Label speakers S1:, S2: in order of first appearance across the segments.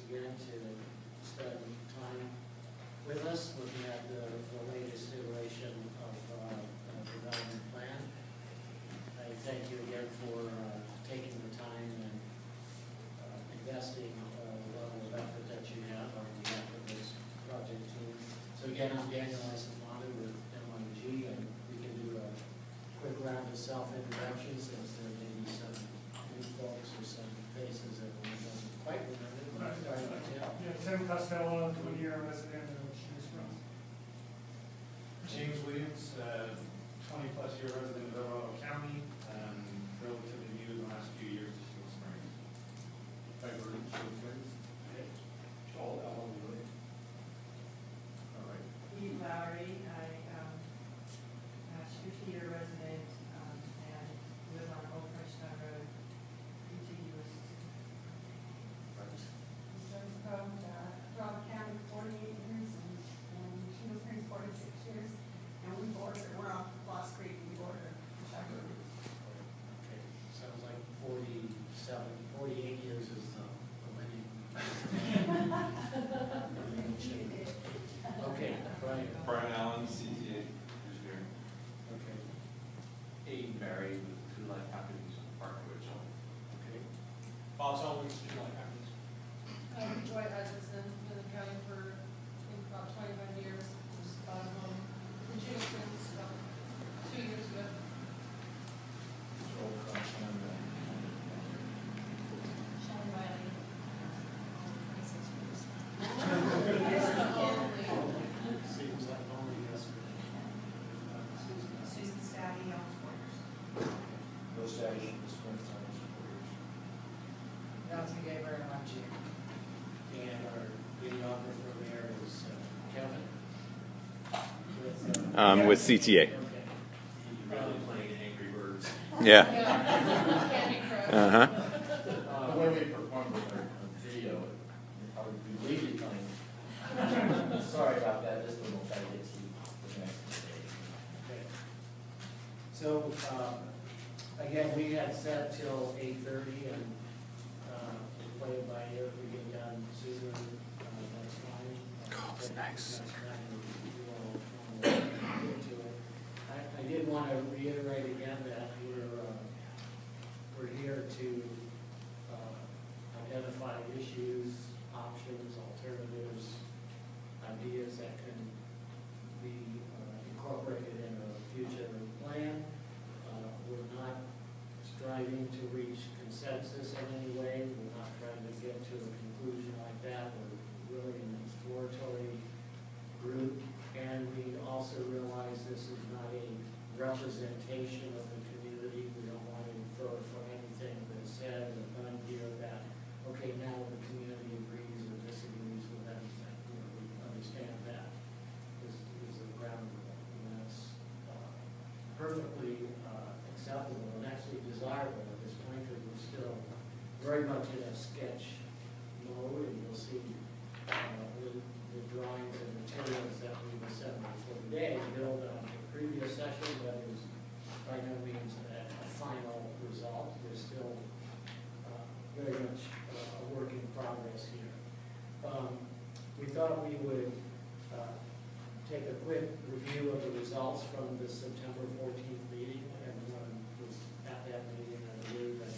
S1: again to spend time with us, looking at the latest iteration of the development plan. I thank you again for taking the time and investing the level of effort that you have on behalf of this project team. So again, I'm Daniel Isafonu with MIG, and we can do a quick round of self-introductions since there may be some new folks or some faces that we doesn't quite remember. Starting with Tim.
S2: Yeah, Tim Costello, 20-year resident of Shingle Springs.
S3: James Williams, 20-plus year resident of Ottawa County, relatively new in the last few years to Shingle Springs.
S4: Shingle Springs.
S1: Okay.
S4: Joel, Ellen, William.
S3: All right.
S5: Eve Lowry, I'm a 50-year resident and live on Old Frenchtown Road, contiguous.
S6: Ottawa County, 48 years, and Shingle Springs, 46 years, and we border, we're off Lost Creek, we border Chicago.
S1: Okay, sounds like 48 years is the winning. Okay, Brian.
S4: Brian Allen, CTA engineer.
S1: Okay,
S4: Aiden Barry with Two Life Companies, Parkwood.
S1: okay.
S3: Bob Sullivan, Shingle Companies.
S6: Joy Hutchinson, been in the county for, I think, about 25 years, just bought a home in Shingle Springs about 2 years ago.
S4: Joel Crunchland.
S6: Shelley Wiley, 26 years.
S1: Seems like only yesterday. Susan.
S5: Susan Staddy, Elms Corners.
S4: Bill Stadish, Shingle Springs, almost 4 years.
S6: Nancy Gaber, and I'm Jim.
S1: And our videographer there is Kevin.
S7: With CTA.
S1: Okay.
S4: Probably playing Angry Birds.
S7: Yeah.
S6: Candy Crush.
S7: Uh-huh.
S4: The way we performed with our video, I would be legally playing. Sorry about that, this one will try to get to the next day.
S1: Okay. So, again, we had set till 8:30, and we'll play it by ear. If we get done sooner, that's fine.
S7: Thanks.
S1: Get to it. I did want to reiterate again that we're here to identify issues, options, alternatives, ideas that can be incorporated in a future plan. We're not striving to reach consensus in any way. We're not trying to get to a conclusion like that. We're really an exploratory group, and we also realize this is not a representation of the community. We don't want to infer from anything that's said or done here that, okay, now the community agrees or disagrees with anything. We understand that is the ground rule, and that's perfectly acceptable and actually desirable at this point, because we're still very much in a sketch mode, and you'll see the drawings and materials that we've assembled for today build on the previous session, but is by no means a final result. We're still very much a work in progress here. We thought we would take a quick review of the results from the September 14th meeting. Everyone was at that meeting, I believe, and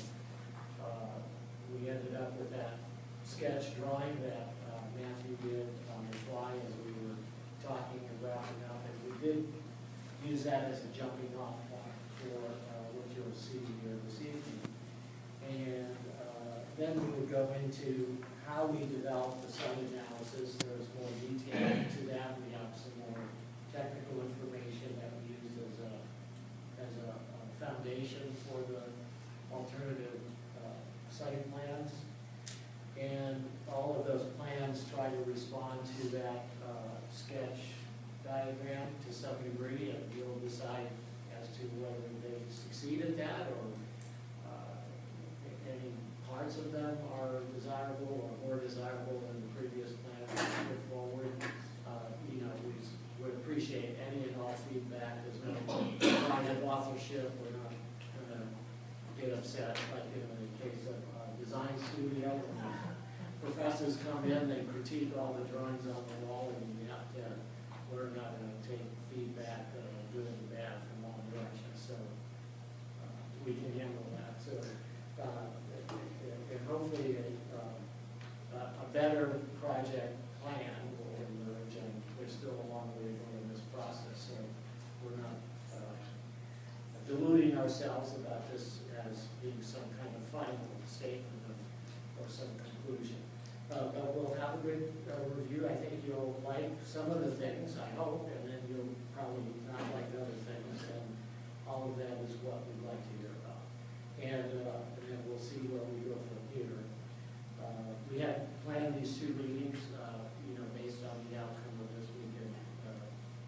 S1: we ended up with that sketch drawing that Matthew did on the fly as we were talking and wrapping up, and we did use that as a jumping off point for what you'll see here this evening. And then we would go into how we develop the site analysis. There's more detail to that. We have some more technical information that we use as a foundation for the alternative site plans. And all of those plans try to respond to that sketch diagram to some degree, and you'll decide as to whether they succeed at that or any parts of them are desirable or more desirable than the previous plan we put forward. We would appreciate any and all feedback. There's no private authorship. We're not going to get upset like in the case of Design Studio when the professor bosses come in, they critique all the drawings on the wall, and you have to learn how to take feedback, good and bad, from all directions, so we can handle that. So, and hopefully a better project plan will emerge, and there's still a long way to go in this process, so we're not deluding ourselves about this as being some kind of final statement or some conclusion. But we'll have a good review. I think you'll like some of the things, I hope, and then you'll probably not like other things, and all of that is what we'd like to hear about. And then we'll see where we go from here. We had planned these 2 meetings, based on the outcome of this. We can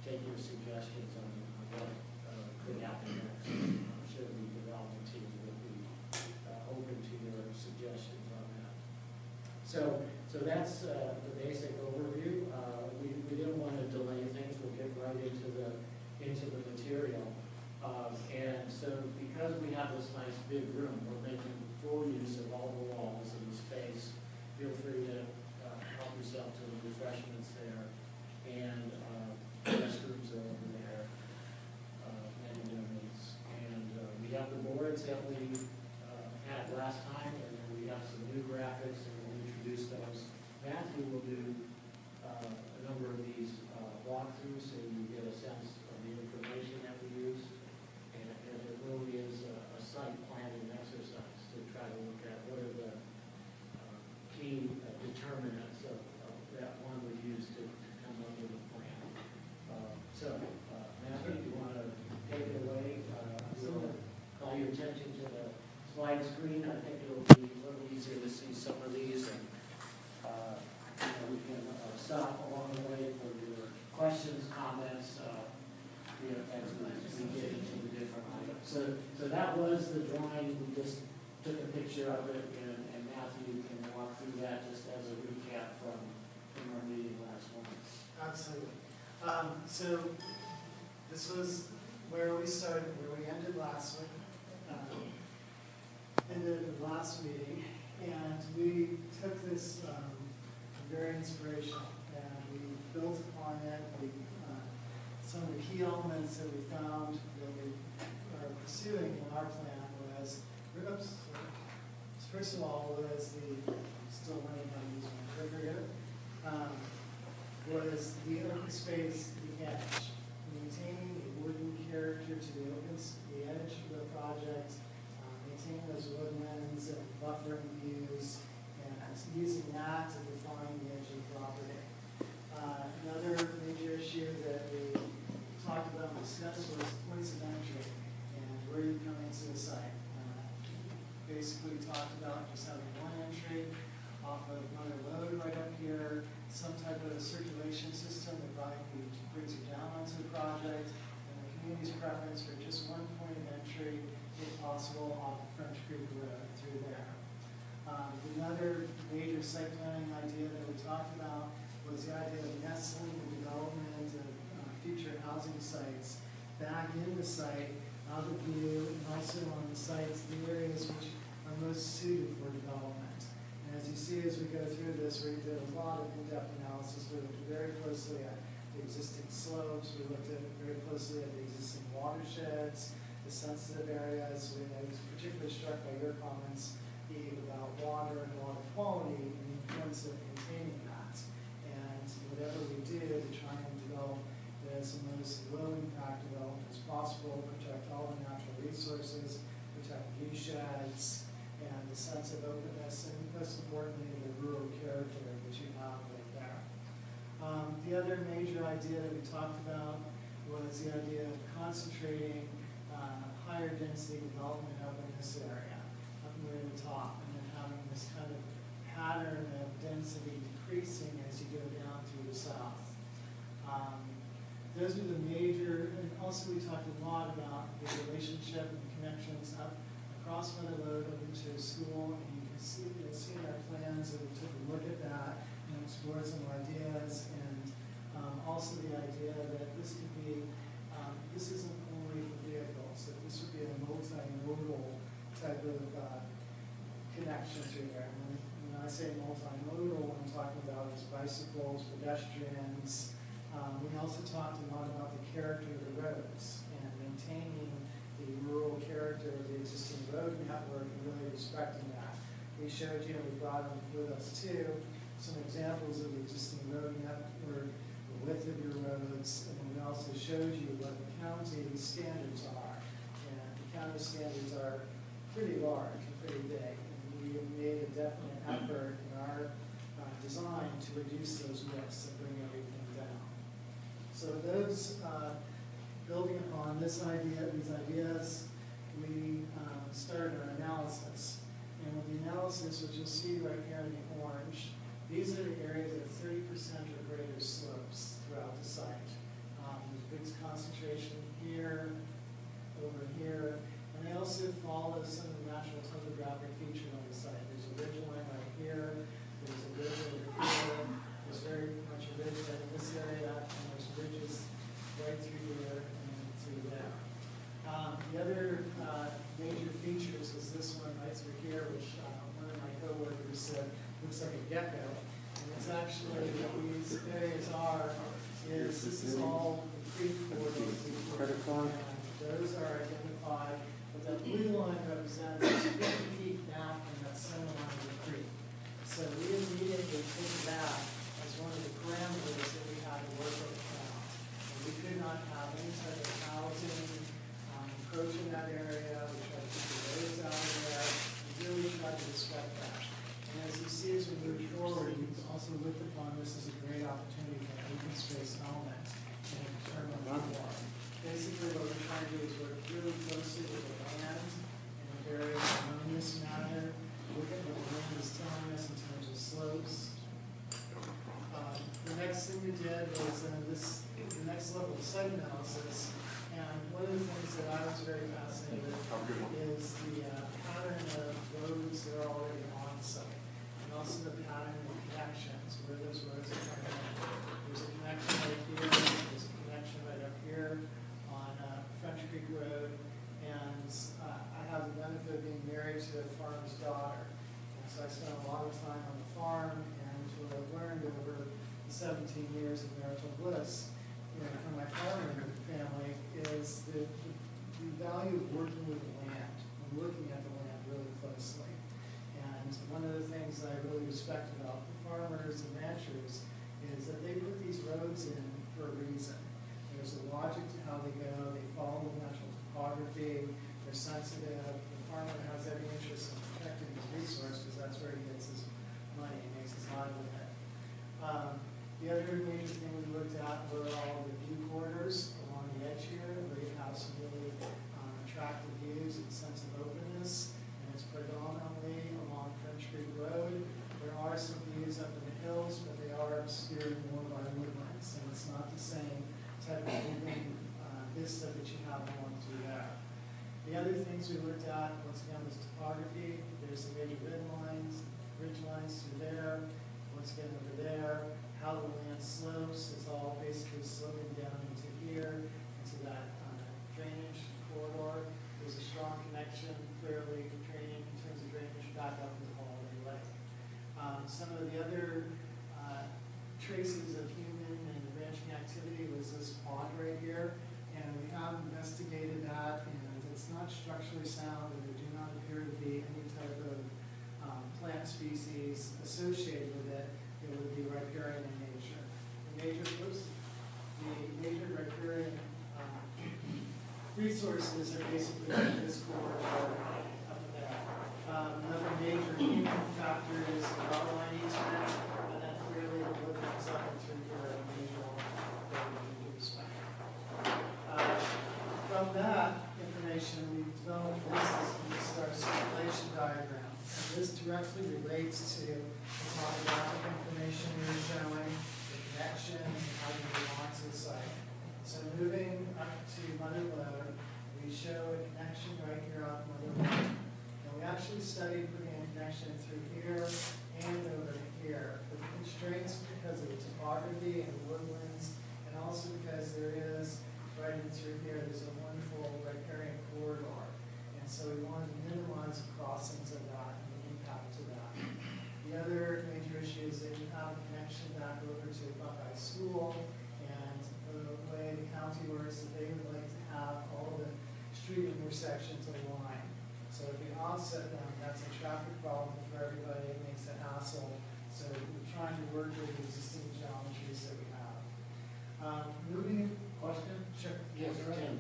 S1: take your suggestions on what could happen next. I'm sure the development team will be open to your suggestions on that. So that's the basic overview. We didn't want to delay things. We'll get right into the material. And so because we have this nice big room, we're making full use of all the walls and the space. Feel free to help yourself to the refreshments there, and restrooms are over there, many rooms. And we have the boards that we had last time, and then we have some new graphics, and we'll introduce those. Matthew will do a number of these walkthroughs, so you get a sense of the information that we use. And it really is a site planning exercise to try to look at what are the key determinants of that one would use to come up with a plan. Matthew, do you want to take it away? We'll call your attention to the slide screen. I think it'll be a little easier to see some of these, and we can stop along the way for your questions, comments, as we get into the different items. So that was the drawing. We just took a picture of it, and Matthew can walk through that just as a recap from our meeting last month.
S2: Absolutely. So this was where we started, where we ended last week, ended the last meeting, and we took this very inspirational, and we built upon it. Some of the key elements that we found that we are pursuing in our plan was, first of all, was still learning how to use my trigger here, was the open space, the edge, maintaining a wooden character to the edge of the project, maintaining those woodlands and buffering views, and using that to define the edge of the property. Another major issue that we talked about and discussed was points of entry and where you come into the site. Basically talked about just having one entry off of Mother Lode right up here, some type of circulation system that brings you down onto the project, and the community's preference for just one point of entry, if possible, off of French Creek Road through there. Another major site planning idea that we talked about was the idea of nestling the development of future housing sites back in the site, out of view, and also on the sites, the areas which are most suited for development. And as you see as we go through this, we did a lot of in-depth analysis. We looked very closely at the existing slopes. We looked very closely at the existing watersheds, the sensitive areas. I was particularly struck by your comments, Eve, about water and water quality and the importance of maintaining that. And whatever we do to try and develop as the most low-impact development as possible, protect all the natural resources, protect view sheds, and the sense of openness, and most importantly, the rural character that you have right there. The other major idea that we talked about was the idea of concentrating higher density development up in this area, up near the top, and then having this kind of pattern of density decreasing as you go down through the south. Those are the major, and also we talked a lot about the relationship and connections up across Mother Lode over to a school, and you can see, you'll see in our plans that we took a look at that and explored some ideas, and also the idea that this could be, this isn't only for vehicles, that this would be a multimodal type of connection through there. And when when I say multimodal, what I'm talking about is bicycles, pedestrians. We also talked a lot about the character of the roads and maintaining the rural character of the existing road network and really respecting that. We showed you, and we brought them with us too, some examples of the existing road network, the width of your roads, and then we also showed you what the county standards are. And the county standards are pretty large and pretty big, and we have made a definite effort in our design to reduce those widths and bring everything down. So those, building upon this idea, these ideas, we started our analysis. And with the analysis, which you'll see right here in the orange, these are the areas that have 30% or greater slopes throughout the site. There's big concentration here, over here, and they also follow some of the natural topographic features on the site. There's a ridge line right here, there's a ridge over here, there's very much a ridge right in this area, and there's ridges right through here and through there. The other major features is this one right through here, which one of my coworkers said looks like a gecko. And it's actually what these areas are, is this is all the creek corridors. And those are identified, but that blue line represents 50 feet back from that center line of the creek. So we immediately took that as one of the parameters that we had to work around. And we could not have any type of housing encroach in that area. We tried to keep the roads out of there. We really tried to respect that. And as you see, as we move forward, we also looked upon this as a great opportunity for an open space element and determine more. Basically, what we're trying to do is work really closely with the land in a very harmonious manner. Look at what the land is telling us in terms of slopes. The next thing we did was the next level of site analysis. And one of the things that I was very fascinated with is the pattern of roads that are already on site, and also the pattern of connections, where those roads are coming in. There's a connection right here, there's a connection right up here on French Creek Road, and I have the benefit of being married to a farmer's daughter. And so I spent a lot of time on the farm, and what I've learned over the 17 years of marital bliss, from my farming family, is the value of working with the land and looking at the land really closely. And one of the things I really respect about the farmers and ranchers is that they put these roads in for a reason. There's a logic to how they go. They follow the natural topography. They're sensitive. The farmer has every interest in protecting his resource because that's where he gets his money and makes his livelihood. The other major thing we looked at were all the view corridors along the edge here, where you have some really attractive views and sense of openness, and it's predominantly along French Creek Road. There are some views up in the hills, but they are obscured more by woodlands, and it's not the same type of moving vista that you have going through there. The other things we looked at, once again, was topography. There's some major ridge lines through there. Once again, over there, how the land slopes, it's all basically sloping down into here, into that drainage corridor. There's a strong connection, clearly, in terms of drainage back up into Holiday Lake. Some of the other traces of human and ranching activity was this pond right here, and we have investigated that, and it's not structurally sound, and there do not appear to be any type of plant species associated with it. It would be riparian in nature. The major riparian resources are basically like this corridor up there. Another major human factor is the wetline easement, and then clearly the woodlands up and through here are major that we need to respect. From that information, we developed this is our circulation diagram. And this directly relates to the topographic information we were showing, the connection, and how you move on to the site. So moving up to Mother Lode, we show a connection right here off Mother Lode. And we actually studied putting a connection through here and over here. But the constraints because of the topography and the woodlands, and also because there is, right in through here, there's a wonderful riparian corridor. And so we wanted to minimize the crossings of that and the impact to that. The other helpful for everybody, it makes a hassle. So we're trying to work with the existing geometries that we have. Moving,
S1: Question?
S2: sure.
S1: Yes, Tim.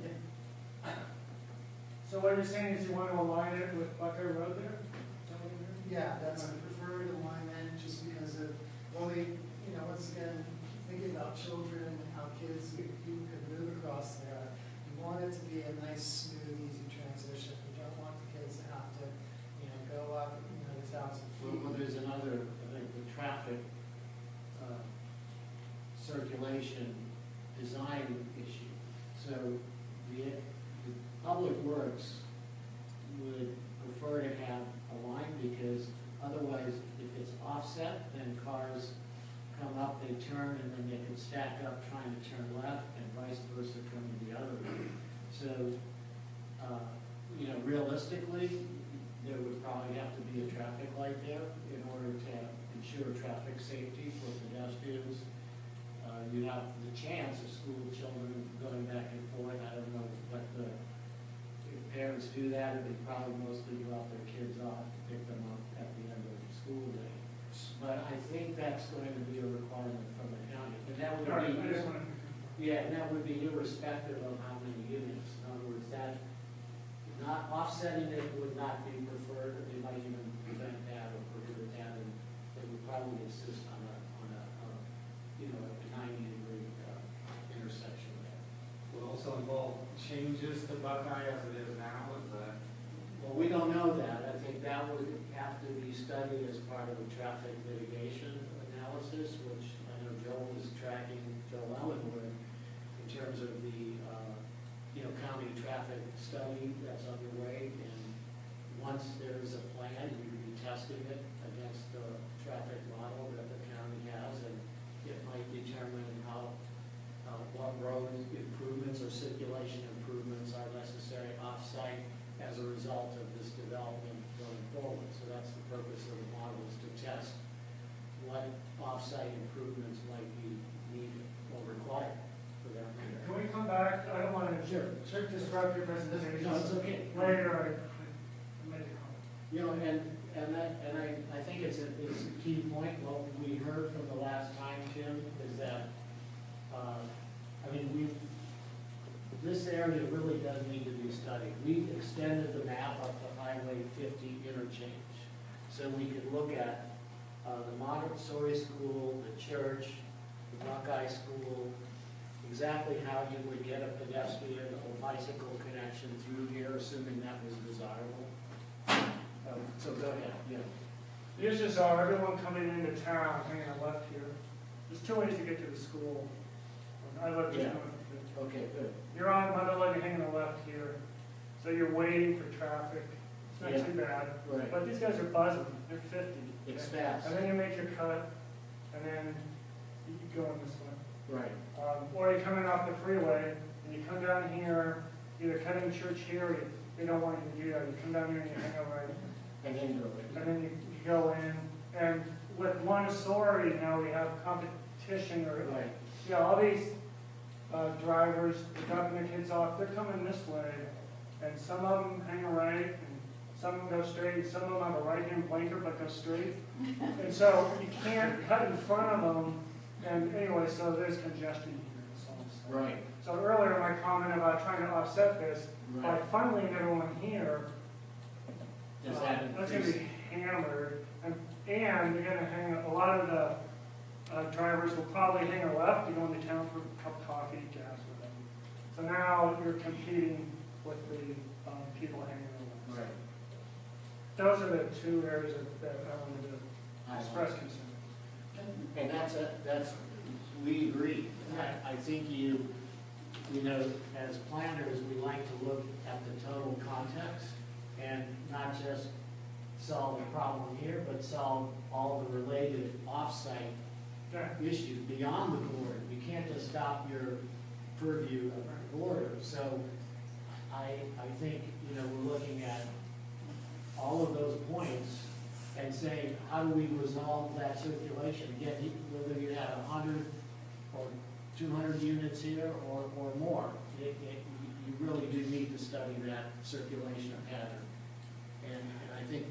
S8: So what you're saying is you want to align it with Buckeye Road there? Is that what you're doing?
S2: Yeah, that's the preferred alignment, just because of, well, you know, once again, thinking about children and how kids, people could move across there. We want it to be a nice, smooth, easy transition. We don't want the kids to have to, you know, go up, you know, 1,000 feet.
S1: Well, there's another, I think, the traffic circulation design issue. So the Public Works would prefer to have a line, because otherwise, if it's offset, then cars come up, they turn, and then they can stack up trying to turn left, and vice versa coming the other way. So, you know, realistically, there would probably have to be a traffic light there in order to ensure traffic safety for pedestrians. You have the chance of school children going back and forth. I don't know what if parents do that, they probably mostly drop their kids off to pick them up at the end of the school day. But I think that's going to be a requirement from the county. And that would
S8: All right,
S1: be,
S8: I just want to.
S1: yeah, and that would be irrespective of how many units. In other words, that, not offsetting it would not be preferred. They might even prevent that or prohibit that, and they would probably insist on a you know, a 90-degree intersection there.
S3: Will also involve changes to Buckeye as it is now, is that?
S1: Well, we don't know that. I think that would have to be studied as part of a traffic mitigation analysis, which I know Joe was tracking, Joe Ellenwood, in terms of the, you know, county traffic study that's underway. And once there is a plan, you would be testing it against the traffic model that the county has, and it might determine what road improvements or circulation improvements are necessary off-site as a result of this development going forward. So that's the purpose of the model, is to test what off-site improvements might be needed or required for that matter.
S8: Can we come back? I don't want to disrupt your presentation.
S1: No, it's okay.
S8: Later, I made a comment.
S1: You know, I think it's a key point. What we heard from the last time, Tim, is that, I mean, this area really does need to be studied. We extended the map up to Highway 50 interchange, so we could look at the Montessori school, the church, the Buckeye school, exactly how you would get a pedestrian or bicycle connection through here, assuming that was desirable. So go ahead, yeah.
S8: The issues are everyone coming into town hanging a left here. There's two ways to get to the school. I live just
S1: Yeah.
S8: north of it.
S1: Okay, good.
S8: You're on Motherlode, you're hanging a left here. So you're waiting for traffic. It's not
S1: Yeah.
S8: too bad.
S1: Right.
S8: But these guys are buzzing. They're 50.
S1: It's
S8: okay?
S1: fast.
S8: And then you make your cut, and then you keep going this way.
S1: Right.
S8: Or you're coming off the freeway, and you come down here, either cutting Church here, or they don't want you to do that. You come down here and you hang a right.
S1: And then go
S8: And then you go in, and with Montessori now we have competition, or
S1: Right.
S8: you know, all these drivers, they're dropping their kids off, they're coming this way, and some of them hang a right, and some of them go straight, some of them have a right-hand blinker but go straight, and so you can't cut in front of them, and anyway, so there's congestion here and so on.
S1: Right.
S8: So earlier my comment about trying to offset this, by
S1: Right.
S8: funneling everyone here,
S1: Does that
S8: that's going to
S1: increase?
S8: be hammered, and they're going to hang, a lot of the drivers will probably hang a left to go into town for a cup of coffee, gas, whatever. So now you're competing with the people hanging a left.
S1: Right.
S8: Those are the two areas that I wanted to express concern.
S1: And that's, we agree. I think you know, as planners, we like to look at the total context and not just solve the problem here, but solve all the related off-site
S8: Yeah.
S1: issues beyond the border. You can't just stop your purview of the border. So I think, you know, we're looking at all of those points and saying, how do we resolve that circulation? Again, whether you have 100 or 200 units here or more, you really do need to study that circulation pattern. And I think,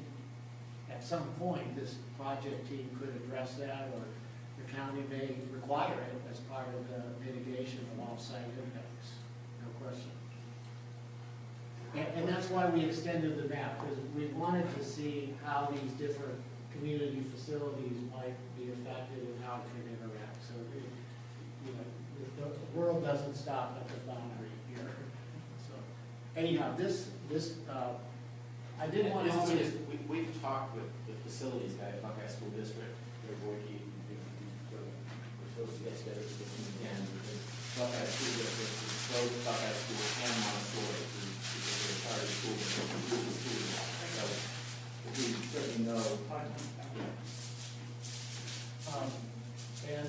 S1: at some point, this project team could address that, or the county may require it as part of the mitigation of off-site impacts, no question. And that's why we extended the map, because we wanted to see how these different community facilities might be affected and how it can interact. So, you know, the world doesn't stop at the boundary here. So, anyhow, I did want to.
S4: We've talked with the facilities guy at Buckeye School District, their board meeting, we're supposed to get together this weekend. Buckeye School District, both Buckeye School and Montessori, because they're a charter school, but they're the school. So we certainly know.
S1: And,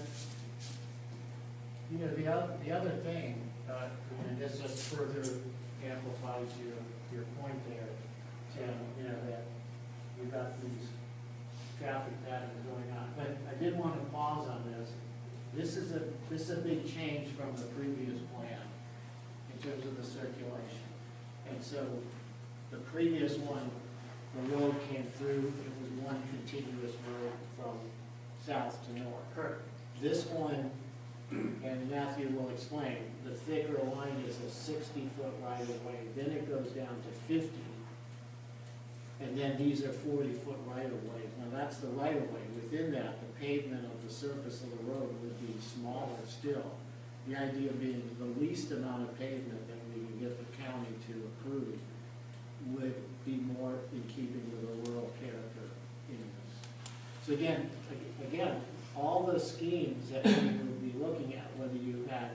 S1: you know, the other thing, and this just further amplifies your point there, Tim, you know, that you've got these traffic patterns going on. But I did want to pause on this. This is a big change from the previous plan in terms of the circulation. And so the previous one, the road came through, it was one continuous road from south to north.
S8: Correct.
S1: This one, and Matthew will explain, the thicker line is a 60-foot right of way, then it goes down to 50, and then these are 40-foot right of ways. Now that's the right of way. Within that, the pavement of the surface of the road would be smaller still. The idea being the least amount of pavement that we can get the county to approve would be more in keeping with the rural character in this. So again, all the schemes that we would be looking at, whether you had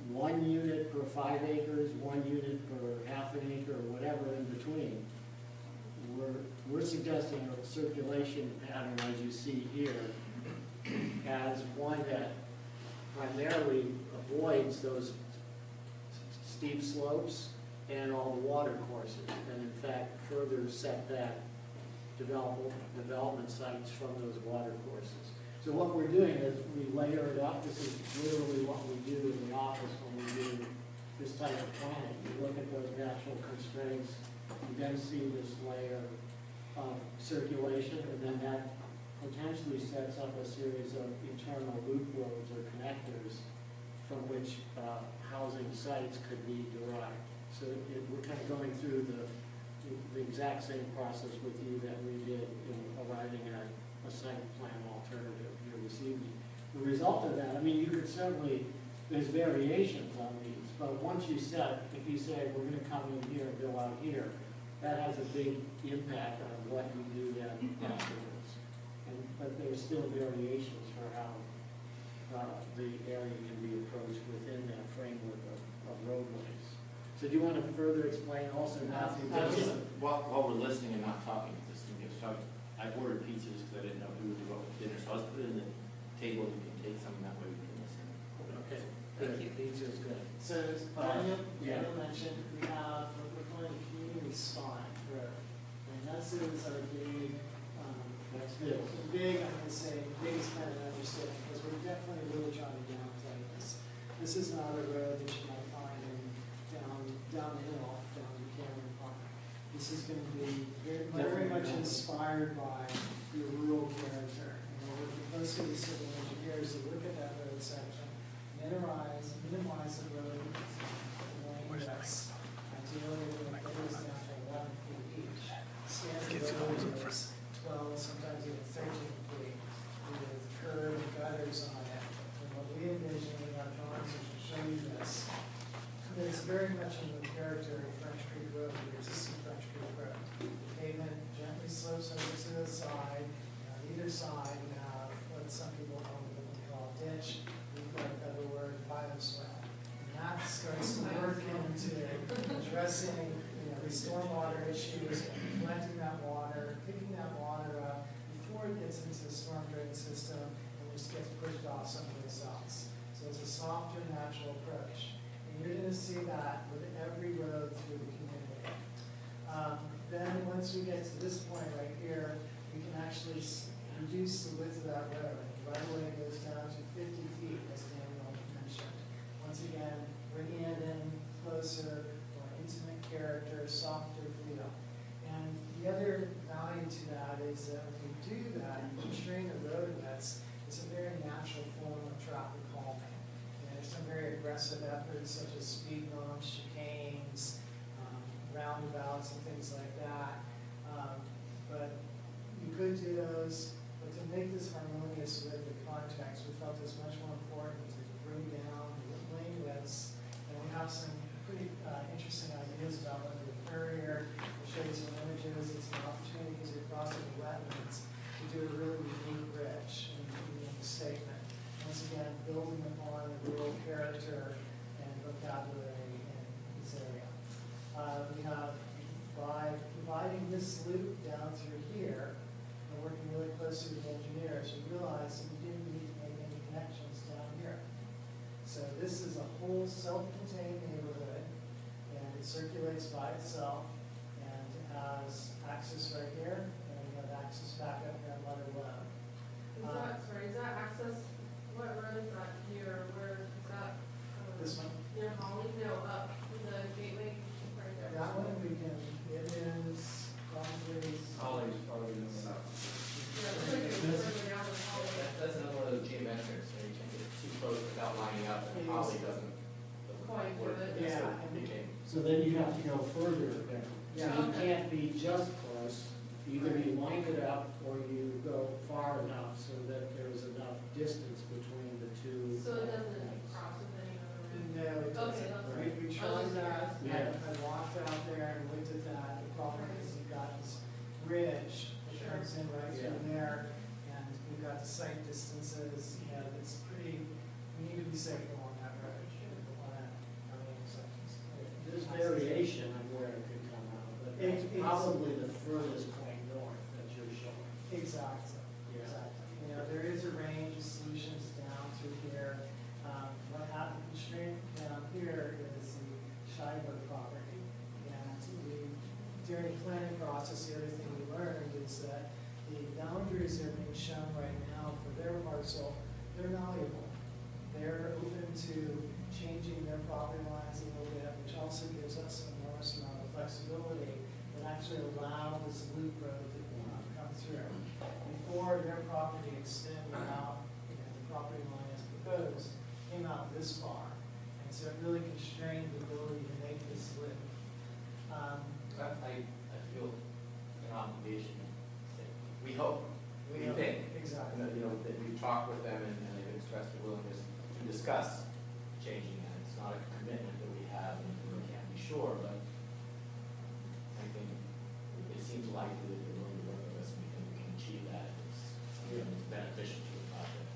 S1: 1 unit per 5 acres, 1 unit per half an acre, or whatever in between, we're suggesting a circulation pattern, as you see here, as one that primarily avoids those steep slopes and all the water courses, and in fact further set back development sites from those water courses. So what we're doing is we layer it up. This is literally what we do in the office when we do this type of planning. We look at those natural constraints, you then see this layer of circulation, and then that potentially sets up a series of internal loop roads or connectors from which housing sites could be derived. So we're kind of going through the exact same process with you that we did in arriving at a site plan alternative here this evening. The result of that, I mean, you could certainly, there's variations on these, but once you set, if you say we're going to come in here and go out here, that has a big impact on what you do then afterwards. But there's still variations for how the area can be approached within that framework of roadways. So do you want to further explain also, Matthew?
S4: While we're listening and not talking, I ordered pizzas because I didn't know who would do what with dinner, so I was put it in the table, you can take some, that way we can listen.
S1: Okay, good. Pizza is good.
S2: So as Brian
S1: Yeah.
S2: mentioned, we have what we're calling a community spine road. And this is our big,
S1: That's good.
S2: I'm gonna say, biggest kind of understanding, because we're definitely really trying to downplay this. This is not a road that you might find down the hill, down in Cameron Park. This is gonna be very much inspired by your rural character. And we're working closely with civil engineers to look at that road section, minimize the road lane widths. Ideally, we're gonna put this down to 11 feet each. Standard road is 12, sometimes even 13 feet, with curb and gutters on it. And what we envision in our drawings, which will show you this, is very much in the character of French Creek Road, the existing French Creek Road. The pavement gently slopes over to the side, and on either side you have what some people call a ditch. We've got a better word, bioswale. And that starts to work into addressing, the stormwater issues, collecting that water, picking that water up before it gets into the storm drain system and just gets pushed off someplace else. So it's a softer, natural approach. And you're going to see that with every road through the community. Then once we get to this point right here, we can actually reduce the width of that road. The right of way goes down to 50 feet, as Daniel mentioned. Once again, bringing it in closer, more intimate character, softer feel. And The other value to that is that when you do that, you constrain the road widths, it's a very natural form of traffic calming. And there's some very aggressive efforts such as speed bumps, chicanes, roundabouts and things like that. But you could do those, but to make this harmonious with the context, we felt it was much more important to bring down the lane widths. And we have some pretty interesting ideas about what to occur here. We'll show you some images. It's an opportunity because you're crossing the wetlands to do a really unique bridge in the statement. Once again, building upon the rural character and vocabulary in this area. We have, by providing this loop down through here, and working really closely with engineers, we realized that we didn't need to make any connections down here. So this is a whole self-contained neighborhood, and it circulates by itself, and it has access right here, and we have access back up here on Mother Love.
S6: Is that access, what road is that here, where is that?
S2: This one?
S6: Near Holly, no, up the gateway, right there.
S2: That one we can, it is probably.
S4: Holly's probably in the south.
S6: Yeah, it's like it's further down than Holly.
S4: That's another one of those geometrics, where you can't get too close without lining up, and Holly doesn't
S6: Quite
S4: work.
S6: good.
S4: That's
S2: Yeah.
S4: what it became.
S1: So then you have to go further down. So
S2: Yeah.
S1: you can't be just close, either you line it up or you go far enough so that there's enough distance between the two.
S6: So it doesn't
S1: points.
S6: cross with any other road?
S2: No, it
S6: Okay,
S2: doesn't.
S6: that's
S1: right.
S2: We
S6: I
S2: tried
S6: was
S2: that,
S1: curious.
S2: I walked out there and looked at that, the problem is you've got this ridge that
S6: Sure.
S2: comes in right
S1: Yeah.
S2: through there, and we've got the site distances, and it's pretty, we need to be safe along that road. On that, on the intersections.
S1: There's variation of where it could come out, but that's
S2: It's-
S1: probably the furthest point north that you're showing.
S2: Exactly,
S1: Yeah.
S2: exactly. You know, there is a range of solutions down through here. What happened, constraint down here is the Shiver property. And during the planning process, the other thing we learned is that the boundaries that are being shown right now for their parcel, they're malleable. They're open to changing their property lines a little bit, which also gives us an enormous amount of flexibility that actually allow this loop road to come through. Before their property extended out, the property line as proposed, came out this far. And so it really constrained the ability to make this loop.
S4: I feel an obligation to say, we hope, we think,
S2: Exactly.
S4: that, that we've talked with them and they've expressed their willingness to discuss changing that. It's not a commitment that we have and we can't be sure, but I think it seems likely that they're willing to work with us and we think we can achieve that if it's something that's beneficial to the project.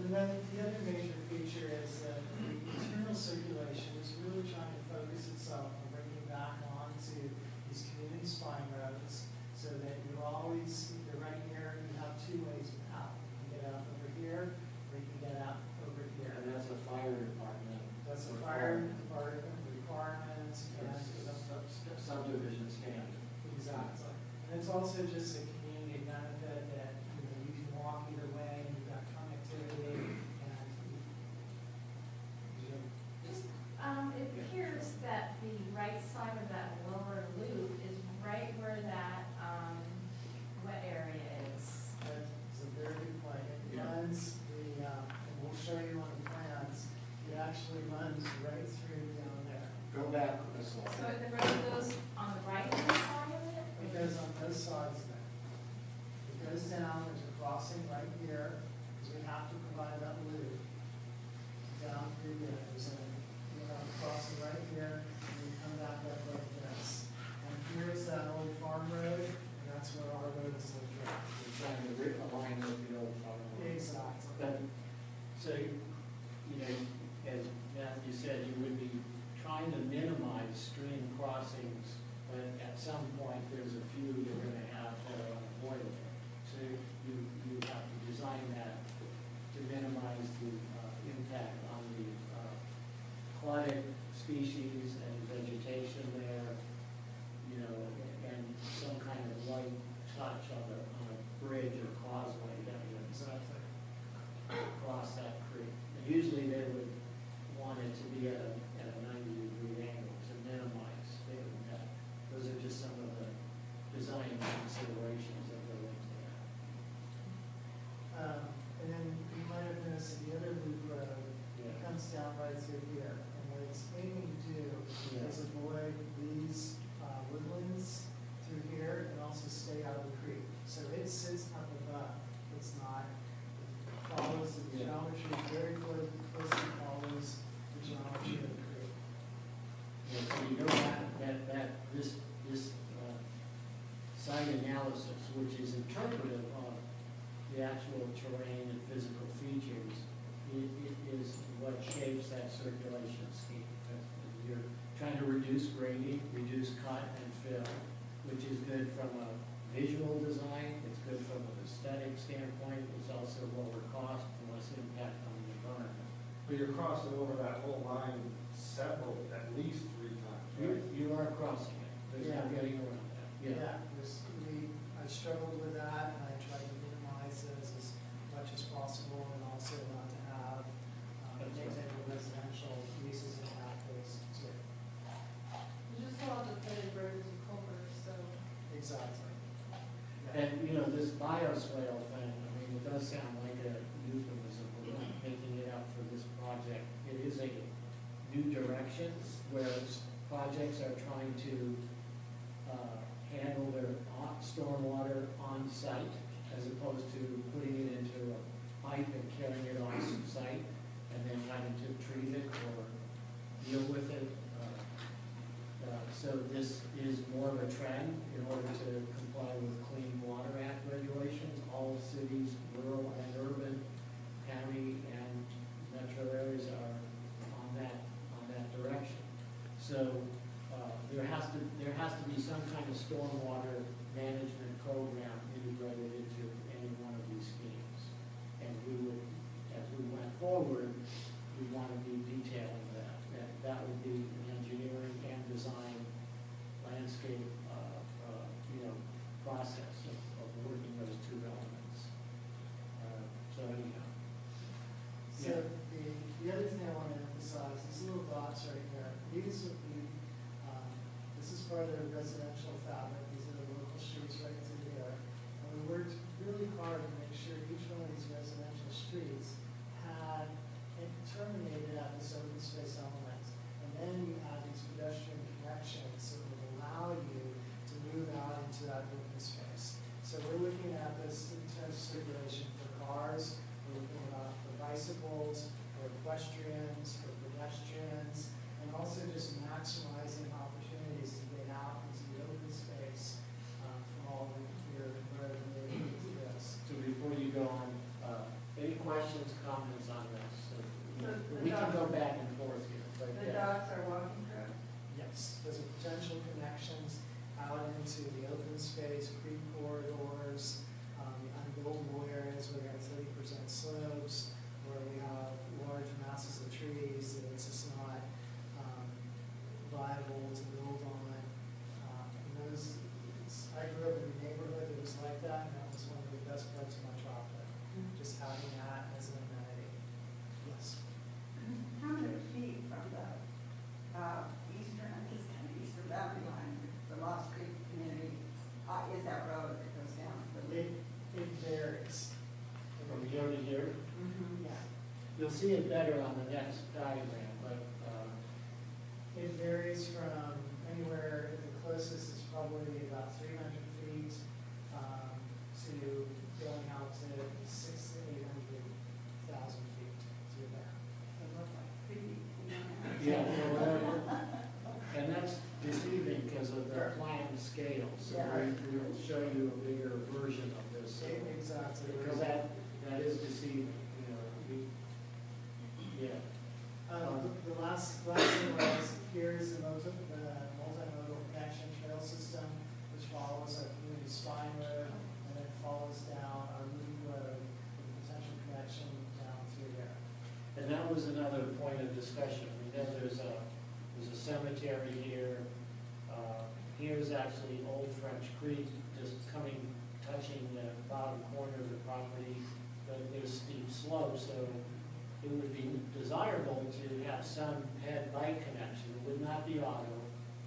S2: And then the other major feature is that the internal circulation is really trying to focus itself on bringing back onto these community spine roads so that you're always, you're right here, you have two ways out. You can get out over here, or you can get out over here.
S1: And that's a fire department.
S2: That's a fire department requirement and
S1: Subdivision standard.
S2: exactly. And it's also just a community benefit that, you can walk either way, and you've got connectivity, and
S9: It appears that the right side of that lower loop is right where that, wet
S1: which is interpretive of the actual terrain and physical features, it is what shapes that circulation scheme. You're trying to reduce grading, reduce cut and fill, which is good from a visual design, it's good from an aesthetic standpoint, it's also lower cost and less impact on the environment.
S3: But you're crossing over that whole line at least 3 times, right?
S1: You are crossing it, there's no getting around that.
S2: I struggled with that, and I tried to minimize those as much as possible, and also not to have example residential uses impact those too.
S6: You just saw the paved roads and culverts, so.
S2: Exactly.
S1: And, this bioswale thing, I mean, it does sound like a euphemism, we're not making it up for this project. It is a new direction where projects are trying to handle their stormwater on site as opposed to putting it into a pipe and carrying it off site and then having to treat it or deal with it. So this is more of a trend in order to comply with Clean Water Act regulations. All cities, rural and urban, county and metro areas are on that direction. So there has to be some kind of stormwater management program integrated into any one of these schemes. And we would, as we went forward, we want to be detailing that. That would be an engineering and design landscape, process of working those two elements. So anyhow.
S2: So the other thing I want to emphasize, these little dots right here, these would be, this is part of the residential fabric, these are the local streets right through here. And we worked really hard to make sure each one of these residential streets had, it terminated at this open space element. And then you have these pedestrian connections that would allow you to move out into that open space. So we're looking at this in terms of circulation for cars, we're looking at for bicycles, for equestrians, for pedestrians, and also just maximizing opportunities to get out into the open space from all of your road this.
S1: So before you go on, any questions, comments on this? So
S5: The
S1: we can go
S5: dots-
S1: back and forth here. But
S5: The dots are walking trails.
S2: Yes, those are potential connections out into the open space, creek corridors, the unbuildable areas where we have 30% slopes, where we have large masses of trees that it's just not viable to build on. And those, I grew up in a neighborhood that was like that, and that was one of the best parts of my childhood, just having that as an amenity. Yes.
S10: How many feet from the eastern, I guess kind of eastern boundary line, the Lost Creek community, is that road that goes down?
S2: It varies.
S1: From here to here,
S2: Yeah.
S1: you'll see it better on the next diagram, but
S2: It varies from anywhere, the closest is probably about 300 feet to going out to 600,000 to 800,000 feet through there.
S10: It looks like 3 feet.
S1: yeah, and that's deceiving because of the plan scale. So we will show you a bigger version of this.
S2: Exactly.
S1: Because that is deceiving, yeah.
S2: The last thing was, here's the multimodal connection trail system, which follows our community spine road, and then follows down our loop road, with a potential connection down through there.
S1: And that was another point of discussion. We know there's a cemetery here. Here's actually Old French Creek, just touching the bottom corner of the property. But there's steep slopes, so it would be desirable to have some head-bike connection. It would not be auto,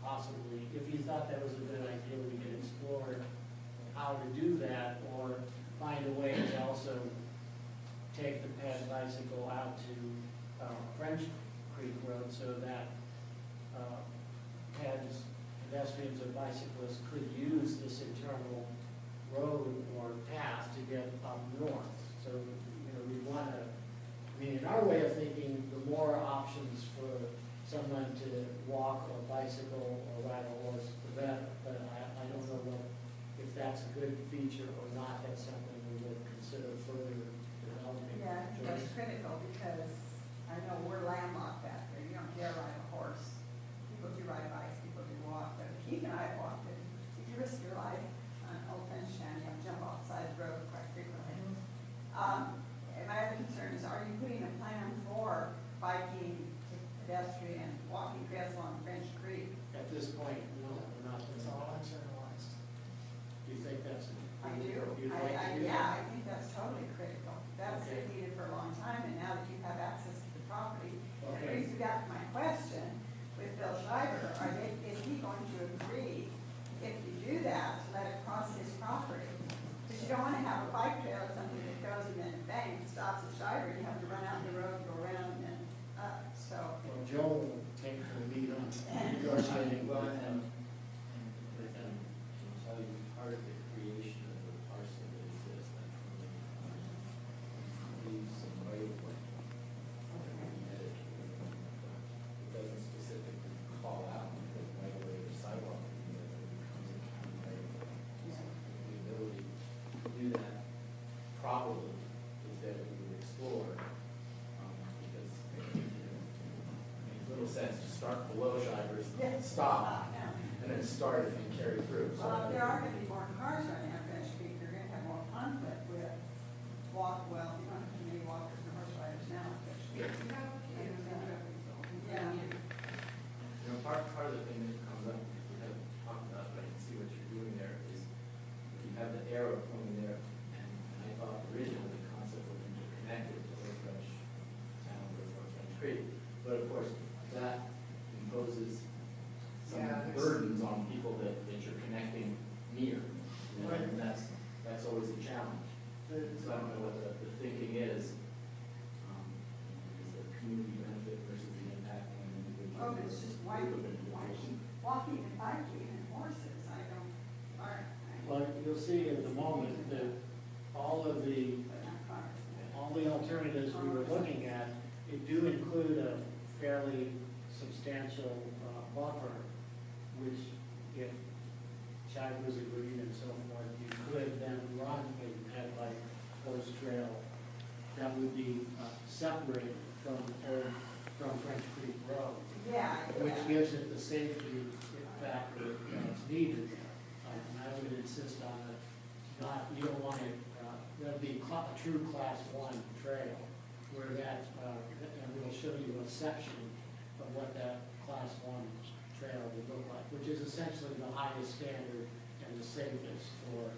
S1: possibly. If you thought that was a good idea, we could explore how to do that, or find a way to also take the ped bicycle out to French Creek Road so that pedestrians or bicyclists could use this internal road or path to get up north. So, we want to, in our way of thinking, the more options for someone to walk or bicycle or ride a horse, the better. But I don't know if that's a good feature or not, that's something we would consider further developing.
S10: Yeah, I think that's
S1: Joyce?
S10: critical because I know we're landlocked back there. You don't dare ride a horse. People do ride bikes, people do walk, but Keith and I walked it. If you risk your life on Old Fenchtown, you have to jump off the side of the road quite frequently. And my other concern is, are you putting a plan for biking, pedestrian, walking trails along French Creek?
S1: At this point, no, we're not.
S2: It's all internalized.
S1: Do you think that's?
S10: I do.
S1: You'd like to do
S10: Yeah,
S1: that?
S10: I think that's totally critical. That's
S1: Okay.
S10: been needed for a long time, and now that you have access to the property, it
S1: Okay.
S10: brings me back to my question with Bill Schreiber. Is he going to agree, if you do that, to let it cross his property? Because you don't want to have a bike trail or something that goes and then bang, stops at Schreiber, and you have to run out the road, go around, and then up, so.
S1: Well, Joe will take the lead on negotiating
S4: Well,
S1: with them.
S4: and I can tell you, part of the creation of the parcel is this, that leaves some right of way. It doesn't specifically call out the right of way or sidewalk, it becomes a county right of way. So the ability to do that probably is that we would explore, because it makes little sense to start below Shivers, stop, and then start and carry through. So
S10: Well, if there are going to be more cars running on French Creek, you're going to have more conflict with you don't have too many walkers and horse riders now on French Creek. Yeah.
S4: You know, part of the thing that comes up, we haven't talked about, but I can see what you're doing there, is you have the arrow pointing there, and I thought originally the concept was interconnected to Old French Town or French Creek, but of course, that imposes some burdens on people that you're connecting near. You know, and that's always a challenge. So I don't know what the thinking is the community benefit versus the impact on an individual.
S10: Oh, it's just walking and biking and horses,
S1: Well, you'll see in the moment that all the alternatives we were looking at, it do include a fairly substantial buffer, which if Shivers agreed and so forth, you could then run a ped bike horse trail that would be separated from French Creek Road,
S10: Yeah.
S1: which gives it the safety factor that's needed. And I would insist on it, you don't want it, that'd be a true class 1 trail, where that, and we'll show you a section of what that class 1 trail would look like, which is essentially the highest standard and the safest for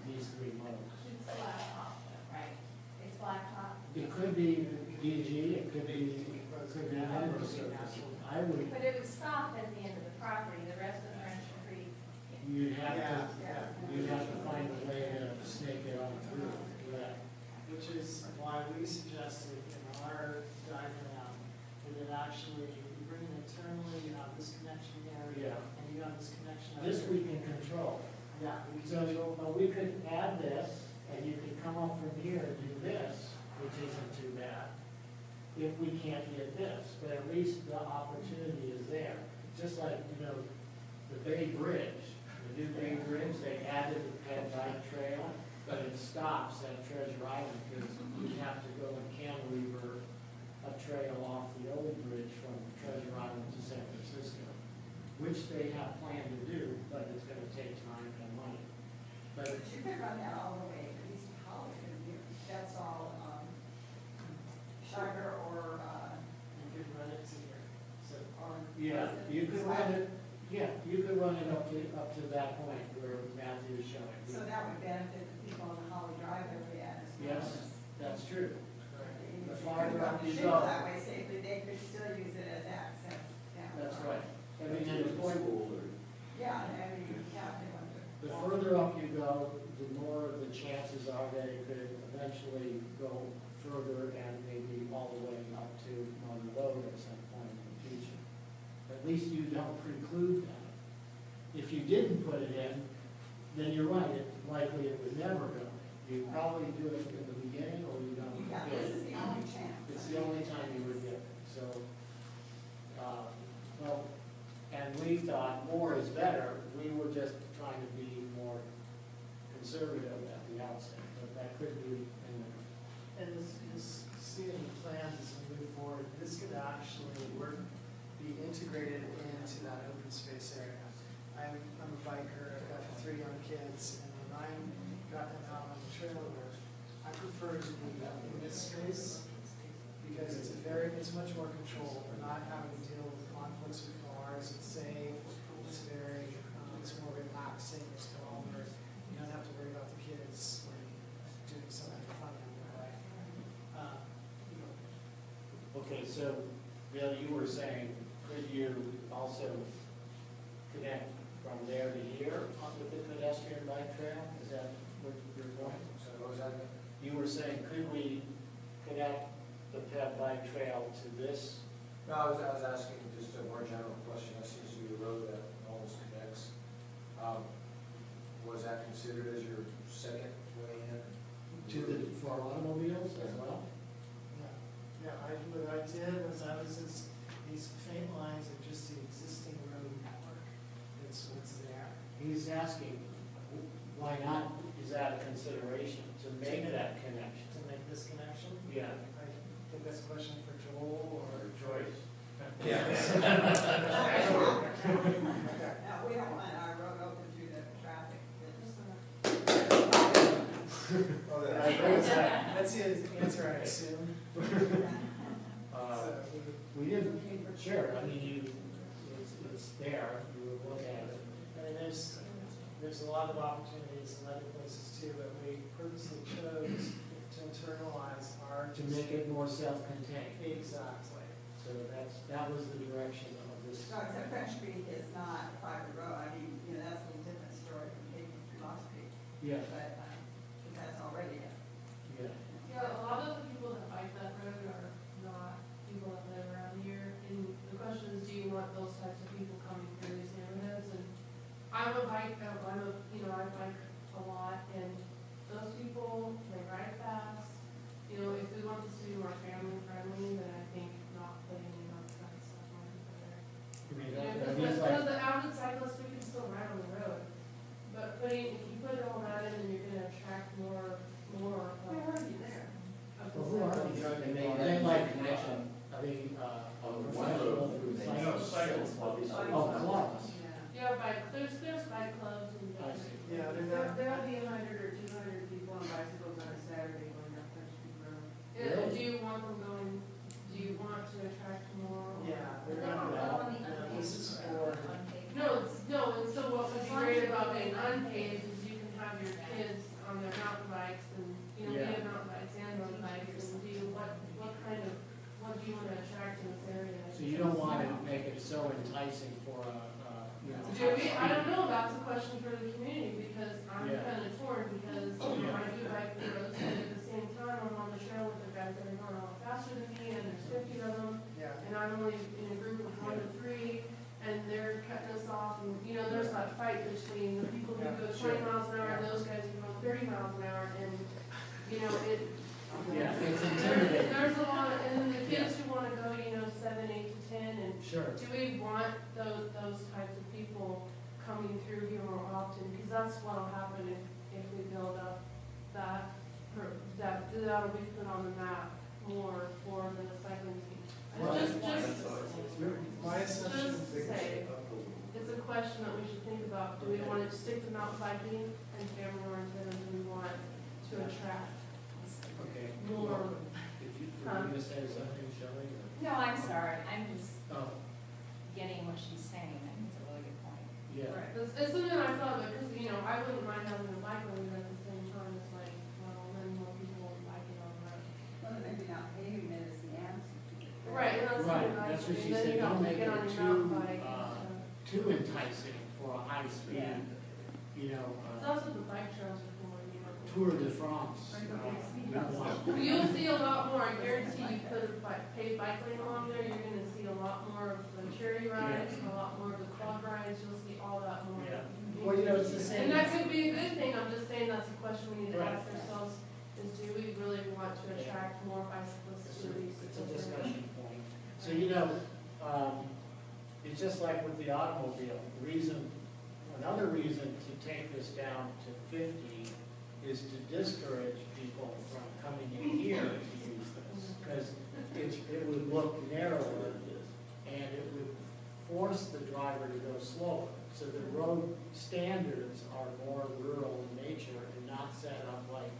S1: these 3 modes.
S9: It's blacktop, right? It's blacktop.
S1: It could be DG, it could be a number of surfaces. I would,
S9: But it would stop at the end of the property, the rest of French Creek.
S1: you'd have to find a way to snake it on through, yeah.
S2: Which is why we suggested in our diagram that it actually, you bring it internally, you have this connection area,
S1: Yeah.
S2: and you have this connection.
S1: This we can control.
S2: Yeah, we
S1: So,
S2: can control.
S1: we could add this, and you could come up from here and do this, which isn't too bad, if we can't get this, but at least the opportunity is there. Just like, the Bay Bridge, the new Bay Bridge, they added the ped bike trail, but it stops at Treasure Island, because you have to go and cantilever a trail off the old bridge from Treasure Island to San Francisco, which they have planned to do, but it's gonna take time and money. But
S10: But you could run that all the way to East Holly, couldn't you? That's all, Shiver or,
S2: You could run it to here. So,
S10: or.
S1: yeah, you could run it, up to that point where Matthew is showing.
S10: So that would benefit the people on the Holly Drive area as well.
S1: Yes, that's true.
S10: If
S1: The
S10: you
S1: farther
S10: could
S1: up you
S10: Shingle
S1: go.
S10: that way safely, they could still use it as access down.
S1: That's right. I mean, at the point,
S10: Yeah, I mean, yeah, they want to.
S1: the further up you go, the more the chances are that it could eventually go further and maybe all the way up to on the road at some point in the future. At least you don't preclude that. If you didn't put it in, then you're right, it's likely it would never go. You probably do it in the beginning or you don't.
S10: Yeah,
S1: do it.
S10: this is the only chance.
S1: It's the only time you would get it, so, well, and we thought more is better. We were just trying to be more conservative at the outset, but that could be in there.
S2: And as you see in the plans as we move forward, this could actually be integrated into that open space area. I'm a biker, I've got 3 young kids, and when I got them out on the trailer, I prefer to be in this space because it's much more controlled. We're not having to deal with conflicts with cars. It's safe. It's it's more relaxing. It's calmer. You don't have to worry about the kids doing something funny on their way.
S1: Okay, so Bill, you were saying, could you also connect from there to here with the pedestrian bike trail? Is that what you're going?
S11: So what was that?
S1: You were saying, could we connect the ped bike trail to this?
S11: No, I was asking just a more general question. I see you the road that almost connects. Was that considered as your second way in?
S1: For automobiles as well?
S2: Yeah, what I did was these faint lines are just the existing road network. It's what's there.
S1: He's asking, why not, is that a consideration to make that connection?
S2: To make this connection?
S1: Yeah.
S2: I think that's a question for Joel or
S1: Joyce.
S10: No, we don't want our road open due to traffic.
S11: Oh,
S2: That's the answer, I assume.
S1: We didn't, sure, I mean, it's there, you would look at it.
S2: I mean, there's a lot of opportunities in other places too, but we purposely chose to internalize our.
S1: To make it more self-contained.
S2: Exactly.
S1: So that was the direction of this.
S10: No, except French Creek is not a private road. I mean, that's a little different story from taking through Lost Creek.
S1: Yeah,
S10: But, that's already a.
S1: yeah.
S6: Yeah, a lot of the people that bike that road are not people that live around here. And the question is, do you want those types of people coming through these neighborhoods? And I bike a lot, and those people, they ride fast. If we want this to be more family friendly, then I think not putting in that kind of stuff might be better.
S1: I mean,
S6: Because the avid cyclists, we can still ride on the road. But if you put all that in, then you're gonna attract more.
S10: We're already there.
S6: Of the
S1: Well, who are
S6: cyclists.
S1: these? They like connection, are they, professional cyclists? Oh, clubs.
S6: Yeah, there's bike clubs and.
S1: I see.
S2: Yeah, they're not.
S5: There'll be 100 or 200 people on bicycles on a Saturday going down French Creek Road.
S6: Do you want to attract more?
S2: Yeah,
S9: They're
S2: they're
S9: not
S2: not.
S9: on the
S2: This is
S9: unpaved
S2: for.
S9: road, unpaved.
S6: No, and so what would be great about being unpaved is you can have your kids on their mountain bikes and, we
S1: Yeah.
S6: have mountain bikes and road bikes and what do you want to attract in this area?
S1: So you don't want to make it so enticing for
S6: Do we? I don't know, that's a question for the community, because I'm
S1: Yeah.
S6: kind of torn, because, I do bike the roads, but at the same time, I'm on the trail with the guys that are going a lot faster than me, and there's 50 of them,
S2: Yeah.
S6: and I'm only in a group of 1 to 3, and they're cutting us off, and, there's that fight between the people who
S2: Yeah,
S6: go 20
S2: sure.
S6: miles an hour and
S2: Yeah.
S6: those guys who go 30 miles an hour, and,
S1: Yeah, it's intimidating.
S6: there's a lot, and then the kids who want to go, 7, 8 to 10, and
S1: Sure.
S6: do we want those types of people coming through here more often? Because that's what'll happen if we build up that'll be put on the map more for the cycling team.
S1: Right.
S6: Just
S2: My assumption
S6: just to say, it's a question that we should think about. Do we want to stick to mountain biking and family oriented, or do we want to attract
S1: Okay.
S6: more?
S1: Did you, were you going to say something, Shelley? or-
S9: No, I'm sorry, I'm just
S1: Oh,
S9: getting what she's saying, I think it's a really good point.
S1: yeah.
S6: Right, it's something I thought of, because, I wouldn't mind having a bike lane, but at the same time, it's like, well, then more people will bike it on the road.
S10: Well, then maybe not paving it is the answer.
S6: Right, and that's
S1: Right,
S6: what I
S1: that's what
S6: think,
S1: she
S6: and then
S1: said,
S6: you
S1: don't
S6: don't
S1: make
S6: get on
S1: it
S6: your mountain
S1: too,
S6: bike and stuff.
S1: too enticing for a high speed,
S6: That's what the bike trails are for,
S1: Tour de France.
S6: You'll see a lot more, I guarantee you put a paved bike lane along there, you're gonna see a lot more of the charity rides, a lot more of the club rides, you'll see all that more.
S1: Yeah. Well, it's the same.
S6: And that could be a good thing, I'm just saying that's a question we need to
S1: Right.
S6: ask ourselves, is do we really want to attract more bicyclists to these?
S1: It's a discussion point. So, it's just like with the automobile, another reason to take this down to 50 is to discourage people from coming in here to use this, because it would look narrower, and it would force the driver to go slower. So the road standards are more rural in nature and not set up like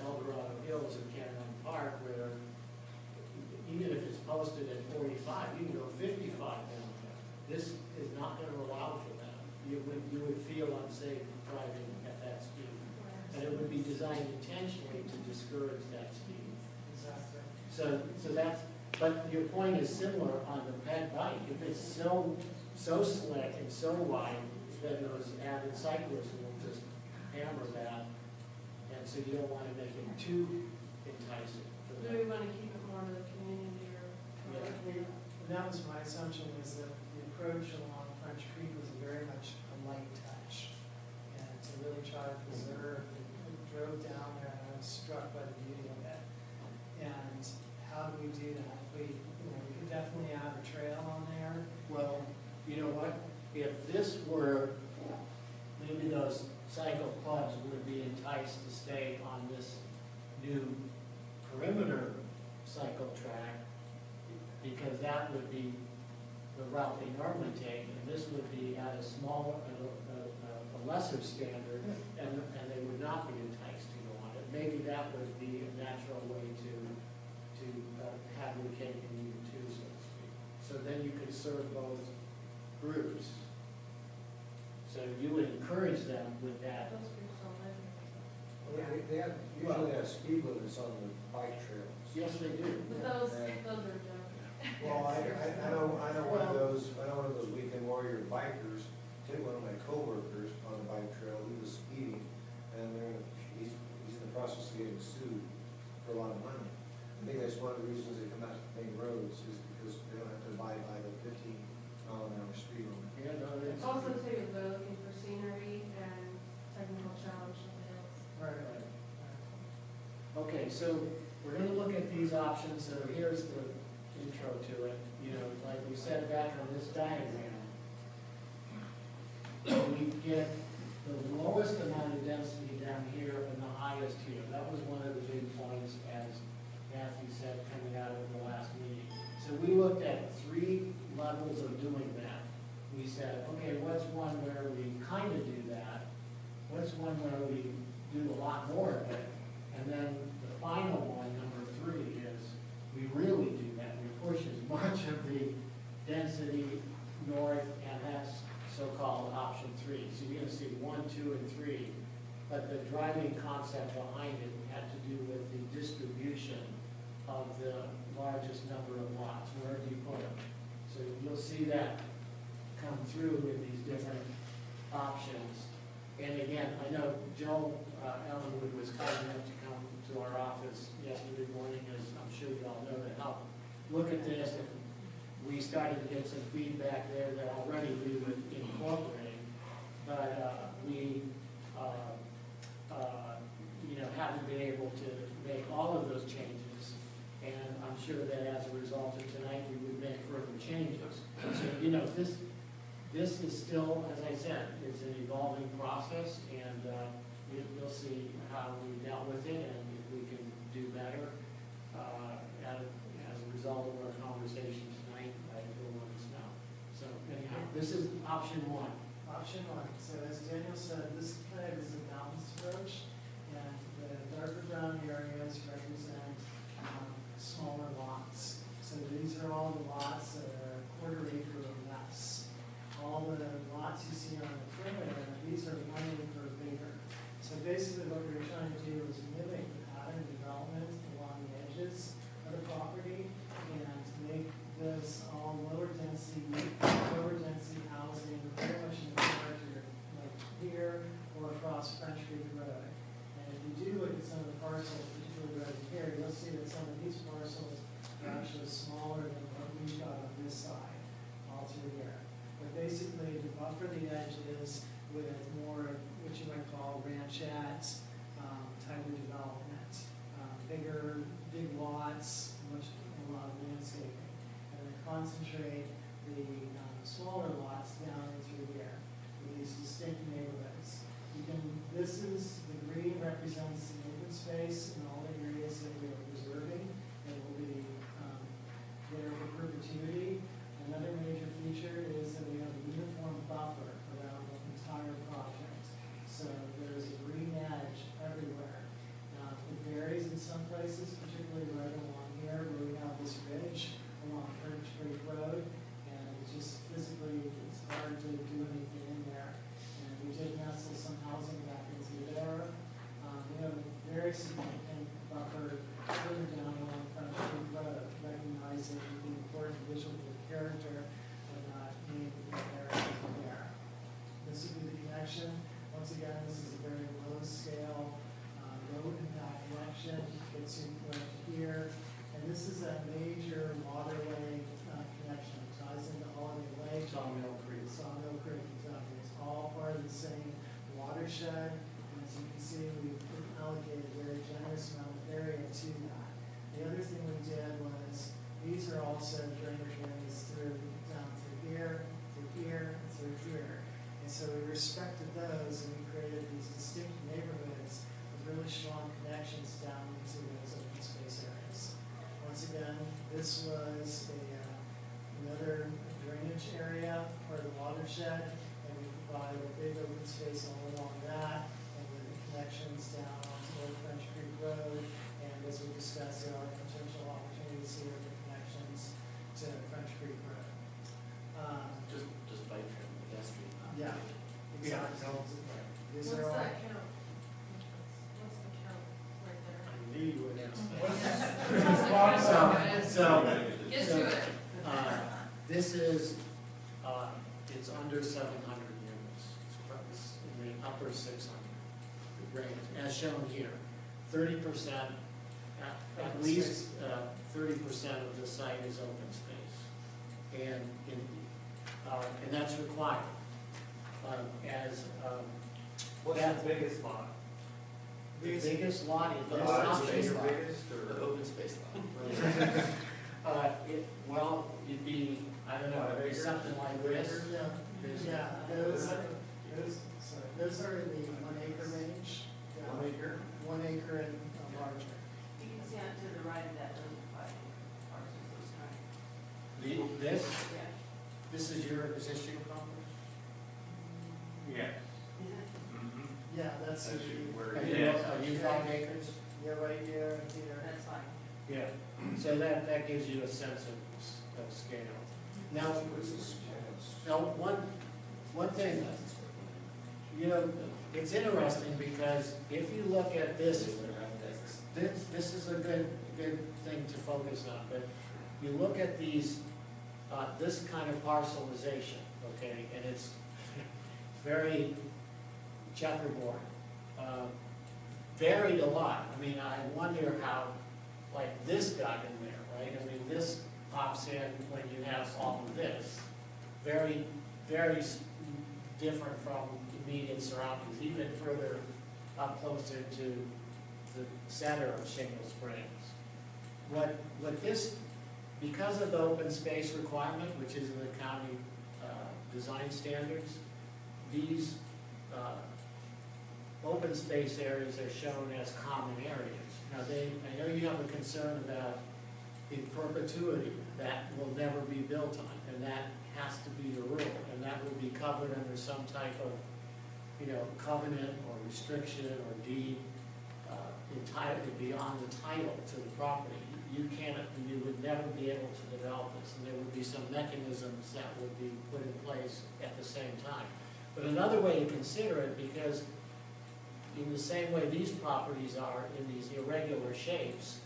S1: El Dorado Hills or Cannon Park, where even if it's posted at 45, you can go 55 down there. This is not going to allow for that. You would feel unsafe driving at that speed. And it would be designed intentionally to discourage that speed.
S2: Exactly.
S1: So that's, but your point is similar on the ped bike. If it's so slick and so wide, then those avid cyclists will just hammer that. And so you don't want to make it too enticing for
S6: Do
S1: them.
S6: we want to keep it more to the community or?
S1: Yeah.
S2: And that was my assumption, was that the approach along French Creek was very much a light touch. And to really try to preserve, I drove down there and I was struck by the beauty of it. And how do we do that? We could definitely add a trail on there.
S1: Well, you know what? If this were, maybe those cycle clubs would be enticed to stay on this new perimeter cycle track, because that would be the route they normally take, and this would be at a smaller, a lesser standard, and they would not be enticed to go on it. Maybe that would be a natural way to have your cake and eat it too, so to speak. So then you could serve both groups. So you would encourage them with that.
S6: Those groups don't live here.
S11: Well, they usually have speed limits on the bike trails.
S1: Yes, they do.
S6: But those are junk.
S11: Well, I know one of those weekend warrior bikers hit one of my coworkers on the bike trail. He was speeding, and he's in the process of getting sued for a lot of money. I think that's one of the reasons they come out to main roads, is because they don't have to abide by the 15-mile-an-hour speed limit.
S1: Yeah, no,
S6: It's also too, if they're looking for scenery and technical challenge on the hills.
S2: Right.
S1: Okay, so we're gonna look at these options, so here's the intro to it. You know, like we said back on this diagram, we get the lowest amount of density down here and the highest here. That was one of the big points, as Matthew said, coming out of the last meeting. So we looked at 3 levels of doing that. We said, okay, what's one where we kind of do that? What's one where we do a lot more of it? And then the final one, number 3, is we really do that. We push as much of the density north, and that's so-called option 3. So you're going to see 1, 2, and 3. But the driving concept behind it had to do with the distribution of the largest number of lots. Where do you put them? So you'll see that come through with these different options. And again, I know Joe Ellenwood was kind enough to come to our office yesterday morning, as I'm sure you all know, to help look at this. And we started to get some feedback there that already we would incorporate, but we haven't been able to make all of those changes. And I'm sure that as a result of tonight, we would make further changes. So, this is still, as I said, it's an evolving process, and you'll see how we dealt with it, and if we can do better as a result of our conversation tonight, you'll let us know. So anyhow, this is option 1.
S2: Option 1. So as Daniel said, this kind of is a balanced approach, and the darker brown areas represent smaller lots. So these are all the lots that are a quarter acre or less. All the lots you see on the perimeter, these are 1 acre or bigger. So basically what we're trying to do is mimic the pattern development along the edges of the property and make this all lower density housing, very much in the character like here or across French Creek Road. And if you do look at some of the parcels, particularly right here, you'll see that some of these parcels are actually smaller than what we've got on this side, all through here. But basically, to buffer the edges with more, what you might call ranchette type of development, big lots, a lot of landscaping, and then concentrate the smaller lots down through here, with these distinct neighborhoods. This is, the green represents the open space in all the areas that we are preserving and will be there for perpetuity. Another major feature is that we have a uniform buffer around the entire project. So there is a green edge everywhere. It varies in some places, particularly right along here where we have this ridge along French Creek Road. And it's just physically, it's hard to do anything in there. And we did nestle some housing back into there. We have a very significant buffer further down along French Creek Road, recognizing the important visual character of that main area there. This would be the connection. Once again, this is a very low scale, low impact connection. Gets you right here. And this is a major waterway connection. It ties into Holiday Lake.
S1: Sawmill Creek.
S2: Sawmill Creek, exactly. It's all part of the same watershed. And as you can see, we've allocated a very generous amount of area to that. The other thing we did was, these are also drainage areas through, down through here, and through here. And so we respected those and we created these distinct neighborhoods with really strong connections down into those open space areas. Once again, this was another drainage area for the watershed, and we provided a big open space all along that, and then the connections down onto Old French Creek Road. And as we discussed, there are potential opportunities here for connections to French Creek Road.
S4: Just bike trail, pedestrian.
S2: Yeah, exactly. Right. These
S6: What's
S2: are all.
S6: that count? What's the count right there?
S1: Indeed, would have.
S6: Get to it.
S1: This is, it's under 700 units. It's in the upper 600 range, as shown here. 30%, at least 30% of the site is open space. And that's required.
S11: What's the biggest lot?
S1: The biggest lot in
S11: The
S1: this
S11: open
S1: option.
S11: space biggest,
S4: The
S11: or?
S4: open space lot.
S1: Well, it'd be, I don't know, it'd be something like this.
S2: Yeah, those are in the 1 acre range. Yeah.
S11: 1 acre?
S2: 1 acre and larger.
S5: You can see on to the right of that, those are 5 parcels, those
S1: This,
S5: Yeah.
S1: this is your existing property?
S3: Yeah.
S5: Is it?
S3: Mm-hmm.
S2: Yeah, that's
S3: That's
S2: the,
S3: where
S1: Are
S3: it
S1: you,
S3: is.
S1: are you 5 acres?
S2: yeah, right here and here.
S5: That's fine.
S1: Yeah. So that gives you a sense of scale. Now, one thing, you know, it's interesting because if you look at this is a good thing to focus on, but you look at these, this kind of parcelization, okay, and it's very checkerboard, varied a lot. I mean, I wonder how, like, this got in there, right? I mean, this pops in when you have all of this. Very, very different from immediate surroundings, even further up closer to the center of Shingle Springs. What this, because of the open space requirement, which is in the county design standards, these open space areas are shown as common areas. Now, I know you have a concern about in perpetuity that will never be built on, and that has to be the rule, and that will be covered under some type of, you know, covenant or restriction or deed entitled beyond the title to the property. You would never be able to develop this, and there would be some mechanisms that would be put in place at the same time. But another way to consider it, because in the same way these properties are in these irregular shapes,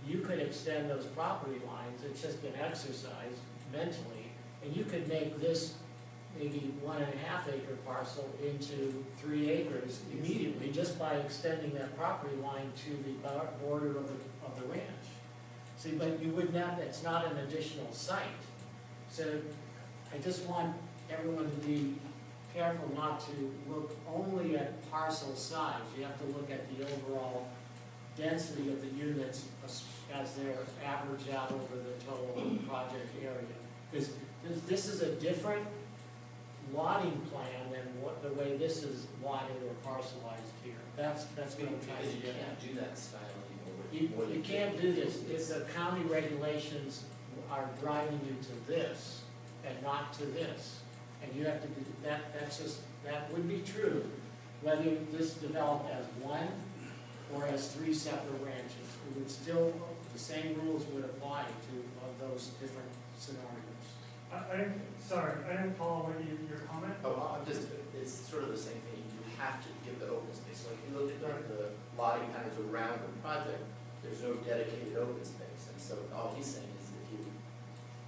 S1: you could extend those property lines. It's just an exercise mentally, and you could make this maybe 1.5 acre parcel into 3 acres immediately just by extending that property line to the border of the ranch. See, but you would not, it's not an additional site. So I just want everyone to be careful not to look only at parcel size. You have to look at the overall density of the units as they're averaged out over the total project area. Because this is a different lotting plan than what, the way this is lotted or parcelized here. That's what I'm trying
S4: Because
S1: to
S4: you
S1: get at.
S4: can't do that style anymore.
S1: You can't do this, if the county regulations are driving you to this and not to this. And you have to do, that would be true, whether this developed as one or as three separate ranches. It would still, the same rules would apply to those different scenarios.
S8: I didn't follow what your comment.
S4: Oh, it's sort of the same thing, you have to give the open space. So if you look at the lotting patterns around the project, there's no dedicated open space. And so all he's saying is if you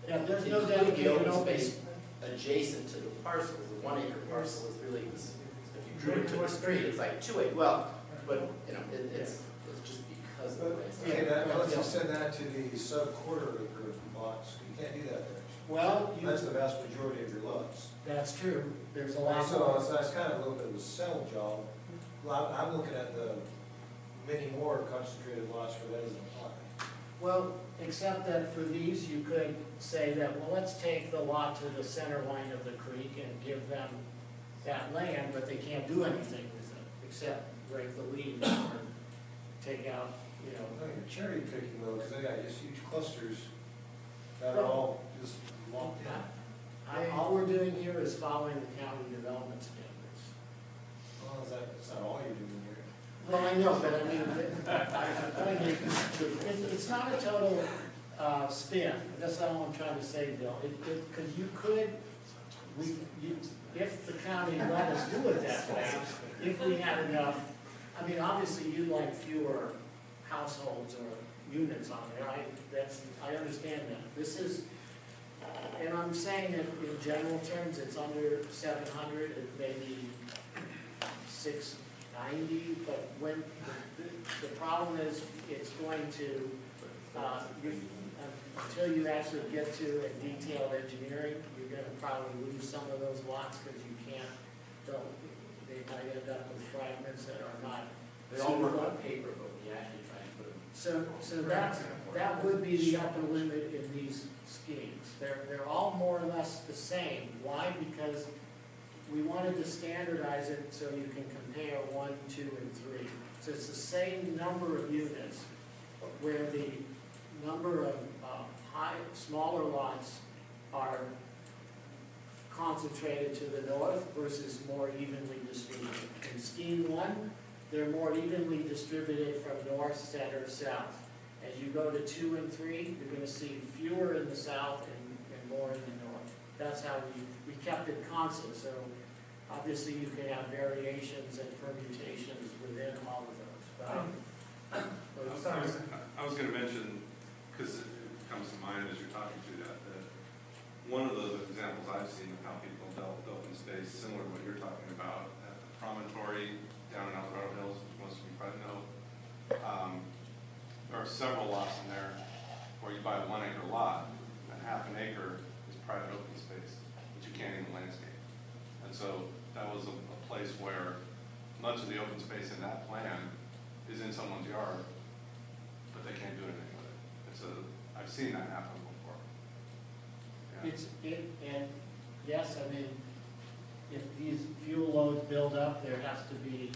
S1: Yeah, there's no
S4: include the
S1: dedicated
S4: open
S1: open
S4: space adjacent to the parcels, the 1 acre parcel is really, if you drew it to the street, it's like 2 acres. Well, but, you know, it's just because of the way it's.
S11: Okay, let's extend that to the sub-quarter acre lots. You can't do that there.
S1: Well,
S11: That's the vast majority of your lots.
S1: that's true, there's a lot
S11: So
S1: more.
S11: that's kind of a little bit of a sell job. Well, I'm looking at the many more concentrated lots where that doesn't apply.
S1: Well, except that for these, you could say that, well, let's take the lot to the center line of the creek and give them that land, but they can't do anything with it, except break the leaves or take out, you know.
S11: No, you're cherry picking though, because they got just huge clusters that are all just locked in.
S1: All we're doing here is following the county development standards.
S11: Well, that's not all you're doing here.
S1: Well, I know, but I mean, it's not a total spin. That's not what I'm trying to say, Bill. Because you could, if the county let us do it that way, if we had enough, I mean, obviously you'd like fewer households or units on there. I understand that. This is, and I'm saying that in general terms, it's under 700, it may be 690, but when, the problem is, it's going to, until you actually get to a detailed engineering, you're gonna probably lose some of those lots, because you can't, they might end up with fragments that are not.
S4: They all work on paper, but when you actually try and put them.
S1: So that would be the upper limit in these schemes. They're all more or less the same. Why? Because we wanted to standardize it so you can compare 1, 2, and 3. So it's the same number of units, where the number of smaller lots are concentrated to the north versus more evenly distributed. In scheme 1, they're more evenly distributed from north, center, south. As you go to 2 and 3, you're going to see fewer in the south and more in the north. That's how we kept it constant. So obviously you can have variations and permutations within all of those.
S12: I was going to mention, because it comes to mind as you're talking through that one of the examples I've seen of how people develop open space, similar to what you're talking about, at the promontory down in Alvarado Hills, which most of you probably know, there are several lots in there where you buy a 1 acre lot, and half an acre is private open space, but you can't even landscape. And so that was a place where much of the open space in that plan is in someone's yard, but they can't do anything with it. I've seen that happen before. Yeah.
S1: And yes, I mean, if these fuel loads build up, there has to be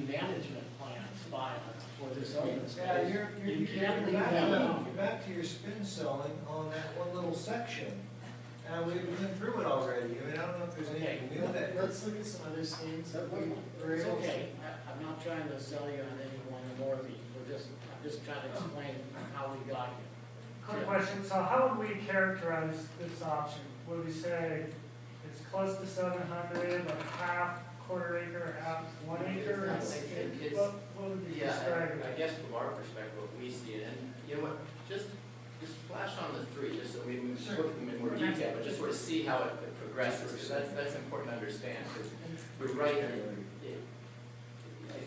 S1: management plans filed for this open space.
S11: Yeah,
S1: You can't leave
S11: back
S1: that alone.
S11: you're back to your spin selling on that one little section. And we've been through it already. I mean, I don't know if there's anything new that.
S2: Let's look at some other schemes that we were
S1: It's
S2: able to.
S1: okay, I'm not trying to sell you on any one or more of these, I'm just trying to explain how we got here.
S8: Quick question, so how would we characterize this option? Would we say it's close to 700, like half, quarter acre, half, 1 acre?
S4: I think it's,
S8: What would you
S4: yeah,
S8: describe it?
S4: I guess from our perspective, what we see it, and you know what, just flash on the 3, just so we can look at them in more detail, but just sort of see how it progresses, because that's important to understand, because you're right, I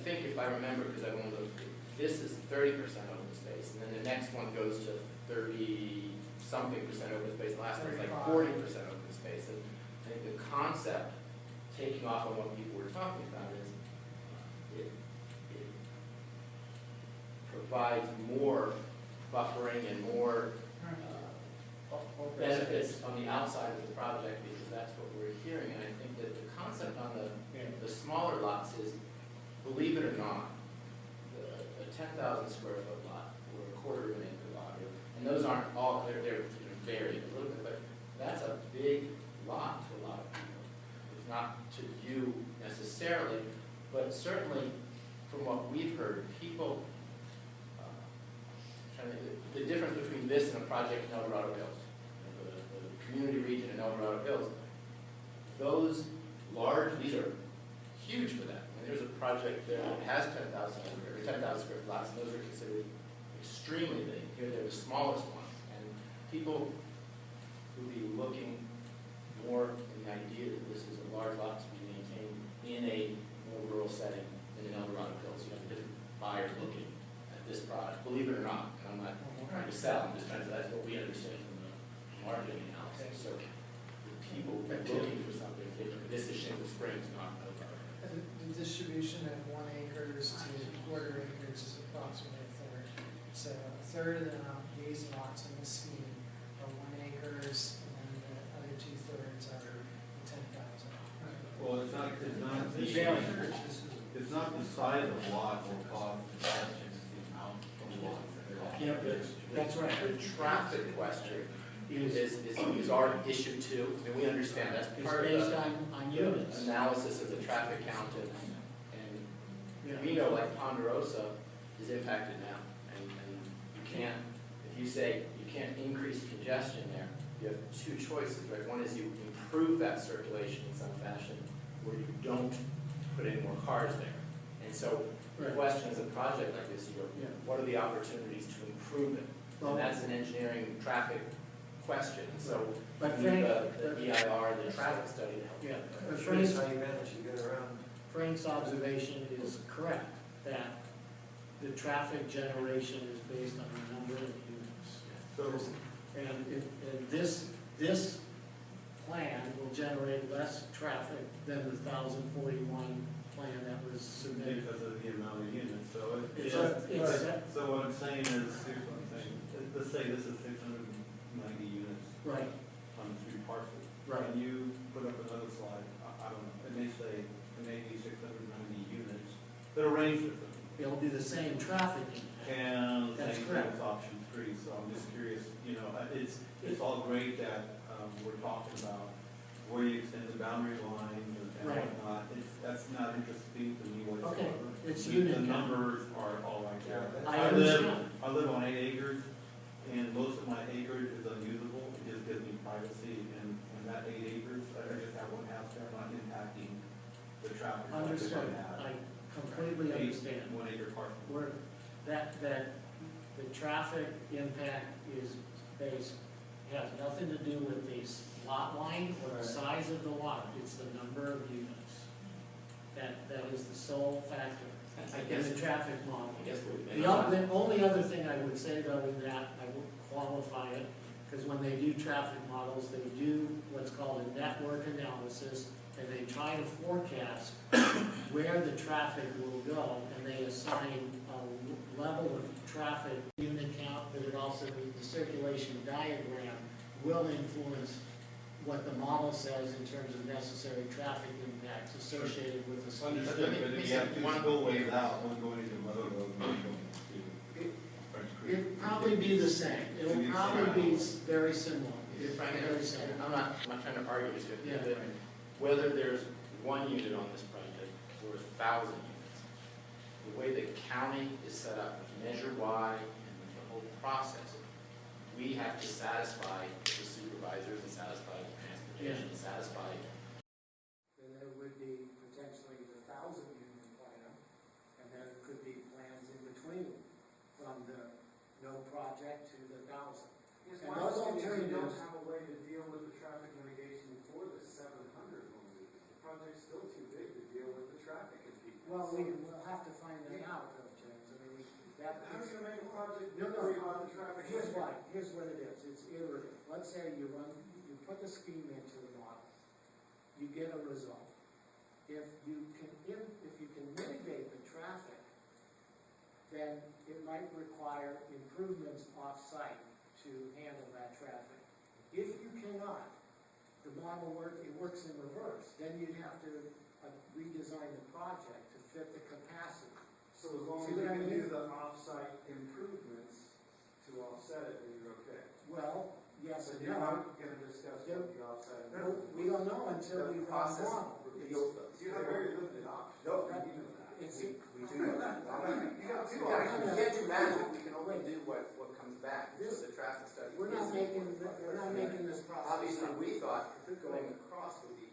S4: think if I remember, because I won't look, this is 30% open space, and then the next one goes to 30-something% open space, the last one's like 40% open space, and I think the concept, taking off on what people were talking about, is it provides more buffering and more benefits on the outside of the project, because that's what we're hearing. And I think that the concept on the smaller lots is, believe it or not, a 10,000 square foot lot or a quarter of an acre lot, and those aren't all, they're varied a little bit, but that's a big lot to a lot of people. It's not to you necessarily, but certainly from what we've heard, people, the difference between this and a project in El Dorado Hills, the community region in El Dorado Hills, those large, these are huge for that. I mean, there's a project there that has 10,000 square foot lots, and those are considered extremely big. Here they're the smallest ones, and people would be looking more in the idea that this is a large lot to be maintained in a more rural setting than in El Dorado Hills. You have different buyers looking at this product, believe it or not. And I'm not trying to sell, I'm just trying to, that's what we understand from the marketing analysis. So the people looking for something different, this is Shingle Springs, not El Dorado.
S2: The distribution of 1 acres to quarter acres is approximately a third. So a third of these lots in the scheme are 1 acres, and then the other 2/3 are 10,000.
S13: Well, it's not the size of the lot or cost, it's the amount of lots.
S1: Yeah, that's right.
S4: The traffic question is our issue too. I mean, we understand that's
S1: It's
S4: part of
S1: based
S4: the
S1: on units.
S4: analysis of the traffic count, and we know like Ponderosa is impacted now, and you can't, if you say you can't increase congestion there, you have two choices, right? One is you improve that circulation in some fashion, or you don't put any more cars there. And so the question is, a project like this, you go, what are the opportunities to improve it? And that's an engineering traffic question. And so
S1: But
S4: we need
S1: Frank,
S4: the EIR, the traffic study to help.
S1: yeah,
S11: I'm
S1: but
S11: sure that's how you manage to get around.
S1: Frank's observation is correct, that the traffic generation is based on the number of units.
S13: So,
S1: And this plan will generate less traffic than the 1,041 plan that was submitted.
S13: because of the amount of units, so
S1: It's-
S13: so what I'm saying is, here's what I'm saying, let's say this is 690 units
S1: Right,
S13: on 3 parcels.
S1: Right.
S13: And you put up another slide, I don't know, it may say, it may be 690 units that are range with them.
S1: it'll be the same traffic impact.
S13: And
S1: That's
S13: same
S1: correct.
S13: with option 3, so I'm just curious, you know, it's all great that we're talking about where you extend the boundary lines and
S1: Right.
S13: whatnot. That's not interesting to me whatsoever.
S1: Okay, it's
S13: The
S1: unit count.
S13: numbers are all right there.
S1: I understand.
S13: I live on 8 acres, and most of my acreage is unusable. It just gives me privacy, and that 8 acres, I just have one house there, I'm not impacting the traffic. like if
S1: Understood,
S13: I had
S1: I completely understand.
S13: 1 acre parcel.
S1: Where that the traffic impact is based, has nothing to do with the lot line or the size of the lot, it's the number of units. That is the sole factor in the traffic model.
S4: I guess
S1: The only other thing I would say though in that, I would qualify it, because when they do traffic models, they do what's called a network analysis, and they try to forecast where the traffic will go, and they assign a level of traffic unit count, but it also, the circulation diagram will influence what the model says in terms of necessary traffic impacts associated with the speed.
S13: Understood, but if you have 2 spillways out, one going into Mother Road, one going to French Creek.
S1: It'll probably be the same, it'll probably be very similar.
S4: Frank,
S1: Very similar.
S4: I'm not trying to argue this with you,
S1: Yeah.
S4: but whether there's 1 unit on this project or 1,000 units, the way the county is set up with Measure Y and with the whole process, we have to satisfy the supervisors and satisfy the transportation, and satisfy.
S1: Then there would be potentially the 1,000-unit plan, and then it could be plans in between, from the no project to the 1,000.
S3: Yes,
S1: And
S3: my
S1: those
S3: opinion is we don't
S1: alternatives-
S3: have a way to deal with the traffic mitigation for the 700 homes. The project's still too big to deal with the traffic and people.
S1: Well, we'll have to find that out, though, James. I mean, that.
S3: How are you gonna make a project
S1: No, no,
S3: where you want the traffic?
S1: here's why, here's what it is, it's iterative. Let's say you put the scheme into the model, you get a result. If you can mitigate the traffic, then it might require improvements off-site to handle that traffic. If you cannot, the model it works in reverse. Then you'd have to redesign the project to fit the capacity.
S14: So as long
S1: See
S14: as you
S1: what I
S14: can
S1: mean?
S14: do the off-site improvements to offset it, then you're okay.
S1: Well, yes
S14: So
S1: and
S14: you're
S1: no.
S14: not gonna discuss what the off-site
S1: Well,
S14: improvements.
S1: we don't know until
S15: The
S1: we've got a
S15: process
S1: model.
S15: reveals those.
S14: You have very limited options.
S15: No,
S1: That-
S14: You know that.
S1: It's,
S15: we do know that.
S14: You got two
S15: Yeah,
S14: options.
S15: we can't do magic, we can only do what comes back, so the traffic study.
S1: we're not
S15: is
S1: making,
S15: important part.
S1: we're not making this process.
S15: Obviously,
S1: up.
S15: we thought going across would be,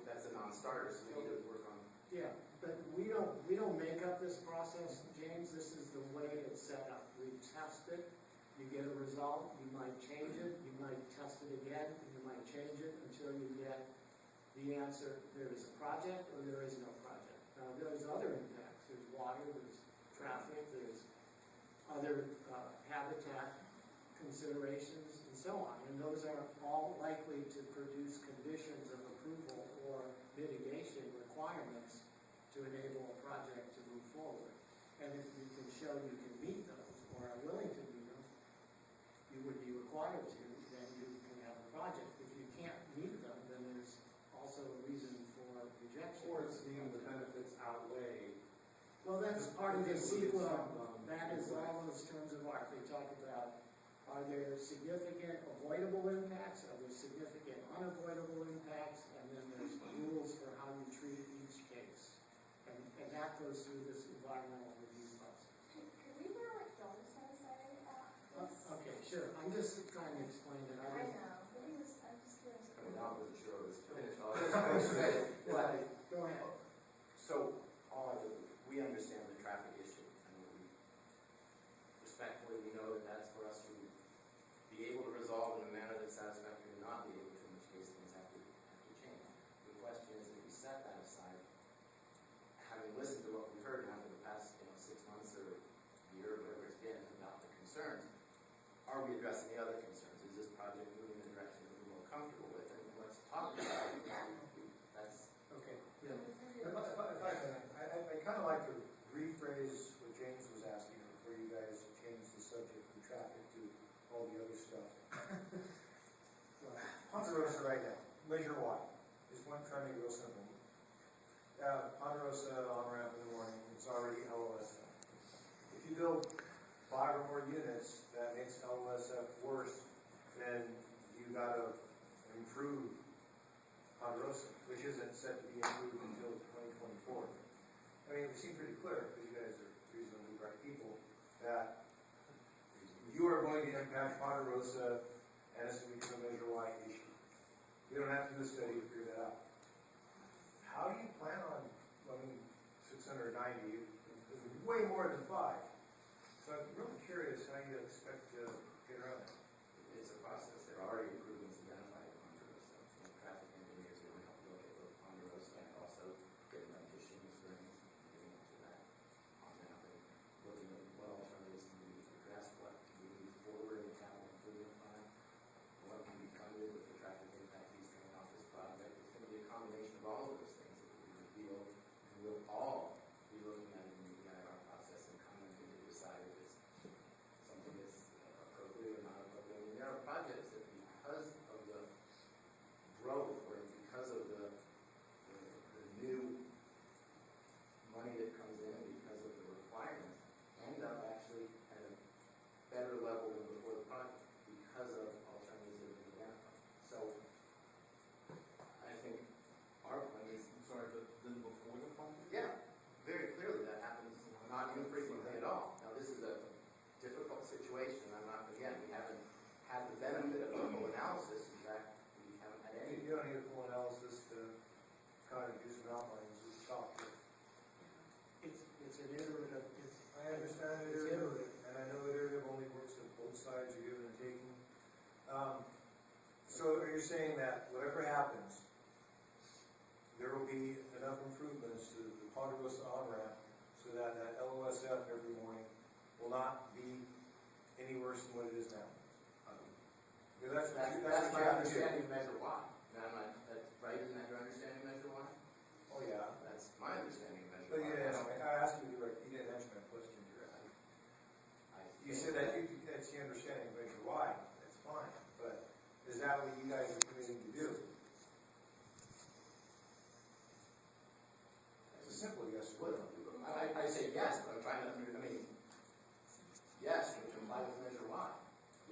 S15: that's a non-starter, so we need to work on.
S1: Yeah, but we don't make up this process, James. This is the way it's set up. We test it, you get a result, you might change it, you might test it again, and you might change it until you get the answer, there is a project or there is no project. Now, there's other impacts. There's water, there's traffic, there's other habitat considerations, and so on. And those are all likely to produce conditions of approval or mitigation requirements to enable a project to move forward. And if you can show you can meet those or are willing to meet them, you would be required to, then you can have a project. If you can't meet them, then there's also a reason for rejection.
S14: Or it's meaning the benefits outweigh.
S1: Well, that's part of the sequel. That is all those terms of art. They talk about, are there significant avoidable impacts? Are there significant unavoidable impacts? And then there's rules for how you treat each case. And that goes through this environmental review process.
S9: Could we wear like donuts on the side of that?
S1: Okay, sure. I'm just trying to explain it.
S9: I know, but I'm just curious.
S15: I mean, I wasn't sure it was finished.
S1: Go ahead.
S15: So, we understand the traffic issue, and respectfully, we know that that's for us to be able to resolve in a manner that's satisfactory, and not be able to, in which case things have to change. The question is, if we set that aside, having listened to what we've heard now for the past 6 months or a year, or whatever it's been, about the concerns, are we addressing the other concerns? Is this project moving in the direction that we're more comfortable with? And let's talk about it. That's
S1: okay.
S11: Yeah. If I kind of like to rephrase what James was asking before you guys change the subject from traffic to all the other stuff. Ponderosa right now, measure Y. Just one, try to make it real simple. Ponderosa on-ramp in the morning, it's already LOSF. If you build 5 or more units, that makes LOSF worse, then you got to improve Ponderosa, which isn't set to be improved until 2024. I mean, it seems pretty clear, because you guys are reasonably bright people, that you are going to impact Ponderosa, and it's going to become a Measure Y issue. We don't have to do a study to figure that out. How do you plan on running 690? It's way more than 5. So I'm really curious how you expect to get around that.
S15: It's a process. There are already improvements identified at Ponderosa. Traffic engineers are going to help look at both Ponderosa and also getting them to Shingle Springs, getting into that on that, and looking at what alternatives can be addressed, what can we move forward in the capital improvement plan, what can be funded with the traffic impact fees coming off this project. It's going to be a combination of all of those things that we reveal, and we'll all be looking at it in the EIR process and commenting to decide if it's something that's appropriate or not appropriate. And there are projects that, because of the growth or because of the new money that comes in, because of the requirements, end up actually at a better level than before the project because of alternatives that have been identified. So I think our plan is,
S13: Then before the project?
S15: yeah, very clearly that happens not infrequently at all. Now, this is a difficult situation. Again, we haven't had the benefit of a full analysis. In fact, we haven't had any.
S11: You don't need a full analysis to kind of do some outlines and stuff.
S1: It's an iterative.
S11: I understand it iterative, and I know iterative only works if both sides are giving and taking. So are you saying that whatever happens, there will be enough improvements to the Ponderosa on-ramp so that that LOSF every morning will not be any worse than what it is now? Because
S15: That's my understanding of Measure Y. That's right, isn't that your understanding of Measure Y?
S11: Oh, yeah.
S15: That's my understanding of Measure
S11: But
S15: Y.
S11: I asked you direct, you didn't answer my question directly. You said that that's the understanding of Measure Y, that's fine, but that what you guys are committing to do? It's a simple yes or no.
S15: I say yes, but I'm trying to, yes, we'll comply with Measure Y.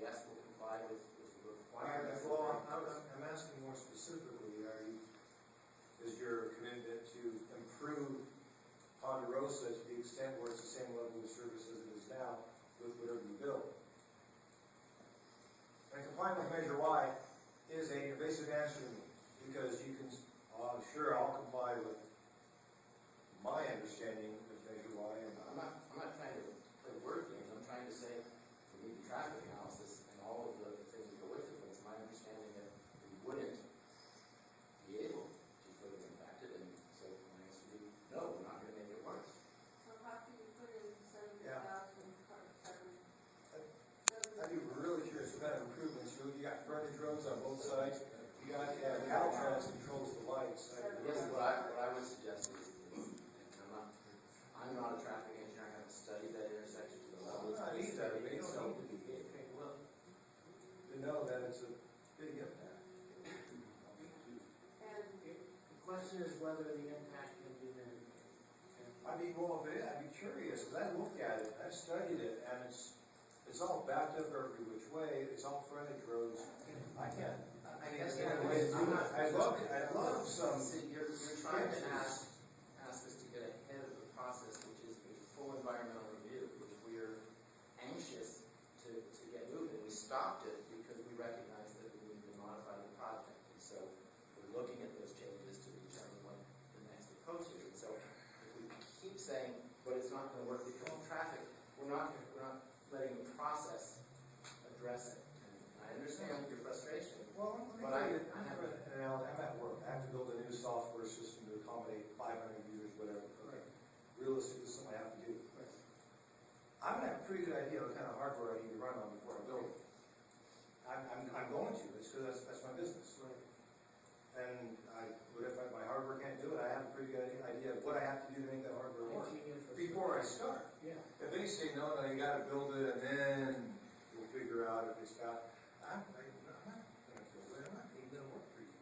S15: Yes, we'll comply with the requirements.
S11: Well, I'm asking more specifically, is your commitment to improve Ponderosa to the extent where it's the same level of service as it is now with whatever you build? And complying with Measure Y is a evasive answer to me, because you can, sure, I'll comply with my understanding of Measure Y. And
S15: I'm not trying to play word games. I'm trying to say we need the traffic analysis and all of the things that go with it. But it's my understanding that we wouldn't be able to further impact it. And so my answer would be no, we're not going to make it worse.
S5: So how can you put in 70,000
S11: I'd be really curious what kind of improvements. You got frontage roads on both sides. You got Caltrans controls the lights.
S15: Yes, what I would suggest is, I'm not a traffic engineer. I haven't studied that intersection to the level it's been studied.
S11: But you don't need to be big.
S15: Well,
S11: To know that it's a big impact.
S5: And
S1: The question is whether the impact can be mitigated.
S11: I'd be curious, because I looked at it, I've studied it, and it's all backed up every which way. It's all frontage roads. I can't. I'd love some.
S15: See, you're trying to ask us to get ahead of the process, which is a full environmental review, which we're anxious to get moving. We stopped it because we recognized that we needed to modify the project. And so we're looking at those changes to determine what the next approach is. And so if we keep saying, but it's not going to work because of traffic, we're not letting the process address it. And I understand your frustration.
S11: Well,
S15: but
S11: I'm at work. I have to build a new software system to accommodate 500 users, whatever. Okay. Realistically, this is something I have to do. I'm going to have a pretty good idea what kind of hardware I need to run on before I build it. I'm going to. It's because that's my business.
S1: Right.
S11: And what if my hardware can't do it? I have a pretty good idea of what I have to do to make that hardware work before I start.
S1: Yeah.
S11: If they say no, you got to build it, and then we'll figure out if it's got. I'm not going to build it. I'm not even going to work for you.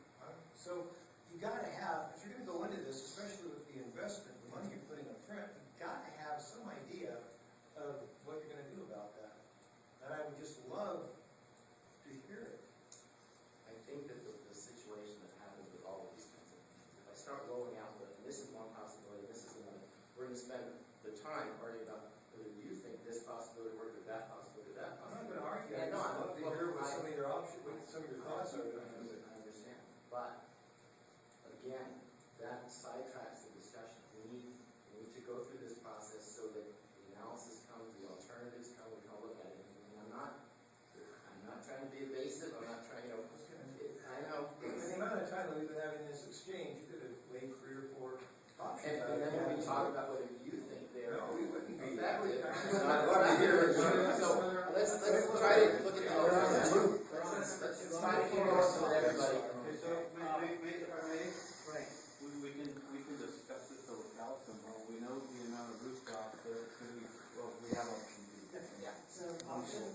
S11: So you got to have, if you're going to go into this, especially with the investment, the money you're putting up front, you got to have some idea of what you're going to do about that. And I would just love to hear it.
S15: I think that the situation that happens with all of these kinds of things, if I start rolling out, and this is one possibility, this is another, we're going to spend the time arguing about whether you think this possibility works or that possibility or that
S11: I'm not
S15: possibility.
S11: going to argue.
S15: Yeah, no,
S11: I'd love to hear what some of your options, what some of your thoughts are.
S15: I understand. But, again, that sidetracks the discussion. We need to go through this process so that the analysis comes, the alternatives come, we can all look at it. And I'm not trying to be evasive, I'm not trying, I know.
S11: In the amount of time that we've been having this exchange, you could have laid 3 or 4 options.
S15: And then when we talk about whether you think they're
S11: no, we wouldn't be
S15: effective,
S11: I'd love to hear it.
S15: So let's try to look at the alternatives. Let's try to keep it so that everybody.
S13: Okay, so if I may,
S15: Frank.
S13: we can discuss this over calcium. Well, we know the amount of rooftops that we have option B.
S15: Yeah.
S2: So option,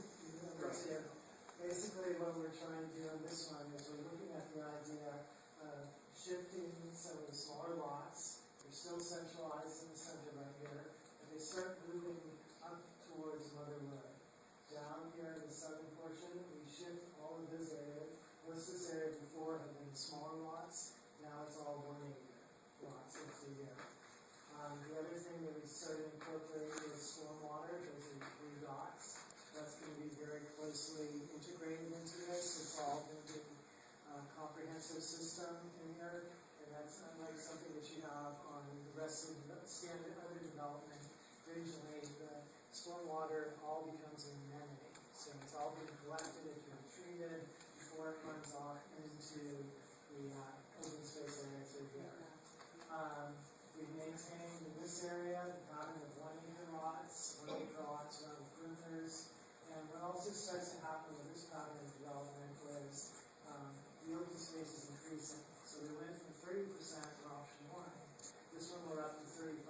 S2: basically what we're trying to do on this one is we're looking at the idea of shifting some of the smaller lots. They're still centralized in the center right here, but they start moving up towards Mother Road. Down here in the southern portion, we shift all of this area. This area before had been smaller lots. Now it's all 1 acre lots into here. The other thing that we started incorporating is stormwater. Those are 3 dots. That's going to be very closely integrated into this. It's all going to be a comprehensive system in here. And that's unlike something that you have on the rest of the standard other development. Originally, the stormwater all becomes an amenity. So it's all being collected, it's being treated before it runs off into the open space area through here. We've maintained in this area the pattern of 1 acre lots, 1 acre lots around the perimeters. And what also starts to happen with this pattern of development was the open space is increasing. So we went from 30% in option 1. This one we're up to 35%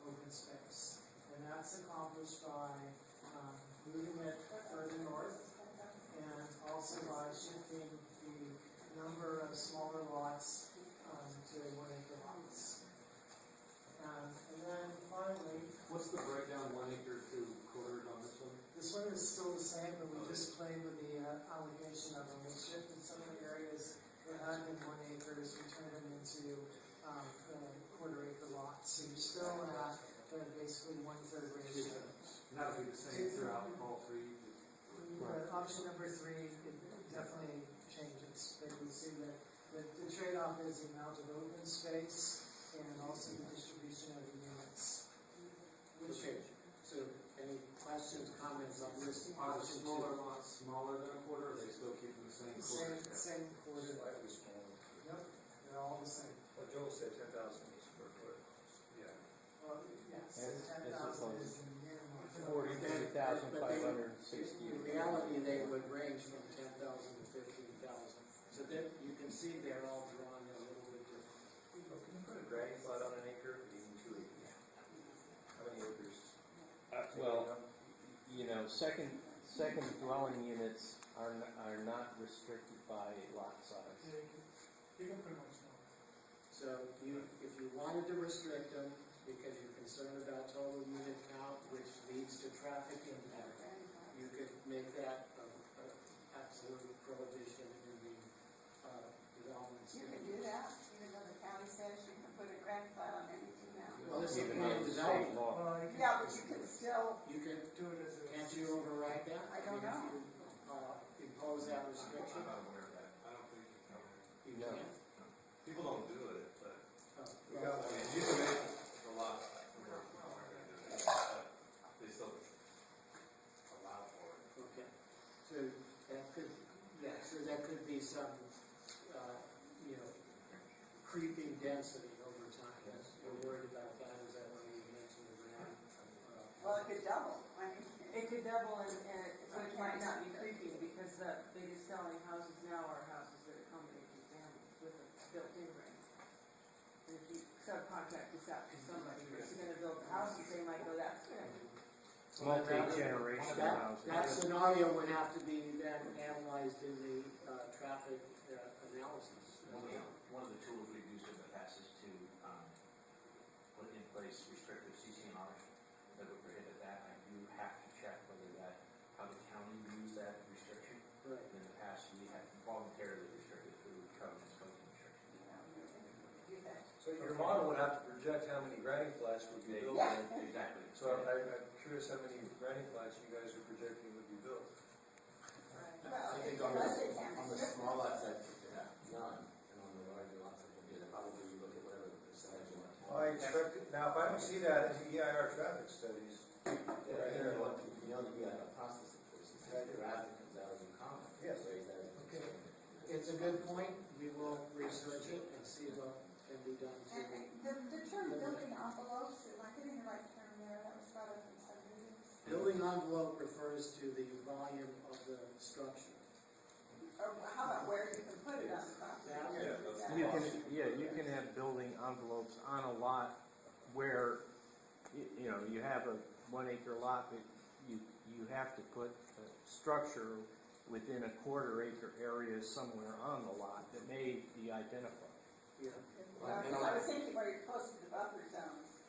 S2: open space. And that's accomplished by moving it further north and also also by shifting the number of smaller lots to 1 acre lots. And then finally,
S14: What's the breakdown, 1 acre to quarters on this one?
S2: this one is still the same, but we just played with the allocation of them. We shifted some of the areas that had been 1 acres, we turned them into quarter acre lots. So you're still at basically 1/3 ratio.
S14: And that'll be the same throughout all three?
S2: Option number 3, it definitely changes, but you see that the trade-off is the amount of open space and also the distribution of the units.
S1: Okay, so any questions, comments on this
S14: Are the
S1: option
S14: smaller
S1: 2?
S14: lots smaller than a quarter, or are they still keeping the same quarter?
S2: Same quarter.
S11: Slightly smaller.
S2: Yep, they're all the same.
S11: Well, Joel said 10,000 square foot.
S14: Yeah.
S2: Well, yes,
S7: Yes,
S2: 10,000 is the minimum.
S7: 43,560.
S1: In reality, they would range from 10,000 to 15,000. So that you can see they're all drawn a little bit different.
S11: Can you put a granny flat on an acre, or even 2 acres? How many acres?
S7: Well, you know, second dwelling units are not restricted by lot size.
S2: You can put much more.
S1: So if you wanted to restrict them, because you're concerned about total unit count, which leads to traffic impact, you could make that an absolute prohibition in the development.
S10: You can do that, even though the county says you can put a grand flat on anything now.
S1: Well, this is
S7: Even
S1: not
S7: though it's
S1: development.
S7: state law.
S10: Yeah, but you can still,
S1: You can,
S2: Do it as a.
S1: can't you override that?
S10: I don't
S1: mean,
S10: know.
S1: If you impose that restriction,
S12: I'm not aware of that. I don't think you can.
S1: you
S7: No.
S1: can't.
S12: People don't do it, but
S11: We got
S12: I
S11: one.
S12: mean, you can make a lot more people aren't gonna do it, but they still allow for it.
S1: Okay, so that could, yeah, so that could be some, creeping density over time. You're worried about that, is that why you mentioned the ground?
S10: well, it could double, I mean.
S5: It could double and it might not be creeping because the biggest selling houses now are houses that accommodate two families with a built-in range. And if you subcontract this out to somebody who's gonna build the houses, they might go, that's good.
S7: Multi-generational housing.
S1: That scenario would have to be then analyzed in the traffic analysis.
S4: One of the tools we've used in the past is to put in place restrictive CCNRs that would prohibit that. I do have to check how the county views that restriction.
S1: Right.
S4: In the past, we have voluntarily restricted through covenants, code restrictions.
S11: So your model would have to project how many granny flats would be built.
S10: Yeah.
S4: Exactly.
S11: So I'm curious how many granny flats you guys are projecting would be built.
S10: Well,
S15: I think on
S10: unless they can't
S15: the
S10: restrict
S15: small
S10: it.
S15: lots, I think they have none, and on the larger lots, I think they probably you look at whatever the percentage you want to.
S11: Well, I expect, now if I don't see that in the EIR traffic studies, right there.
S15: You know, you got a process of choices. Traffic comes out as a comment.
S11: Yes.
S15: Raise that as a
S1: Okay.
S15: concern.
S1: It's a good point. We will research it and see what can be done to
S10: And the term building envelopes, am I getting the right term there? That was brought up in some meetings.
S1: building envelope refers to the volume of the structure.
S10: Or how about where you can put it on the property?
S1: Yeah,
S7: You can have building envelopes on a lot where, you have a 1 acre lot, but you have to put a structure within a quarter acre area somewhere on the lot that may be identified.
S1: yeah.
S10: Well, because I was thinking where you're close to the buffer zones,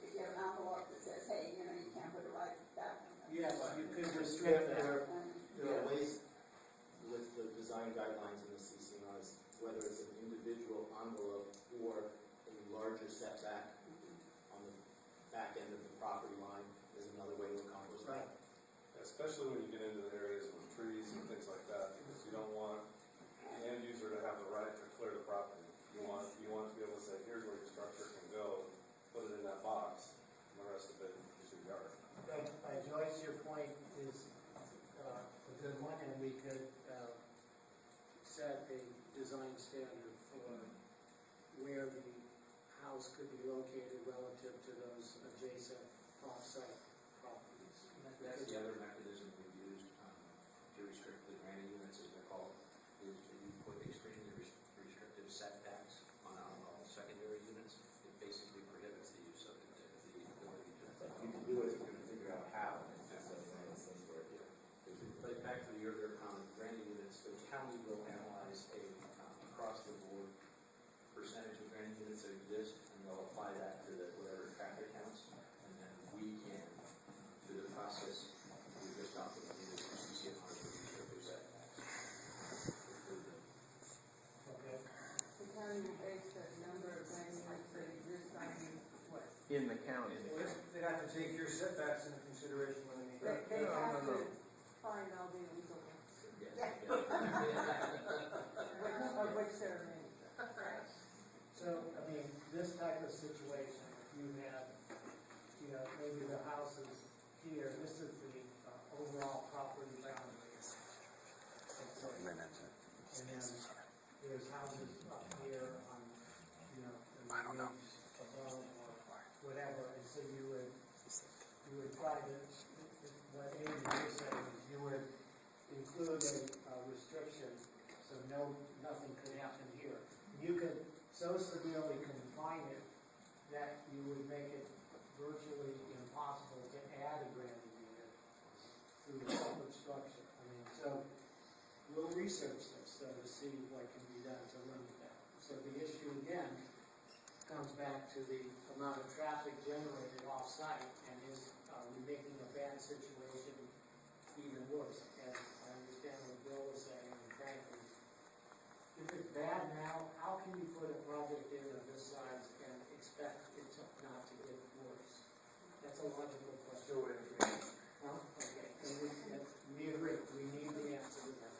S10: if you have an envelope that says, hey, you can't put it right back.
S1: Yes, you could restrict that.
S15: There are ways with the design guidelines in the CCNRs, whether it's an individual envelope or a larger setback on the back end of the property line is another way to accomplish that.
S1: Right.
S12: Especially when you get into the areas with trees and things like that, because you don't want the end user to have the right to clear the property. You want to be able to say, here's where your structure can go, put it in that box, and the rest of it is your yard.
S1: Joyce, your point is a good one, and we could set a design standard for where the house could be located relative to those adjacent off-site properties.
S4: That's the other mechanism we've used to restrict the granny units, as they're called, is if you put extremely restrictive setbacks on all secondary units, it basically prohibits the use of the ability to.
S15: You can do it if you're going to figure out how.
S4: But back to the earlier comment, granny units
S11: take your setbacks into consideration when they make
S5: They
S11: that.
S5: have to find all the illegal ones. Of which there are many.
S1: So, I mean, this type of situation, if you have, you know, maybe the house is here, this is the overall property boundaries. And then there's houses up here on, you know, in the ridge above or whatever, and so you would try to, what Amy was saying is you would include a restriction, so nothing could happen here. You could so severely confine it that you would make it virtually impossible to add a granted unit through a separate structure. I mean, so we'll research this to see what can be done to limit that. So the issue again comes back to the amount of traffic generated off-site, and are we making a bad situation even worse? And I understand what Bill was saying, and frankly, if it's bad now, how can you put a project in of this size and expect it not to get worse? That's a logical question.
S11: Still waiting for me.
S1: Huh? Okay, and we agree, we need the answer to that.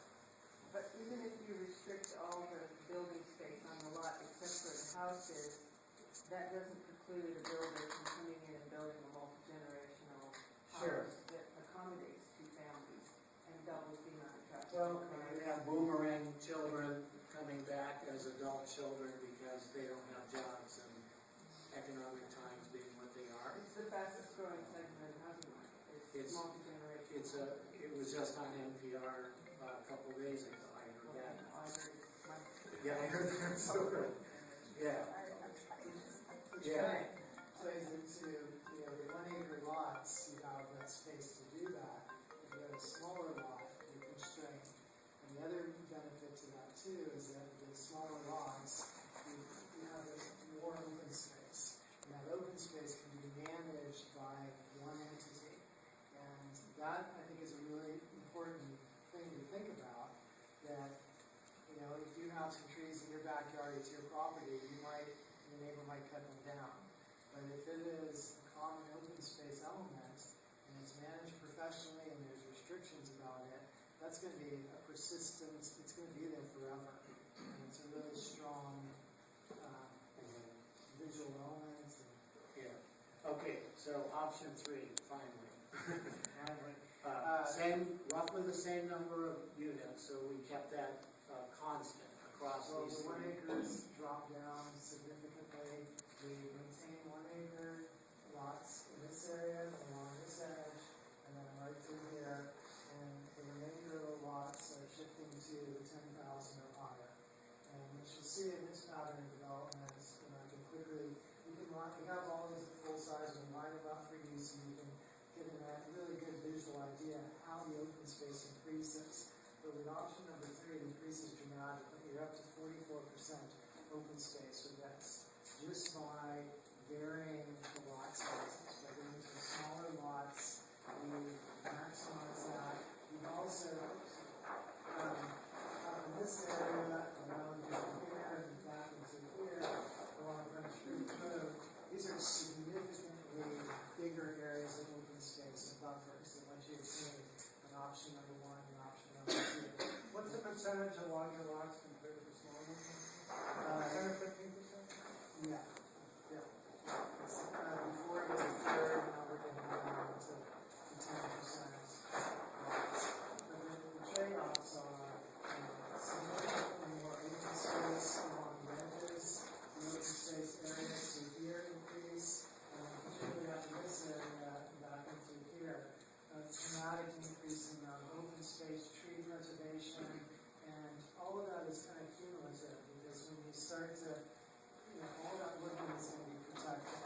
S5: But even if you restrict all the building space on the lot except for the houses, that doesn't preclude a builder from coming in and building a multi-generational
S1: Sure.
S5: house that accommodates two families and doubles the amount of traffic.
S1: Well, you have boomerang children coming back as adult children because they don't have jobs and economic times being what they are.
S5: It's the fastest growing segment of the housing market. It's multi-generational.
S1: It was just on NPR a couple days ago. I heard that. Yeah, I heard that. So good. Yeah.
S2: Which
S1: Yeah.
S2: kind of plays into, you know, the 1 acre lots, you have that space to do that. If you have a smaller lot, you're constrained. And the other benefit to that too is that with smaller lots, you have more open space. And that open space can be managed by one entity. And that, I think, is a really important thing to think about, that, you know, if you have some trees in your backyard, it's your property, your neighbor might cut them down. But if it is a common open space element, and it's managed professionally, and there's restrictions about it, that's going to be a persistent, it's going to be there forever. And it's a really strong visual element.
S1: Yeah. Okay, so option 3, finally.
S2: Finally.
S1: Roughly the same number of units, so we kept that constant across
S2: So
S1: these
S2: the 1
S1: three.
S2: acres drop down significantly. We maintain 1 acre lots in this area, along this edge, and then right through here. And the remainder of the lots are shifting to the 10,000 or higher. And what you'll see in this pattern of development, and I can quickly, we have all these at full size, and line them up for you so you can get a really good visual idea of how the open space increases. But with option number 3, it increases dramatically. You're up to 44% open space with this, just by varying the lot sizes. By going to smaller lots, you maximize that. You also, up in this area, around here, and back into here, along French Creek Road, these are significantly bigger areas of open space and buffers than what you're seeing in option number 1 and option number 2.
S8: What's the percentage of larger lots compared to smaller ones? 10 or 15%?
S2: Yeah. Before it was a third, now we're getting down to 10%. But the trade-offs are significantly more open space along the edges, the open space areas to here increase, and particularly out in this area, back into here. A dramatic increase in the amount of open space, tree preservation, and all of that is kind of cumulative, because when you start to, all that woodland is going to be protected.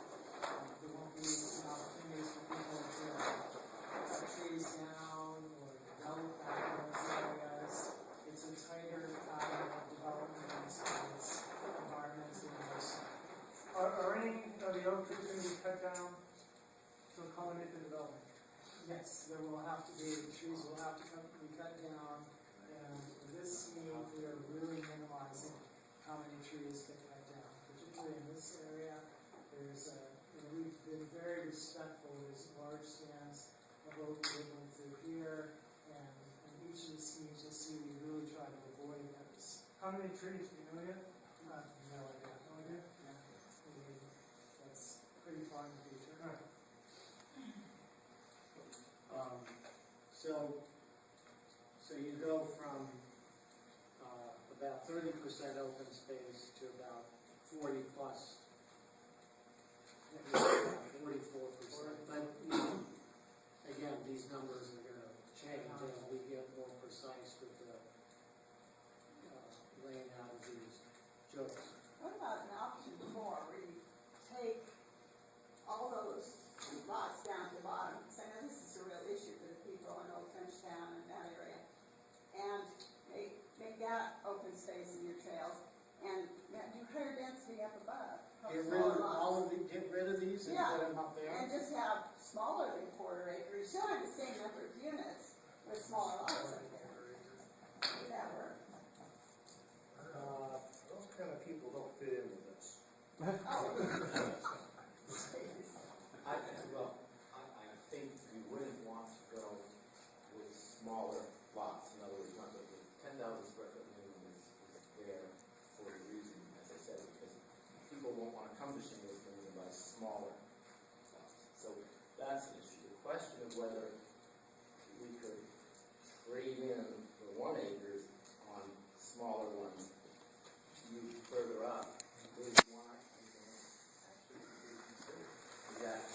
S2: There won't be opportunities for people to cut trees down or develop back in those areas. It's a tighter pattern of development, and it's environmentally more safe.
S8: Are any of the oak trees going to be cut down to accommodate the development?
S2: Yes, there will have to be, trees will have to be cut down, and with this scheme, we are really minimizing how many trees get cut down. Particularly in this area, there's an we've been very respectful. There's large stands of oak that went through here, and each of the schemes you'll see we really try to avoid those.
S8: How many trees, do you know yet?
S2: No idea.
S8: No idea?
S2: Yeah. I mean, that's pretty far in the future.
S8: All right.
S1: So you go from about 30% open space to about 40 plus, maybe about 44%. But again, these numbers are going to change as we get more precise with the laying out of these jokes.
S10: What about an option 4, where you take all those lots down to the bottom? Because I know this is a real issue for the people in Old Frenchtown and that area. And make that open space in your trails, and do higher density up above.
S1: Get rid of these and put them up there?
S10: And just have smaller than quarter acre. You still have the same number of units with smaller lots up there. Would that work?
S11: Those kind of people don't fit into this.
S4: I think we wouldn't want to go with smaller lots. In other words, not the 10,000 square foot minimum is there for a reason, as I said, because people won't want to come to Shingle Springs and buy smaller lots. So that's an issue. The question of whether we could trade in the 1 acres on smaller ones, move further up, is one I think actually consider. Is that,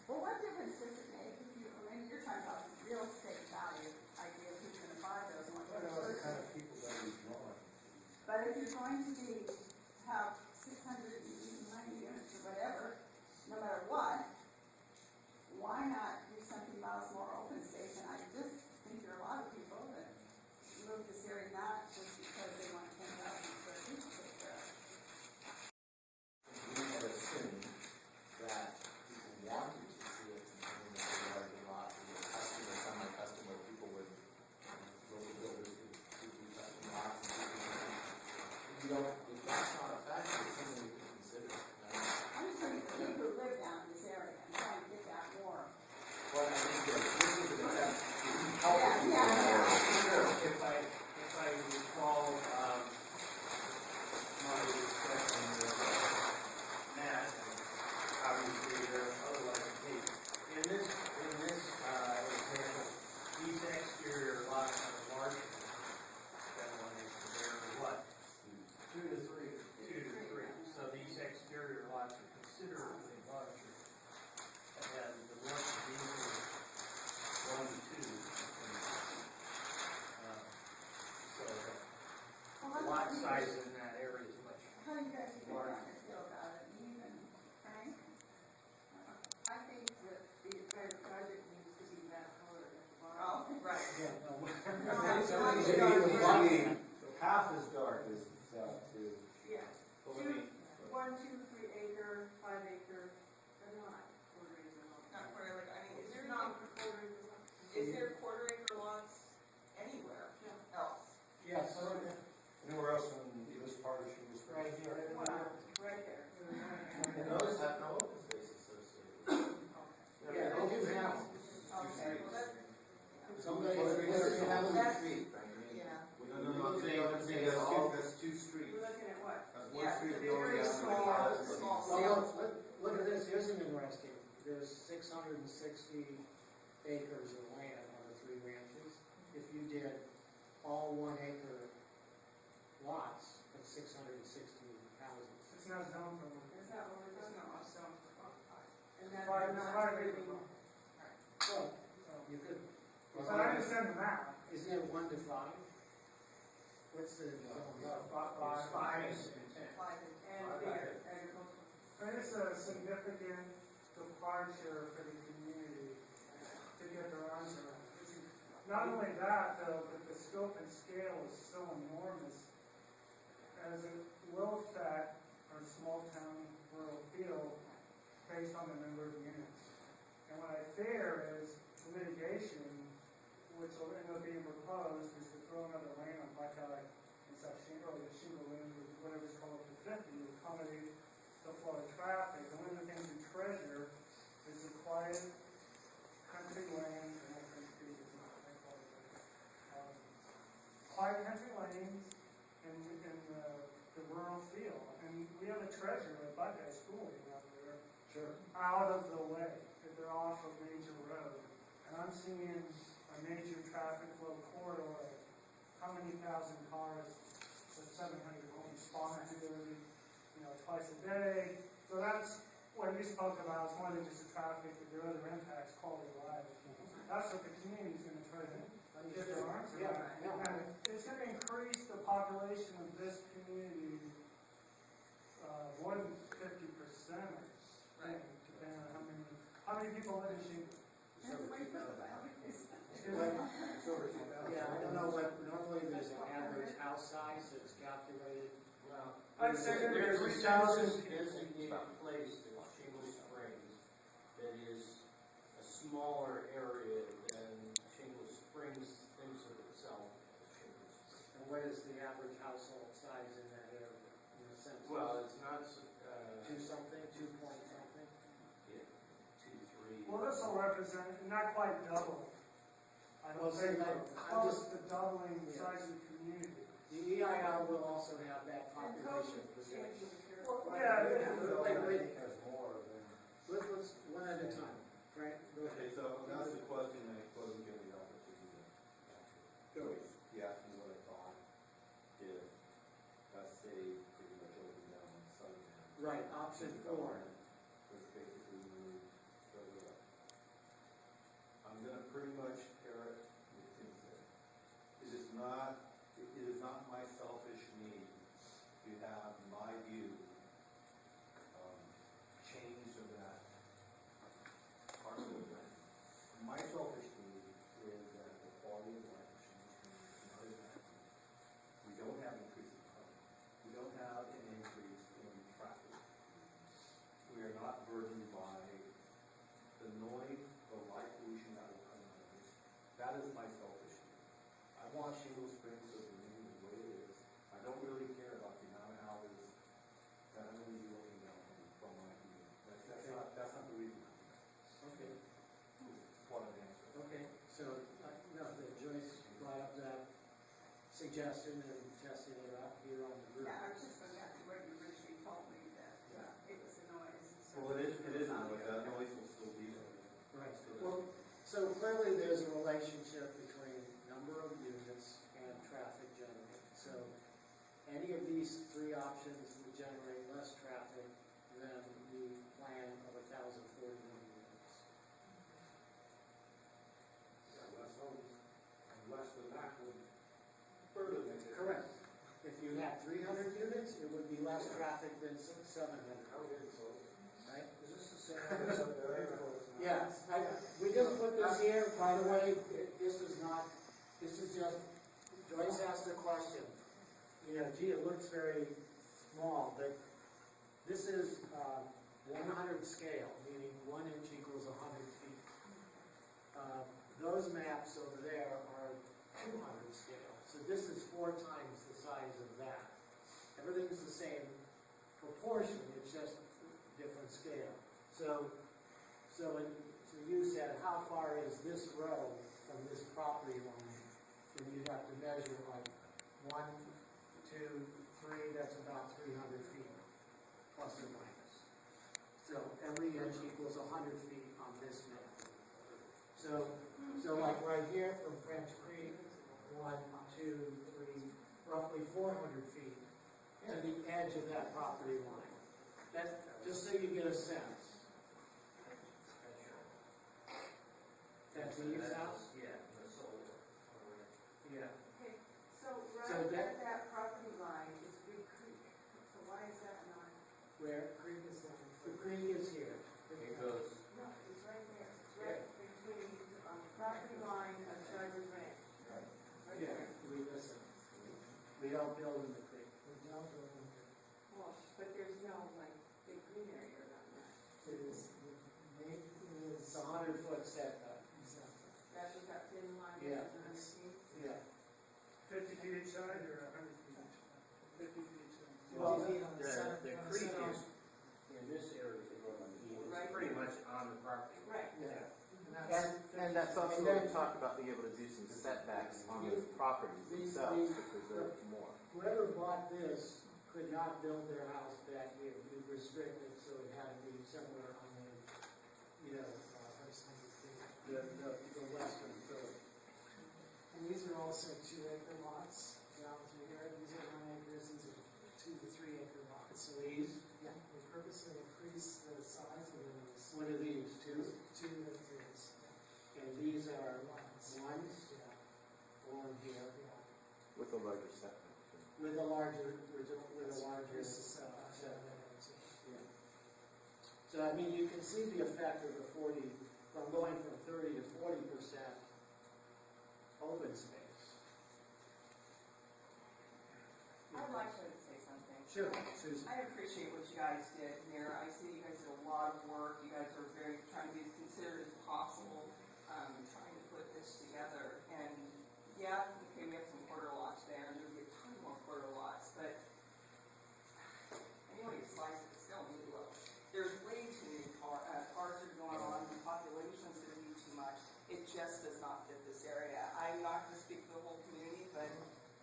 S10: well, what difference does it make if you, I mean, you're talking about real estate value, idea of who's going to buy those ones.
S11: I know the kind of people that we want.
S10: But if you're going to have 690 units or whatever, no matter what, why not do something about a more open space? And I just think there are a lot of people that move this area not just because they want 10,000 square feet to take care of.
S4: We had assumed that people wanted to see it in the larger lot, and the customer, semi-customer, people would, local builders would do custom lots. If that's not a factor, it's something we could consider.
S10: I'm just trying to get people who live down in this area and trying to get that more.
S4: Well, I think that this is an attempt to help.
S7: Sure. If I recall, my discussion with Matt, obviously there are other locations. In this example, these exterior lots are larger than 1 acre. They're what? 2 to 3. 2 to 3. So these exterior lots are considerably larger. And the ones that these are 1 to 2. So the lot size in that area is much
S10: How do you guys
S7: larger.
S10: feel about it? Even Frank?
S5: I think that the entire project needs to be that color at the bottom.
S10: Oh, right.
S1: Yeah, no,
S11: Half as dark as too.
S5: Yeah. 1, 2, 3 acre, 5 acre, they're not quarter acre lots.
S10: Not quarter acre, I mean, is there
S5: Not
S10: any,
S5: quarter acre lots.
S10: is there quarter acre lots anywhere else?
S1: yes,
S11: Anywhere else in this part of Shingle Springs?
S1: right here.
S5: Wow, right there.
S4: And those have no open space associated with them.
S1: Yeah, they do have.
S10: Okay, well, that's,
S1: Somebody,
S4: This is
S1: have
S4: one street, Frank. I mean,
S10: yeah.
S11: I'm saying that's two streets.
S5: We're looking at what?
S11: That's
S10: Yeah,
S11: one street
S10: it's a
S11: going
S10: very
S11: down.
S10: small
S1: Well,
S10: scale.
S1: look at this, here's an interesting, there's 660 acres of land on the 3 ranches. If you did all 1 acre lots, that's 660 houses.
S8: It's not zoned for them.
S5: Is that what we're talking about? And that's
S8: Five
S5: not
S8: acre
S5: really,
S8: lot.
S1: Well, you could,
S8: So I understand the map.
S1: isn't it 1 to 5? What's the?
S8: Five.
S1: 5 and 10.
S5: and bigger agricultural.
S8: And it's a significant departure for the community to get their arms around. Not only that, though, but the scope and scale is so enormous. As a low-fat or small-town rural feel based on the number of units. And what I fear is litigation, which will end up being proposed, is to throw another lane on Buckeye and such shingle, like a shingle lane, whatever's called to 50, to accommodate the flow of traffic. And one of the things we treasure is the quiet country lanes, and I couldn't speak it, I apologize. Quiet country lanes in the rural feel. And we have a treasure at Buckeye Schooling out there,
S1: Sure.
S8: out of the way, if they're off a major road. And I'm seeing a major traffic flow corridor of how many thousand cars, so 700 homes spawn here, twice a day. So that's what you spoke about. It's more than just the traffic, but there are other impacts, quality of life. That's what the community's going to try to get their arms around. And it's going to increase the population of this community more than 50%, I think, depending on how many people live in Shingle.
S1: Yeah, I don't know what, normally there's an average house size that's calculated.
S14: Well,
S8: I'd say
S14: there's a
S8: 3,000
S14: designated place in Shingle Springs that is a smaller area than Shingle Springs thinks of itself as Shingle Springs.
S1: And what is the average household size in that area, in the sense?
S14: Well, it's not,
S1: 2 something, 2 point something?
S14: yeah, 2, 3.
S8: Well, this will represent, not quite double. I
S1: Well,
S8: don't think,
S1: see,
S8: but
S1: I'm
S8: close
S1: just-
S8: to doubling the
S1: Yeah.
S8: size of the community.
S1: The EIR will also have that
S5: And
S1: population
S5: code
S1: projection.
S5: changing here.
S1: Wait.
S11: Has more than.
S1: Let's one at a time. Frank, go
S13: Okay,
S1: ahead.
S13: so that's the question I wasn't given the opportunity to answer. Joyce, you asked me what I thought if, let's say, pretty much open down on Southern.
S1: Right, option 4.
S13: Was basically moved further up. I'm gonna pretty much parrot what Tim said. It is not my selfish need to have my view changed of that parcel of land. My selfish need is that the quality of life of Shingle Springs is not as bad. We don't have increasing crime. We don't have an increase in traffic. We are not burdened by the noise, the light pollution that will come out of this. That is my selfish need. I want Shingle Springs to remain the way it is. I don't really care about the amount of houses that I'm going to be looking down from my view. That's not the reason.
S1: Okay.
S13: Just want an answer.
S1: Okay, so, no, that Joyce brought up that suggestion and testing it out here on the group.
S10: Yeah, I was just going back to what you originally told me, that it was a noise.
S13: Well, it is a noise. That noise will still be there.
S1: Right. Well, so clearly there's a relationship between number of units and traffic generated. So any of these 3 options would generate less traffic than the plan of 1,041 units.
S11: Less homes, and less than that would further make it.
S1: Correct. If you had 300 units, it would be less traffic than 700.
S11: I would think so.
S1: Right?
S11: Is this the same as up there?
S1: Yeah, we didn't put this here, by the way, this is just, Joyce asked a question. Gee, it looks very small, but this is 100 scale, meaning 1 inch equals 100 feet. Those maps over there are 200 scale, so this is 4 times the size of that. Everything's the same proportion, it's just different scale. So you said, how far is this road from this property line? And you'd have to measure like 1, 2, 3, that's about 300 feet, plus or minus. So every inch equals 100 feet on this map. So like right here from French Creek, 1, 2, 3, roughly 400 feet to the edge of that property line. That, just so you get a sense. That's Eve's house?
S14: Yeah, the solar.
S1: Yeah.
S5: Okay, so
S1: So
S5: right
S1: that-
S5: at that property line is Big Creek, so why is that not?
S1: Where?
S2: Creek is down.
S1: The creek is here.
S14: It goes,
S5: No, it's right there, it's right between, property line of Driver's Ranch. Right there.
S1: We listen. We don't build in the creek.
S2: We don't go in there.
S5: Well, but there's no, like, big green area around that.
S2: It is,
S1: It's a 100-foot setback.
S5: That's what that thin line
S1: Yeah.
S5: is, 100 feet.
S1: Yeah.
S8: 50 feet each side or 100 feet each
S7: pretty much on the property.
S5: Right.
S2: Yeah.
S7: And that's also what we talked about, being able to do some setbacks on the properties themselves, because they're more.
S1: Whoever bought this could not build their house back here. We restricted, so it had to be somewhere on the, the western third.
S2: And these are also 2-acre lots down through here. These are 1 acres, these are 2 to 3 acre lots. So
S1: These,
S2: yeah, we purposely increase the size of those.
S1: what are these, two?
S2: 2 to 3s.
S1: And these are
S2: Ones.
S1: ones,
S2: Yeah.
S1: one here,
S2: Yeah.
S7: With a larger setback.
S1: with a larger,
S2: Increase the setback.
S1: Yeah. So, I mean, you can see the effect of the 40, from going from 30 to 40% open space.
S5: I'd like to say something.
S1: Sure, Susan.
S5: I appreciate what you guys did here. I see you guys did a lot of work. You guys are trying to be as considerate as possible, trying to put this together. And yeah, okay, we have some quarter lots there, and there'll be a ton more quarter lots, but anyway, slice it, it's still need low. There's way too many cars are going on, the population's going to be too much. It just does not fit this area. I'm not going to speak for the whole community, but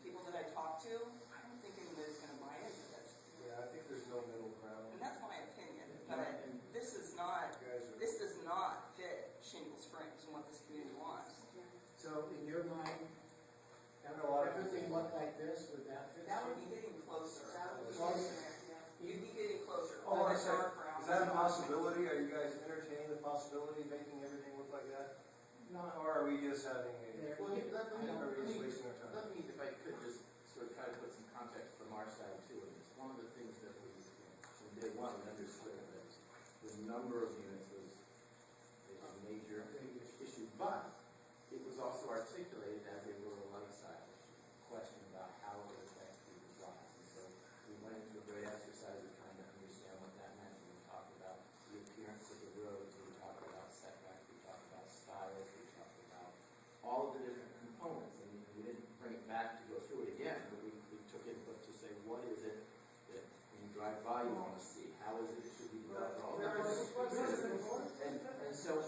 S5: people that I talk to, I don't think anybody's going to buy into this.
S11: Yeah, I think there's no middle ground.
S5: And that's my opinion, but this does not fit Shingle Springs and what this community wants.
S1: So, in your mind,
S11: I know a lot of
S1: everything look like this, would that fit?
S5: That would be getting closer. You'd be getting closer.
S11: Oh, I
S5: Like
S11: see.
S5: dark brown.
S11: Is that a possibility? Are you guys entertaining the possibility of making everything look like that?
S1: Not,
S11: Or are we just having
S15: Well,
S11: are we just wasting our time?
S15: let me, if I could, just sort of try to put some context from our side too. And it's one of the things that we, from day one, we understood that the number of units was a major issue, but it was also articulated as a rural lifestyle question about how it would affect people's lives. And so we went into a great exercise of trying to understand what that meant. We talked about the appearance of the roads, we talked about setbacks, we talked about styles, we talked about all of the different components. And we didn't bring it back to go through it again, but we took input to say, what is it that when you drive by you want to see? How is it should be developed? All that. And so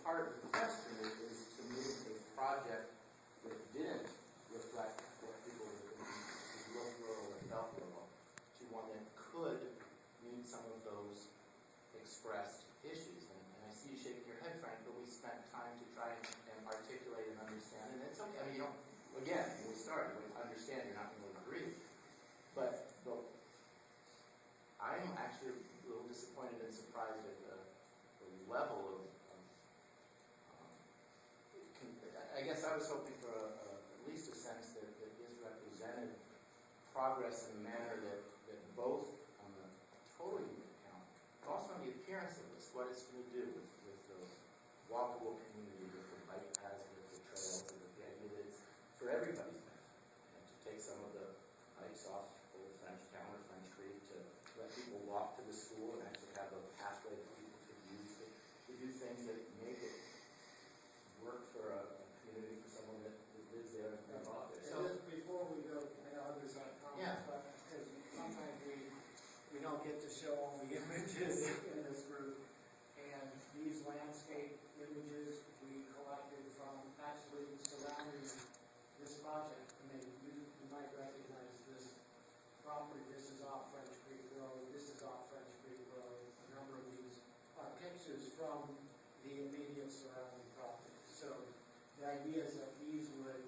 S15: part of the question is to move a project that didn't reflect what people were thinking, look rural and felt rural, to one that could meet some of those expressed issues. And I see you shaking your head, Frank, but we spent time to try and articulate and understand. And it's okay. I mean, you don't, again, when we started, we understand you're not going to agree. But I'm actually a little disappointed and surprised at the level of I guess I was hoping for at least a sense that this represented progress in a manner that both on the total unit count, but also on the appearance of this, what it's going to do with the walkable community, with the bike paths, with the trails, and with the idea that it's for everybody's benefit. And to take some of the bikes off Old French Town or French Creek, to let people walk to the school and actually have a pathway that people could use to do things that make it work for a community, for someone that lives there and involved there.
S1: so just before we go, I know others have comments, but because sometimes we don't get to show all the images in this group. And these landscape images we collected from actually surrounding this project. I mean, you might recognize this property. This is off French Creek Road. This is off French Creek Road. A number of these are pictures from the immediate surrounding property. So the idea is that these would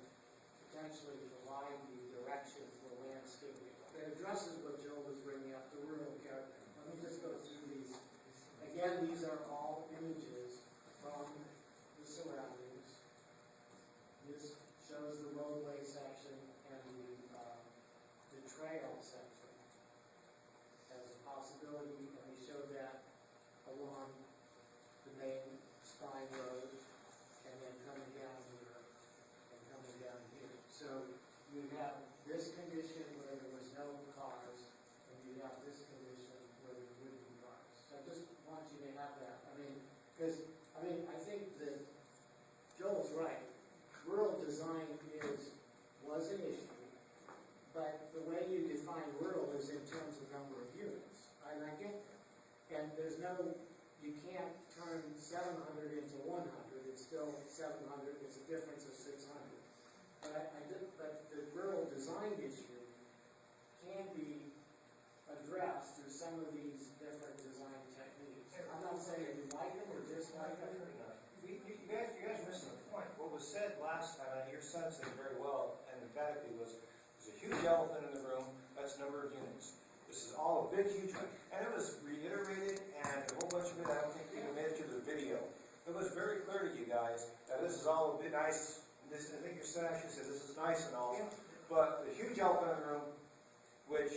S1: potentially provide the direction for landscaping. It addresses what Joe was bringing up, the rural character. Let me just go through these. Again, these are all images from the surroundings. This shows the roadway section and the trail section as a possibility, and we showed that along the main spine road, and then coming down here, and coming down here. So you have this condition where there was no cars, and you have this condition where there would be cars. So I just want you to have that. I mean, because, I think that Joel's right. Rural design was an issue, but the way you define rural is in terms of number of units. And I get that. And there's no, you can't turn 700 into 100, it's still 700, it's a difference of 600. But the rural design issue can be addressed through some of these different design techniques. I'm not saying we like them or dislike them.
S13: You guys are missing the point. What was said last time, and your son said it very well and emphatically, was there's a huge elephant in the room, that's number of units. This is all a big, huge one. And it was reiterated, and a whole bunch of it, I don't think even made it to the video. It was very clear to you guys that this is all a bit nice. This, I think your son actually said this is nice and all, but the huge elephant in the room, which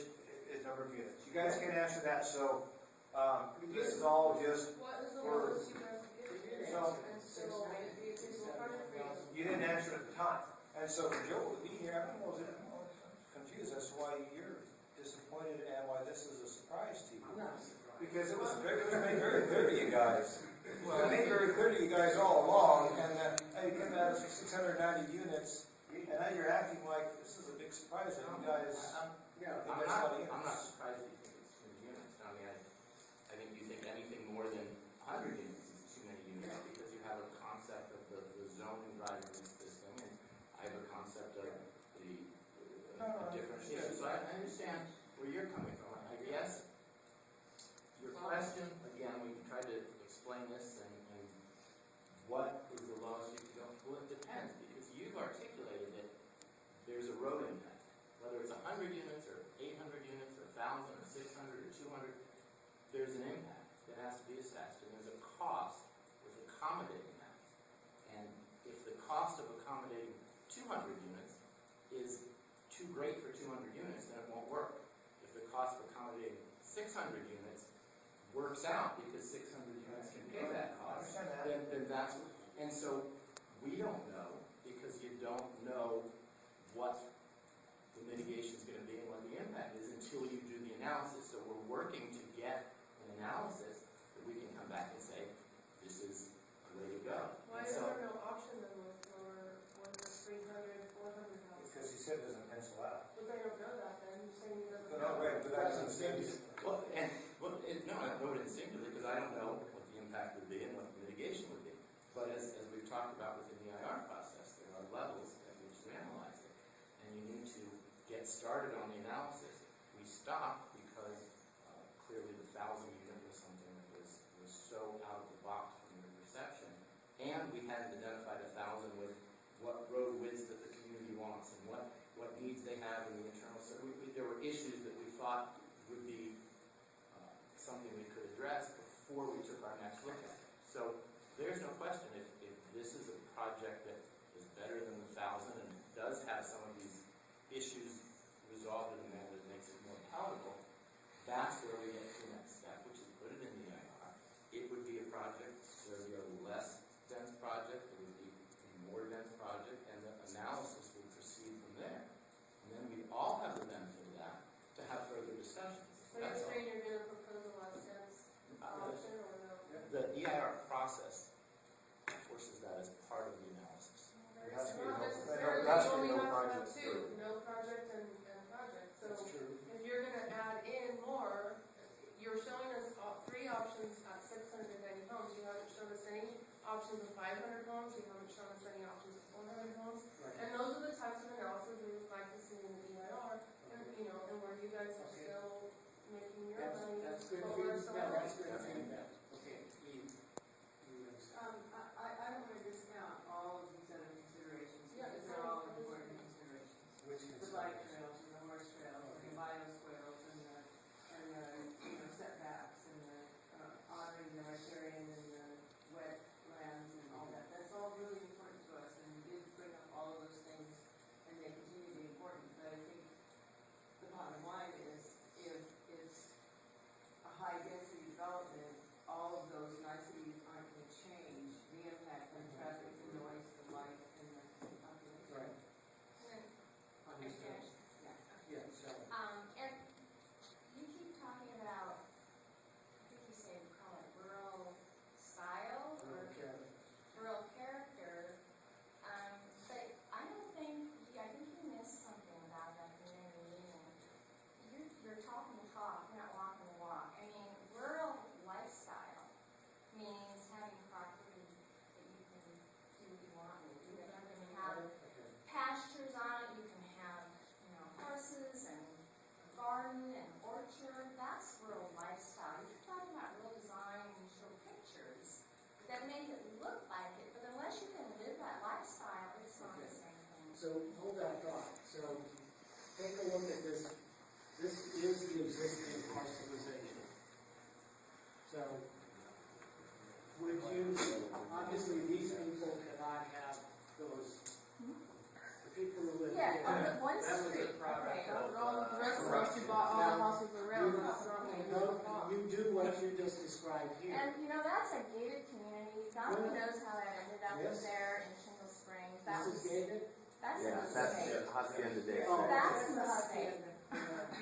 S13: is number of units. You guys can't answer that, so this is all just
S6: What is the
S13: words.
S6: lowest you guys could get?
S13: So,
S6: And so it'd be a feasible project for you.
S13: you didn't answer at the time. And so for Joel to be here, I'm confused as to why you're disappointed and why this is a surprise to you.
S1: I'm not surprised.
S13: Because it was made very clear to you guys. It was made very clear to you guys all along, and hey, you came out of 690 units, and now you're acting like this is a big surprise that you guys think that's a lot of units.
S15: I'm not surprised you think it's too many units. I mean, I think you think anything more than 100 units is too many units because you have a concept of the zoning driving this thing, and I have a concept of the different issues. So I understand where you're coming from. I guess your question, again, we tried to explain this and what is the lowest you can go? Well, it depends because you've articulated that there's a road impact. Whether it's 100 units or 800 units or 1,000 or 600 or 200, there's an impact that has to be assessed and there's a cost with accommodating that. And if the cost of accommodating 200 units is too great for 200 units, then it won't work. If the cost of accommodating 600 units works out because 600 units can pay that cost, then that's, and so we don't know because you don't know what the mitigation is going to be and what the impact is until you do the analysis. So we're working to get an analysis that we can come back and say, this is the way to go.
S6: Why is there no option then with lower, what is it, 300, 400 houses?
S13: Because he said it doesn't pencil out.
S6: But they don't know that then, you're saying he doesn't
S13: No,
S6: know.
S13: right, but that doesn't seem to.
S15: Well, no, I don't know it instinctively because I don't know what the impact would be and what the mitigation would be. But as we've talked about within the IR process, there are levels at which you analyze it. And you need to get started on the analysis. We stopped because clearly the 1,000 unit was something that was so out of the box from your perception. And we hadn't identified 1,000 with what road widths that the community wants and what needs they have in the internal. So there were issues that we thought would be something we could address before we took our next look at it. So there's no question if this is a project that is better than the 1,000 and does have some of these issues resolved in a manner that makes it more palatable, that's where we get to the next step, which is put it in the IR. It would be a project, there would be a less dense project, it would be a more dense project, and the analysis would proceed from there. And then we all have the benefit of that to have further discussions.
S6: So you're saying you're going to propose a less dense option or no?
S15: The EIR process forces that as part of the analysis.
S13: There has to be
S6: Not
S13: no-
S6: necessarily,
S13: there has to
S6: you
S13: be
S6: only
S13: no
S6: have to have
S13: project.
S6: two, no project and project. So
S1: That's true.
S6: if you're going to add in more, you're showing us three options at 690 homes. You haven't shown us any options of 500 homes. You haven't shown us any options of 400 homes.
S1: Right.
S6: And those are the types of analysis we would like to see in the EIR, and, and where you guys are
S1: Okay.
S6: still making your money,
S1: That's good
S6: but we're
S1: feedback.
S6: still
S1: Yeah, that's
S6: working.
S1: good feedback. Okay, you
S5: I don't want to discount all of these other considerations,
S6: Yeah,
S5: because
S6: it's
S5: they're all
S6: not-
S5: important considerations.
S13: Which
S5: The bike trails and the horse trails and the bioswales and the setbacks and the honoring the riparian and the wetlands and all that. That's all really important to us, and we did bring up all of those things, and they continue to be important. But I think the bottom line is, if it's a high density development
S1: take a look at this. This is the existing parcelization. So, would you, obviously these people cannot have those, the people who live
S9: Yeah,
S1: here.
S9: on the one
S1: That was a
S9: street,
S1: product
S9: okay.
S1: of-
S6: All the rest of us who bought all the houses around us.
S1: You do what you just described here.
S9: And you know, that's a gated community. God
S1: Yeah.
S9: knows how that ended up
S1: Yes.
S9: there in Shingle Springs. That
S1: This is
S9: was,
S1: gated?
S9: that's
S7: Yeah,
S9: a
S7: that's
S9: mistake.
S7: Hacienda de
S1: Oh.
S9: That's a mistake.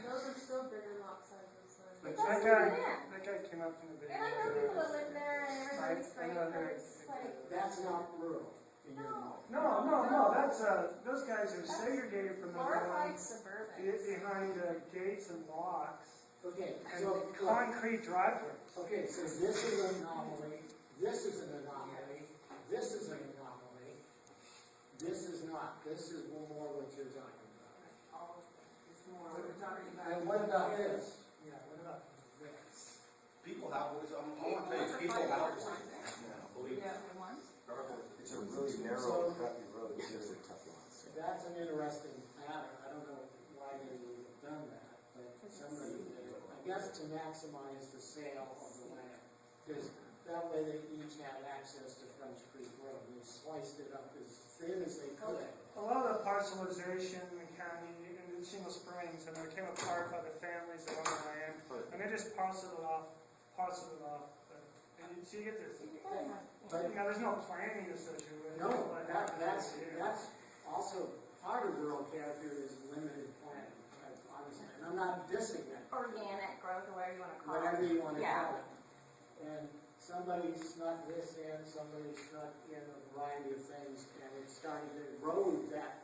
S6: Those are still bigger lot sizes than.
S9: It
S8: That
S9: doesn't
S8: guy,
S9: fit in.
S8: that guy came up from the
S9: And I know
S8: video.
S9: people that live there and everybody's great,
S8: I know
S9: but
S8: that.
S9: it's like,
S1: That's not rural in your mind.
S8: No, that's, those guys are segregated from the
S9: glorified
S8: town
S9: suburban.
S8: behind gates and locks
S1: Okay,
S8: and
S1: so,
S8: concrete driveways.
S1: okay, so this is an anomaly, this is an anomaly, this is an anomaly, this is not, this is more what you're talking about.
S5: It's more what we're talking about.
S1: And what about this?
S2: Yeah, what about this?
S13: People have, I want to tell you, people have one. Believe me.
S5: Yeah, the ones.
S11: It's a really narrow, crappy road, it's just a tough lot.
S1: That's an interesting pattern, I don't know why they would have done that, but somebody did. I guess to maximize the sale of the land, because that way they each had access to French Creek Road, they sliced it up as thin as they could.
S8: A lot of the parcelization in the county, in Shingle Springs, and it came apart by the families that own the land, and they just parceled it off. And so you get this, you know, there's no planning associated with it.
S1: No,
S8: Like,
S1: that's also, part of rural character is limited planning, honestly, and I'm not dissing that.
S9: Organic growth, or whatever you want to call it.
S1: Whatever you want to
S9: Yeah.
S1: call it. And somebody snuck this in, somebody snuck in a variety of things, and it started to erode that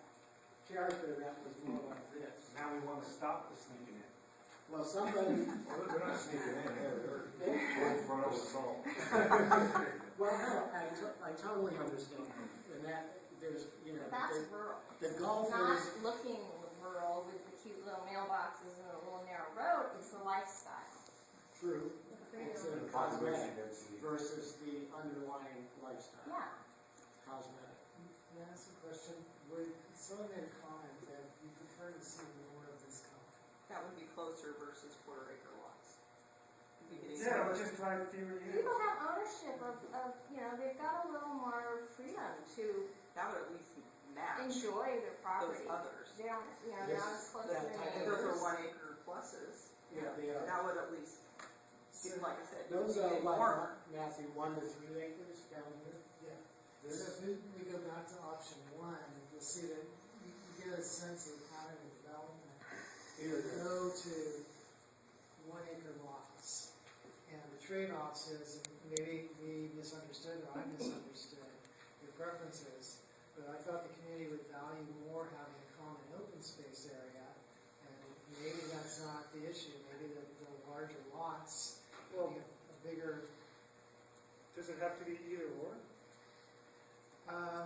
S1: character that was more like this.
S3: Now we want to stop the sneaking in.
S1: Well, somebody,
S11: They're not sneaking in here,
S1: they,
S11: they're in front of us all.
S1: well, no, I totally understand, and that, there's, you know,
S9: That's rural.
S1: the
S9: It's
S1: golfers,
S9: not looking rural with the cute little mailboxes and a little narrow road. It's the lifestyle.
S1: true, it's a cosmetic versus the underlying lifestyle,
S9: Yeah.
S1: cosmetic.
S2: Can I ask a question? Would someone made a comment that you prefer to see more of this color?
S5: That would be closer versus quarter acre lots. You'd be getting
S8: Yeah,
S5: more-
S8: we'll just drive fewer units.
S9: People have ownership of, you know, they've got a little more freedom to
S5: That would at least match
S9: enjoy their property.
S5: those others.
S9: They don't, you know, they're not as close to their
S5: Those
S9: neighbors.
S5: are 1 acre pluses.
S1: Yeah, they are.
S5: That would at least, like I said,
S1: Those
S5: you
S1: are
S5: get
S1: what,
S5: more.
S1: Matthew, 1 to 3 acres down here?
S2: Yeah. So if we go back to option one, you'll see that you get a sense of pattern of development.
S1: Here it is.
S2: Go to 1 acre lots. And the trade-offs is, and maybe we misunderstood or I misunderstood your preferences, but I thought the community would value more having a common open space area. And maybe that's not the issue. Maybe the larger lots, having a bigger,
S8: Does it have to be either or? I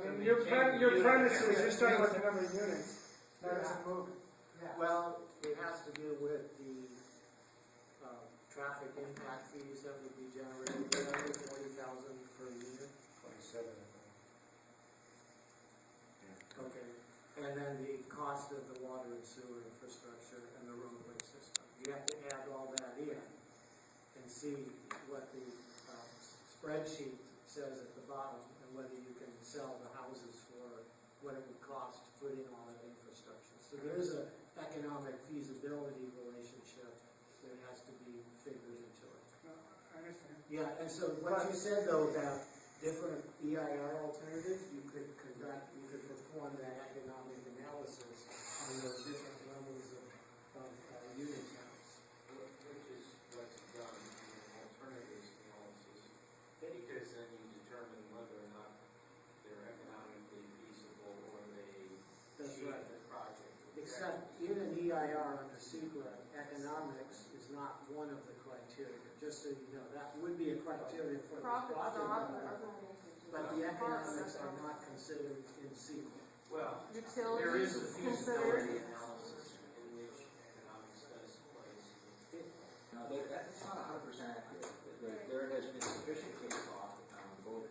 S1: Can
S8: mean,
S1: we
S8: your
S1: change
S8: premise
S1: units?
S8: is you're starting with the number of units. That
S2: Yeah.
S8: isn't moving.
S2: yeah.
S1: Well, it has to do with the traffic impact fees that would be generated, there, 40,000 per unit.
S11: 27, I think.
S1: Okay. And then the cost of the water and sewer infrastructure and the roadway system. You have to add all that in and see what the spreadsheet says at the bottom and whether you can sell the houses for what it would cost to put in all that infrastructure. So there is an economic feasibility relationship that has to be figured into it.
S8: No, I understand.
S1: Yeah, and so what you said though about different EIR alternatives, you could perform that economic analysis on those different levels of unit counts.
S14: Which is what's done in an alternatives analysis, because then you determine whether or not they're economically feasible or they
S1: That's
S14: achieve
S1: right.
S14: the project.
S1: Except in an EIR under SEQA, economics is not one of the criteria, just so you know. That would be a criteria for the
S6: Profits
S1: project,
S6: are other
S1: but the economics are not considered in SEQA.
S14: Well, there
S6: utilities
S14: is a
S6: considered.
S14: feasibility analysis in which economics does place.
S15: No, that's not 100% accurate. There has been sufficient case law, both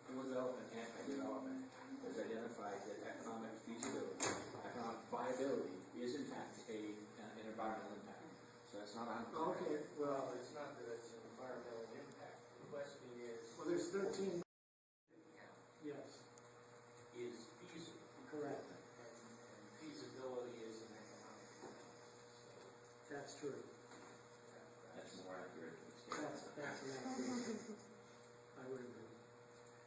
S15: for development and for development, that's identified that economic feasibility, economic viability
S1: true.
S15: That's more accurate than standard.
S1: That's an accurate. I would agree.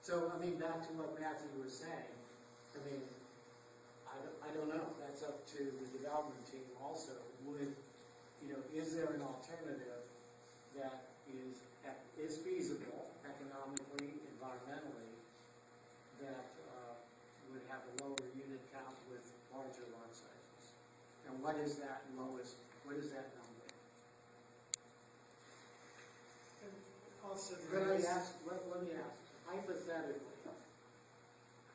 S1: So, I mean, back to what Matthew was saying, I mean, I don't know, that's up to the development team also. Would, is there an alternative that is feasible economically, environmentally, that would have a lower unit count with larger lot sizes? And what is that lowest, what is that number?
S2: Also,
S1: Let me ask, hypothetically,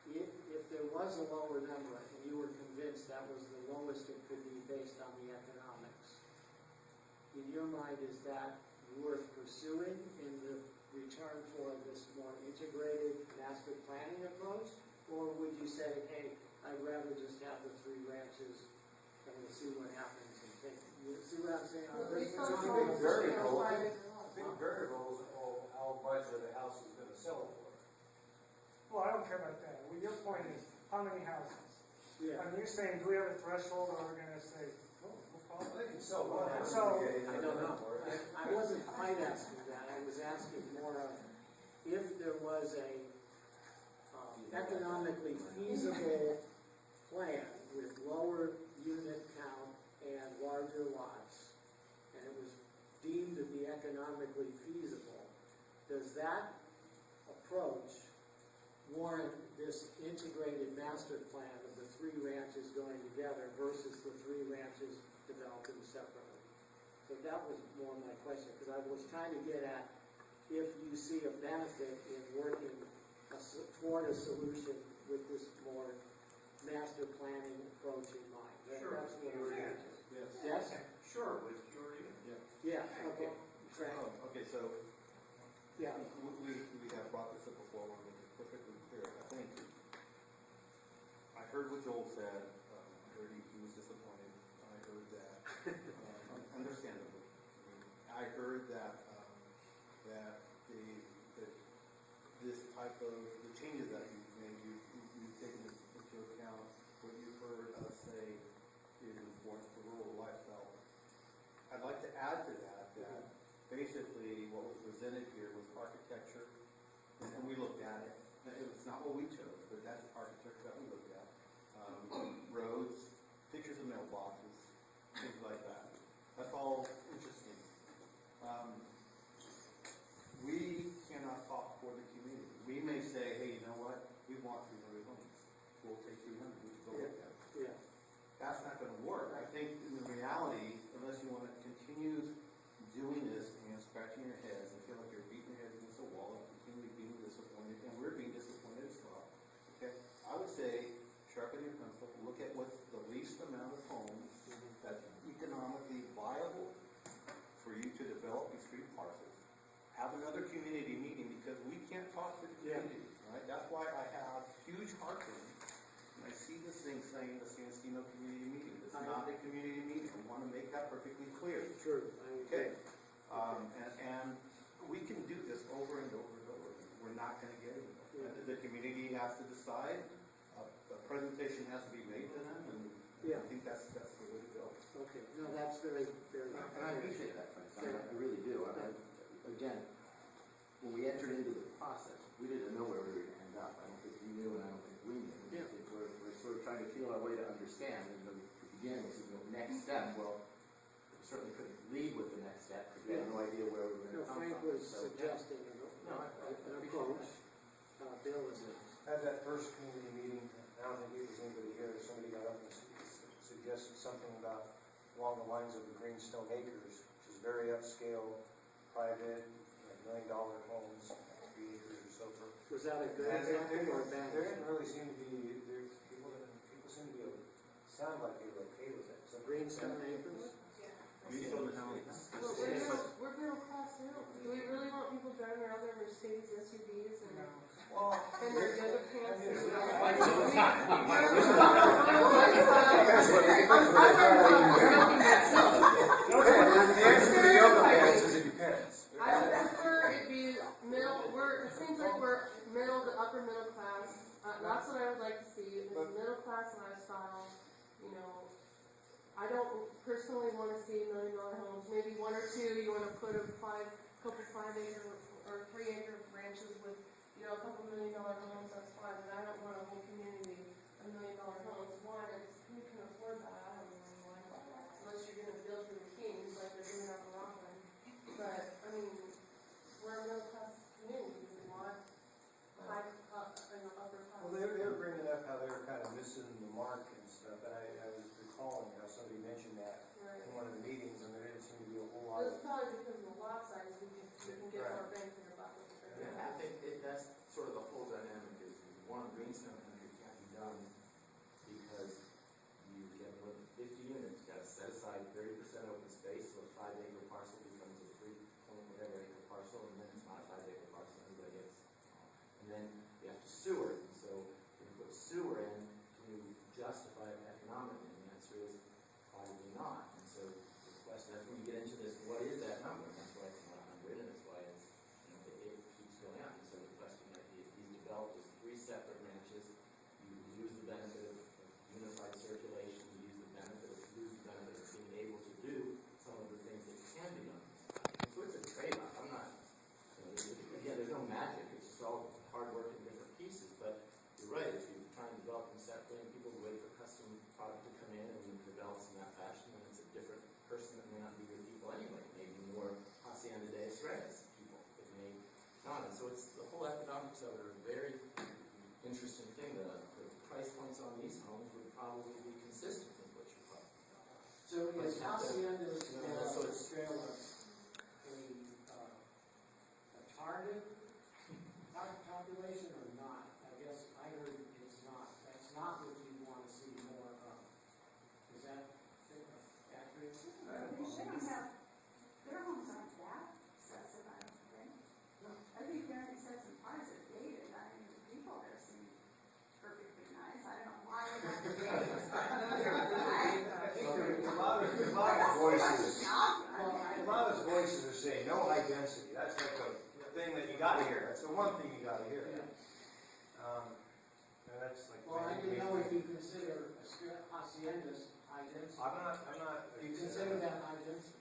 S1: if there was a lower number and you were convinced that was the lowest it could be based on the economics, in your mind, is that worth pursuing in the return for this more integrated master planning approach? Or would you say, hey, I'd rather just have the 3 ranches and we'll see what happens and think, you see what I'm saying?
S13: Big variables of how much of the house is gonna sell for.
S8: Well, I don't care about that. Well, your point is, how many houses?
S1: Yeah.
S8: And you're saying, do we have a threshold, or we're gonna say, oh, no problem?
S13: They can sell one house.
S8: So-
S1: I don't know. I wasn't quite asking that. I was asking more of if there was a economically feasible plan with lower unit count and larger lots, and it was deemed to be economically feasible, does that approach warrant this integrated master plan of the 3 ranches going together versus the 3 ranches developing separately? So that was more my question, because I was trying to get at if you see a benefit in working toward a solution with this more master planning approach in mind.
S13: Sure.
S1: That's what we're doing.
S13: Yes.
S1: Yes?
S13: Sure, with your unit.
S1: Yeah, okay. Frank?
S15: Okay, so
S1: Yeah.
S15: we have brought this up before, we'll make it perfectly clear. I think I heard what Joel said. I heard he was disappointed. I heard that, understandably. I heard that this type of the changes that you've made, you've taken into account what you've heard us say is important for rural lifestyle. I'd like to add to that basically what was presented here was architecture, and we looked at it. It's not what we chose, but that's architecture that we looked at. Roads, pictures of mailboxes, things like that. That's all interesting. We cannot talk for the community. We may say, hey, you know what? We want 300 homes. We'll take 300. We can go look at it.
S1: Yeah.
S15: That's not going to work. I think in the reality, unless you want to continue doing this and scratching your heads and feel like you're beating your head against the wall and continually being disappointed, and we're being disappointed as well. Okay, I would say sharpen your pencil. Look at what's the least amount of homes that's economically viable for you to develop these 3 parcels. Have another community meeting because we can't talk to the community, right? That's why I have huge heart pain when I see this thing saying the San Stino community meeting. It's not a community meeting. We want to make that perfectly clear.
S1: True.
S15: Okay. And we can do this over and over and over. We're not going to get anywhere.
S1: Yeah.
S15: The community has to decide. A presentation has to be made to them, and I think that's the way to go.
S1: Okay. No, that's very, very.
S15: And I appreciate that, Frank. I really do. Again, when we entered into the process, we didn't know where we were going to end up. I don't think you knew, and I don't think we knew.
S1: Yeah.
S15: We're sort of trying to feel our way to understand. And the beginning was the next step. Well, we certainly couldn't lead with the next step because we had no idea where we were going to come
S1: Frank
S15: from.
S1: was suggesting an approach. Bill was in.
S11: At that first community meeting, I don't think it was anybody here, somebody got up and suggested something about along the lines of the Greenstone Acres, which is very upscale, private, $1 million homes, 3 acres or so forth.
S1: Was that a good example or a bad?
S11: There didn't really seem to be, people seem to be, sound like they were okay with it. So
S1: Greenstone Acres?
S5: We're middle class now. Do we really want people driving around their Mercedes SUVs and their yoga pants? I would prefer it be middle. It seems like we're middle to upper middle class. That's what I would like to see. Is middle class lifestyle.
S6: I don't personally wanna see $1 million homes, maybe one or two, you wanna put a couple 5 acre or 3 acre ranches with, you know, a couple $1 million homes, that's fine, but I don't want a whole community of $1 million homes. One, it's, who can afford that, I don't know why, unless you're gonna build for the kings like they're doing out in Rockland. But, I mean, we're a middle class community, we want high, an upper class.
S11: Well, they were bringing up how they were kind of missing the mark and stuff, and I was recalling how somebody mentioned that
S6: Right.
S11: in one of the meetings, and there didn't seem to be a whole lot
S6: It's
S11: of.
S6: probably because of the lot size, we can get
S11: Right.
S6: more bang for your buck with the bigger
S15: Yeah, I
S6: house.
S15: think that's sort of the whole dynamic is, one, Greenstone Country can't be done because you get more than 50 units, you gotta set aside 30% open space, so a 5 acre parcel becomes a 3 acre parcel, and then it's not a 5 acre parcel, everybody gets, and then you have to sewer it, and so when you put sewer in, can you justify it economically? And the answer is probably not, and so the question, that's when you get into this, what is that number? And that's why it's not 100, and that's why it's, you know, it keeps going up, and so the question might be, if these developed as 3 separate ranches, you lose the benefit of unified circulation, you lose the benefit of being able to do some of the things that can be done. So it's a trade-off. I'm not, you know, again, there's no magic. It's just all hard work in different pieces. But you're right. If you try and develop them separately, and people wait for custom product to come in and you develop in that fashion, then it's a different person that may not be your people anyway. Maybe more Hacienda de Estrellas people. It may not. And so it's the whole economics of it are a very interesting thing. The price points on these homes would probably be consistent with what you're talking about.
S1: So is Hacienda's
S15: So it's
S1: Estrella a target population or not? I guess I heard it's not. That's not what you want to see more of. Is that accurate?
S10: They shouldn't have, their homes aren't that excessive, I don't think.
S1: No.
S10: I think they're excessive cars are dated, I mean, the people there seem perfectly nice, I don't know why they have to date this.
S11: A lot of voices, a lot of voices are saying no high density. That's like a thing that you gotta hear. That's the one thing you gotta hear. And that's like.
S1: Well, I didn't know if you consider Hacienda's high density.
S11: I'm not.
S1: You consider that high density?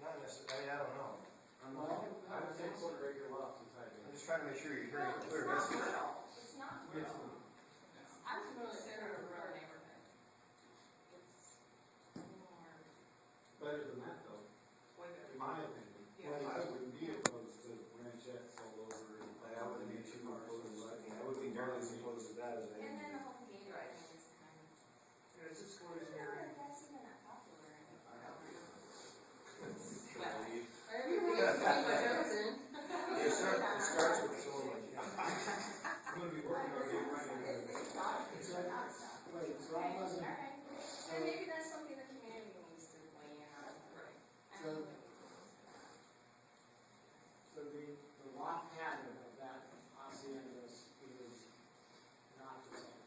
S11: Not necessarily, I don't know.
S1: Well,
S13: I would say quarter-acre lots is high
S11: I'm just trying to make sure you're hearing it clear.
S10: It's not rural, it's not rural. I would consider it a rural neighborhood. It's more.
S13: Better than that, though, in my opinion. I wouldn't be opposed to ranchettes all over.
S11: I wouldn't be too opposed to that. I would be nearly as opposed to that as I am.
S9: And then the whole gator, I think, is kind of.
S6: It's
S9: I
S6: exclusionary.
S9: don't know if that's even that popular anymore.
S6: Everything is pretty much open.
S11: It starts with someone like you.
S13: I'm gonna be working on getting my neighborhood.
S1: wait, so I wasn't,
S9: Alright, and maybe that's something the community needs to weigh in on.
S1: So- so the lot pattern of that Hacienda's is not the same.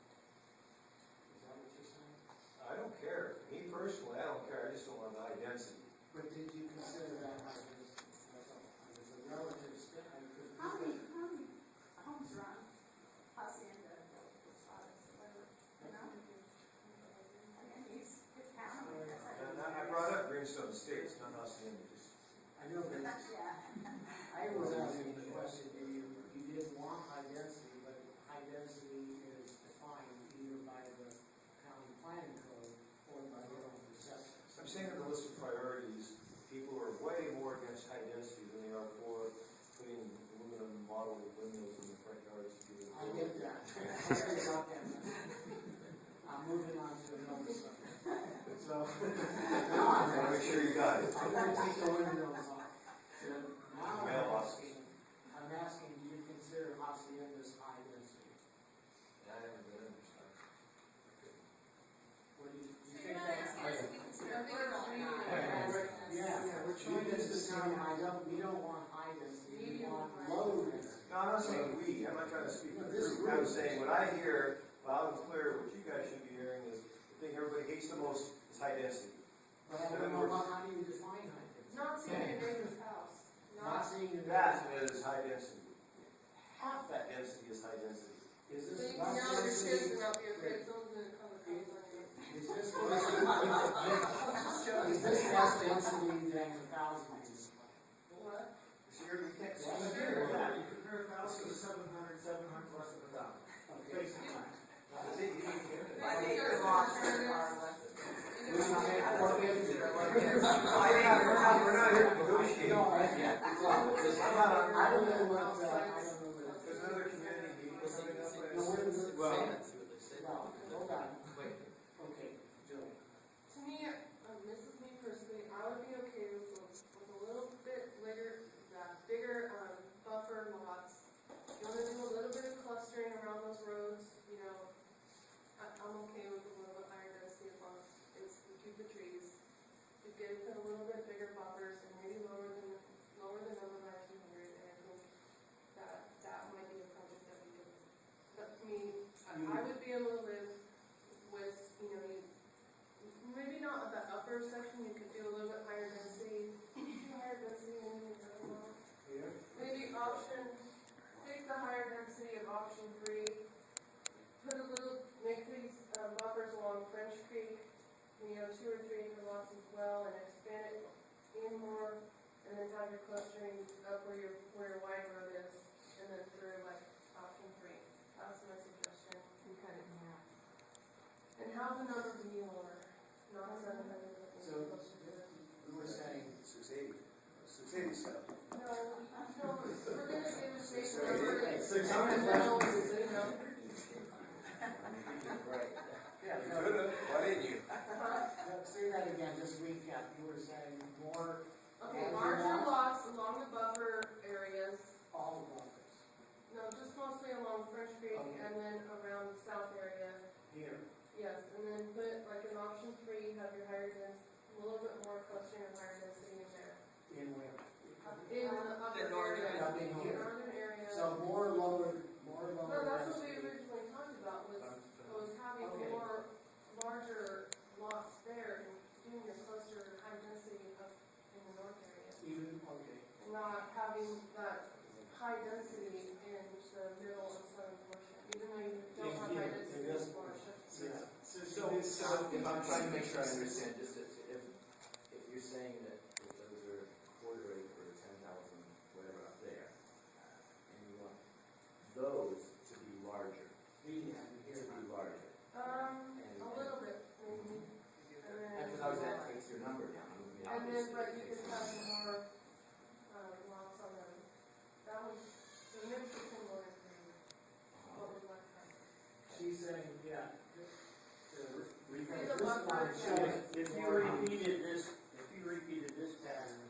S1: Is that what you're saying?
S11: I don't care. Me personally, I don't care. I just don't want the high density.
S1: But did you consider that high density? As a relative step, I could.
S10: How many homes are on Hacienda, Posadas, whatever, you know? I mean, it's counting, that's like.
S11: And I brought up Greenstone Estates, not Hacienda.
S1: I know, but
S10: Yeah.
S1: I was asking the question, you didn't want high density, but high density is defined either by the county planning code or by your own perception.
S11: I'm saying in the list of priorities, people are way more against high density than they are for putting aluminum model windows in the front yards.
S1: I get that. I'm moving on to another subject. So,
S11: I want to make sure you got it.
S1: I'm going to take the windows off. So now
S11: Mailbox.
S1: I'm asking, do you consider Hacienda's high density?
S11: I haven't been understand.
S1: What do you
S9: So
S1: think
S9: you're not
S1: that?
S9: asking us if we consider
S6: I think
S9: rural or
S6: it's
S9: not.
S6: medium.
S1: Yeah, we're trying to determine, we don't want high density, we
S6: Medium
S1: want
S6: or
S1: low
S6: high.
S1: density.
S11: No, I'm not saying we. I'm not trying to speak for
S1: No,
S11: the
S1: this
S11: group. I'm
S1: group.
S11: saying what I hear loud and clear, what you guys should be hearing is the thing everybody hates the most is high density.
S1: But I don't know, how do you define high density?
S6: Not seeing your neighbor's house.
S1: Not seeing your
S11: That
S1: neighbor's-
S11: is high density. Half that density is high density.
S1: Is
S6: So
S1: this
S6: you can
S1: less
S6: now your kids
S1: density?
S6: and not be afraid someone's gonna come and come on you.
S1: Is this
S11: Well,
S1: Is this less density than 1,000 is?
S5: What?
S13: Sure, you can't.
S1: Sure.
S13: Yeah, you compare 1,000 to 700, 700 less than 1,000. Basic math.
S5: I think there's alternatives.
S1: We should make 450.
S13: We're not here to negotiate.
S1: No, I don't know what,
S13: There's another community meeting coming up.
S1: No, where is it?
S13: Well,
S1: Well, hold on. Okay, Jill.
S6: To me, this is me personally, I would be okay with a little bit bigger buffer lots. You want to do a little bit of clustering around those roads, you know, I'm okay with a little bit higher density as long as we keep the trees. You get a little bit bigger buffers and maybe lower the number by 200, and I think that might be a project that we could, but to me, I would be able to live with, you know, maybe not the upper section, you could do a little bit higher density, maybe take the higher density of option 3, make these buffers along French Creek, you know, 2 or 3 acre lots as well, and expand it in more, and then have your clustering up where your wide road is, and then through like option 3. That's my suggestion.
S5: You cut it in half.
S6: And have the number be lower, not 700.
S1: So, we were saying
S13: 680. 687.
S6: No, we're gonna give a safe number.
S1: 600
S13: Right. Yeah, you could have. Why didn't you?
S1: Say that again, just recap. You were saying more.
S6: Okay, larger lots along the buffer areas.
S1: All the buffers.
S6: No, just mostly along French Creek
S1: Okay.
S6: and then around the south area.
S1: Here.
S6: Yes, and then put like in option 3, have your higher density, a little bit more clustering of higher density in there.
S1: In where?
S6: In the upper area.
S1: Up in here.
S6: Northern area.
S1: So more lower.
S6: No, that's what we originally talked about, was having
S1: Okay.
S6: more larger lots there and doing your cluster high density up in the north area.
S1: Even, okay.
S6: And not having that high density in the middle and southern portion, even though you don't have high density in this portion.
S1: Yeah.
S4: So if I'm trying to make sure I understand, just if you're saying that those are quarter acre or 10,000, whatever up there, and you want those to be larger,
S1: These,
S4: to be larger.
S6: A little bit, maybe. And
S4: That's
S6: then,
S4: how that takes your number down. I mean,
S6: and then,
S4: obviously,
S6: but
S4: it
S6: you
S4: takes
S6: could have more, lots on them. That was, the mix between 1 and 3, what was left out.
S1: she's saying, yeah.
S6: Because this one
S1: shows
S14: If you repeated this pattern,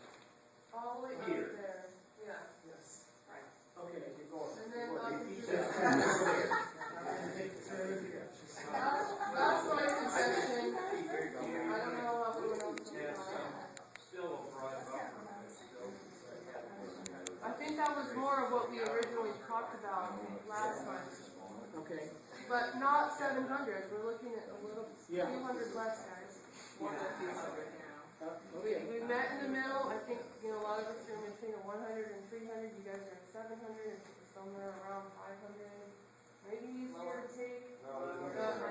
S6: all the way up
S14: Here.
S6: there, yeah.
S1: Yes. Okay, keep going.
S6: And then
S14: repeat
S6: opposite. That's my suggestion. I don't know how everyone else feels on it.
S14: still a broad buffer.
S6: I think that was more of what we originally talked about last time.
S1: Okay.
S6: But not 700, we're looking at a little,
S1: Yeah.
S6: 200 less, guys.
S1: Okay.
S6: We met in the middle, I think, you know, a lot of us are between 100 and 300, you guys are at 700, somewhere around 500. Maybe easier to take, I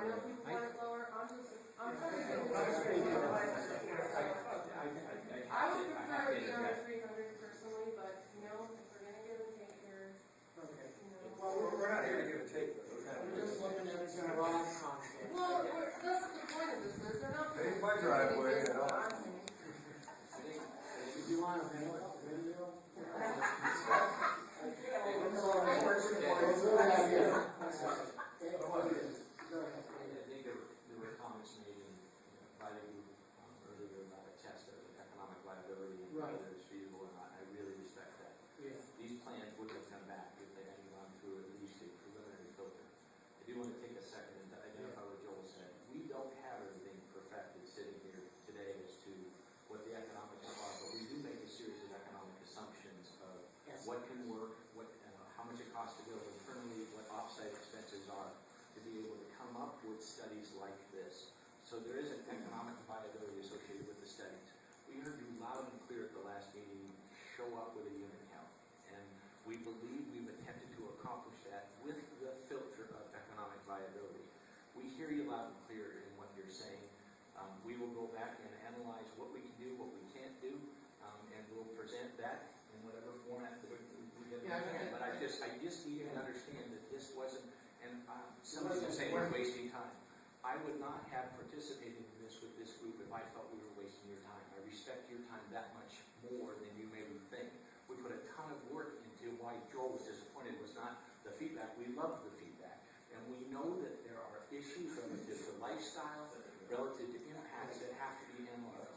S6: know people want it lower, I'm trying to get this straight. I would prefer it to be under 300 personally, but, you know, if we're gonna give and take here,
S1: Okay.
S6: you know.
S13: Well, we're not here to give a take.
S1: We're just looking at it in a raw concept.
S6: Well, that's what the point of this is, they're not.
S13: Ain't my driveway at all.
S1: Do you want a video?
S4: I think there were comments made in by the group earlier about a test of economic viability and
S1: Right.
S4: whether it's feasible or not. I really respect that.
S1: Yeah.
S4: These plans would have come back if they hadn't gone through at least a preliminary filter. I do want to take a second to identify what Joel said. We don't have everything perfected sitting here today as to what the economics are, but we do make a series of economic assumptions of
S1: Yes.
S4: what can work, how much it costs to build internally, what offsite expenses are, to be able to come up with studies like this. So there is an economic viability associated with the studies. We heard you loud and clear at the last meeting, show up with a unit count. And we believe we've attempted to accomplish that with the filter of economic viability. We hear you loud and clear in what you're saying. We will go
S13: just needed to understand that this wasn't, and somebody was saying we're wasting time. I would not have participated in this with this group if I felt we were wasting your time. I respect your time that much more than you maybe think. We put a ton of work into why Joel was disappointed was not the feedback. We loved the feedback. And we know that there are issues relative to lifestyle, relative to impacts that have to be analyzed.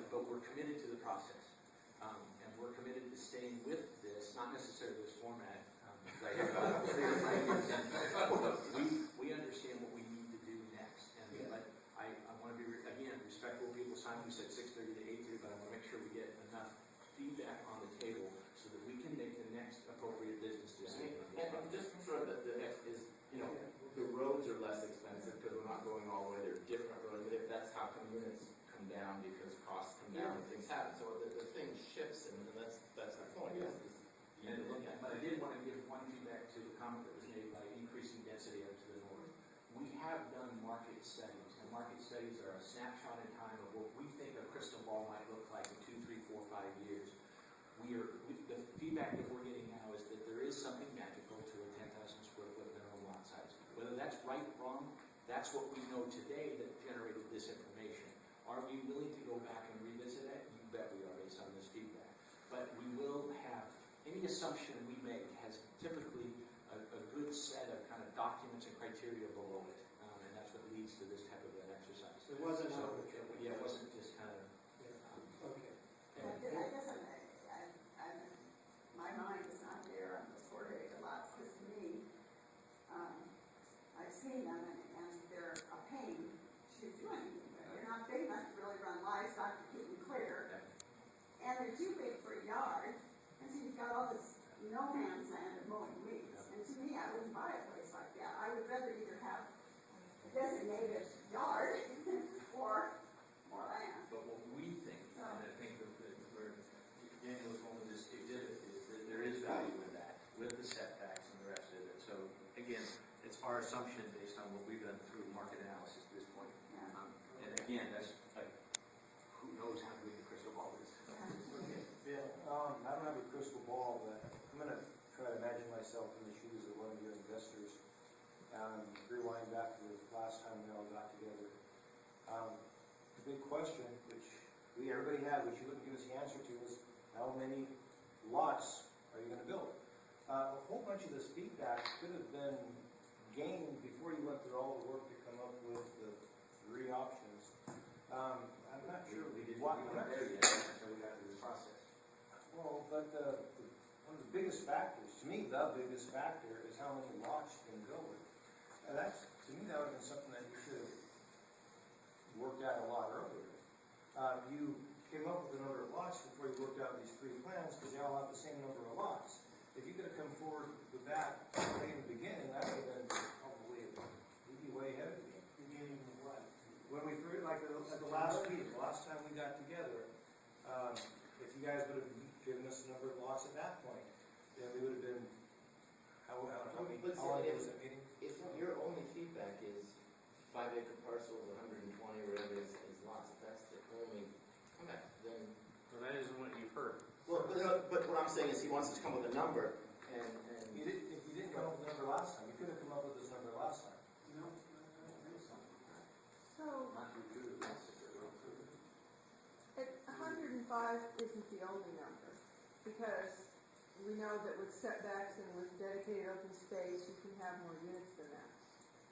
S13: But we're committed to the process. And we're committed to staying with this, not necessarily this format. We understand what we need to do next. And I want to be, again, respectful of people's time. We said 6:30 to 8:30, but I want to make sure we get enough feedback on the table so that we can make the next appropriate business decision.
S15: And just for the next is, the roads are less expensive because we're not going all the way. They're different roads. If that's how come units come down because costs come down and things happen. So the thing shifts, and that's the point.
S13: But I did want to give one feedback to the comment that was made by increasing density up to the north. We have done market studies, and market studies are a snapshot in time of what we think a crystal ball might look like in 2, 3, 4, 5 years. The feedback that we're getting now is that there is something magical to a 10,000 square foot minimum lot size. Whether that's right or wrong, that's what we know today that generated this information. Are we willing to go back and revisit it? You bet we are based on this feedback. But we will have, any assumption we make has typically a good set of kind of documents and criteria below it. And that's what leads to this type of an exercise.
S1: It wasn't
S13: yeah, it wasn't just kind of...
S1: Okay.
S10: I guess my mind is not there on those 4 acre lots, because to me, I've seen them and they're a pain to do anything with. They're not big enough to really run livestock to keep them clear. And they're too big for a yard. And so you've got all this no man's land of mowing weeds. And to me, I wouldn't buy a place like that. I would rather either have a designated yard or more land.
S13: But what we think, and I think that where Daniel was going with this exhibit, is that there is value in that, with the setbacks and the rest of it. So again, it's our assumption based on what we've done through market analysis at this point. And again, that's like, who knows how big the crystal ball is.
S11: Bill, I don't have a crystal ball, but I'm going to try to imagine myself in the shoes of one of your investors. Rewind back to the last time we all got together. The big question, which everybody had, which you wouldn't give us the answer to, is how many lots are you going to build? A whole bunch of this feedback could have been gained before you went through all the work to come up with the 3 options. I'm not sure
S13: we weren't there yet until we got through the process.
S11: Well, but one of the biggest factors, to me, the biggest factor is how many lots you can build with. And that's, to me, that would have been something that you should have worked out a lot earlier. You came up with a number of lots before you worked out these 3 plans because they all have the same number of lots. If you could have come forward with that right in the beginning, that would have been probably, you'd be way ahead of the game.
S1: Beginning of what?
S11: When we first, like at the last meeting, the last time we got together, if you guys would have given us a number of lots at that point, then we would have been, how long was that meeting?
S15: If your only feedback is 5 acre parcels, 120, whatever is lots, if that's the only, okay, then.
S7: Well, that isn't what you've heard.
S15: Well, but what I'm saying is he wants us to come with a number, and
S11: If you didn't come up with a number last time, you could have come up with this number last time.
S1: No, I don't think so.
S9: So,
S13: Not to do the process.
S5: 105 isn't the only number, because we know that with setbacks and with dedicated open space, you can have more units than that.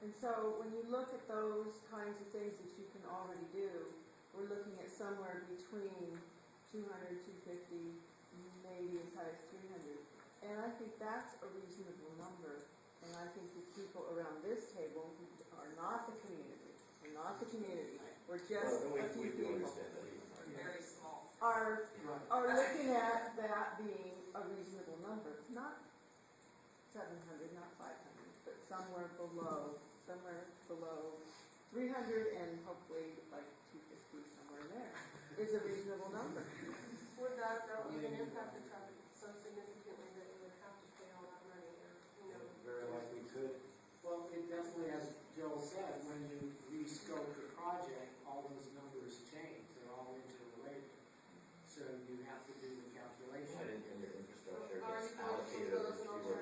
S5: And so when you look at those kinds of things that you can already do, we're looking at somewhere between 200, 250, maybe as high as 300. And I think that's a reasonable number. And I think the people around this table who are not the community, we're just a few people,
S10: Very small.
S5: are looking at that being a reasonable number. Not 700, not 500, but somewhere below 300 and hopefully like 250, somewhere in there is a reasonable number.
S6: Would that though even impact the traffic so significantly that you would have to pay all that money, or
S11: Very likely could.
S1: Well, it definitely, as Joel said, when you rescope the project, all those numbers change. They're all interrelated. So you have to do the calculation.
S15: and your infrastructure
S6: are
S15: gets
S6: you going to
S15: allocated
S6: propose
S15: over
S6: an
S15: fewer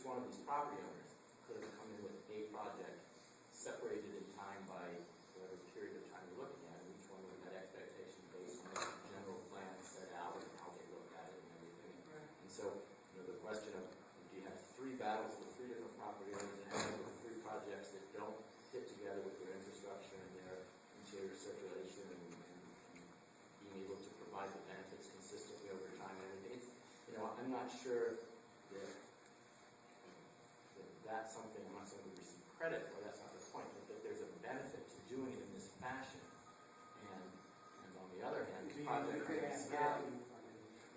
S15: one of these property owners could have come in with a project separated in time by whatever period of time you're looking at, and each one would have had expectations based on what the general plan set out and how they looked at it and everything. And so, the question of, do you have three battles with three different property owners and have with three projects that don't fit together with their infrastructure and their interior circulation and being able to provide the benefits consistently over time and everything. I'm not sure that that's something, I'm not saying we receive credit for, that's not the point, but that there's a benefit to doing it in this fashion. And on the other hand, this project is scale.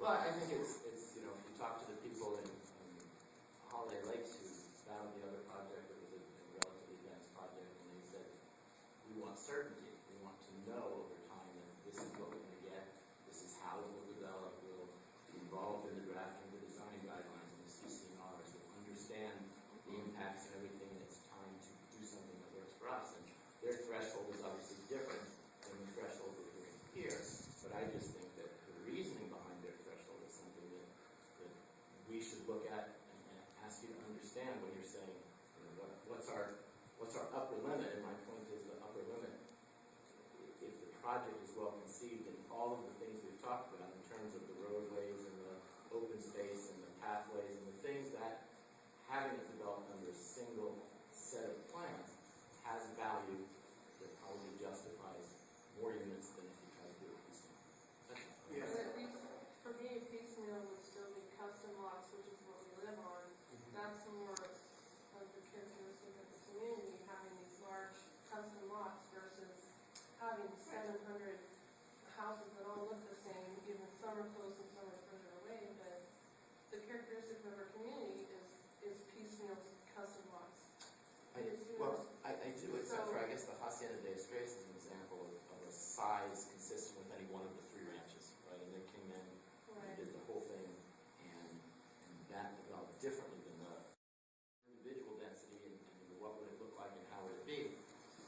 S15: Well, I think it's if you talk to the people in Holiday Lakes who found the other project, it was a relatively dense project, and they said, we want certainty. We want to know over time that this is what we're going to get, this is how it will develop, we'll be involved in the drafting of the design guidelines and the CCNRs, we'll understand the impacts and everything, and it's time to do something that works for us. And their threshold is obviously different than the threshold we're doing here, but I just think that the reasoning behind their threshold is something that we should look at and ask you to understand when you're saying, what's our upper limit, and my point is the upper limit, if the project is well conceived and all of the things we've talked about in terms of the roadways and the open space and the pathways and the things that having it developed under a single set of plans has value that probably justifies more units than if you try to do it piecemeal.
S6: But at least for me, piecemeal would still be custom lots, which is what we live on. That's more of the characteristic of the community, having these large custom lots versus having 700 houses that all look the same, even some are close and some are further away. But the characteristic of our community is piecemeal custom lots.
S15: I do, except for, I guess, the Hacienda de Estrellas is an example of a size consistent with any one of the three ranches, right? And they came in and did the whole thing, and that developed differently than the individual density and what would it look like and how would it be.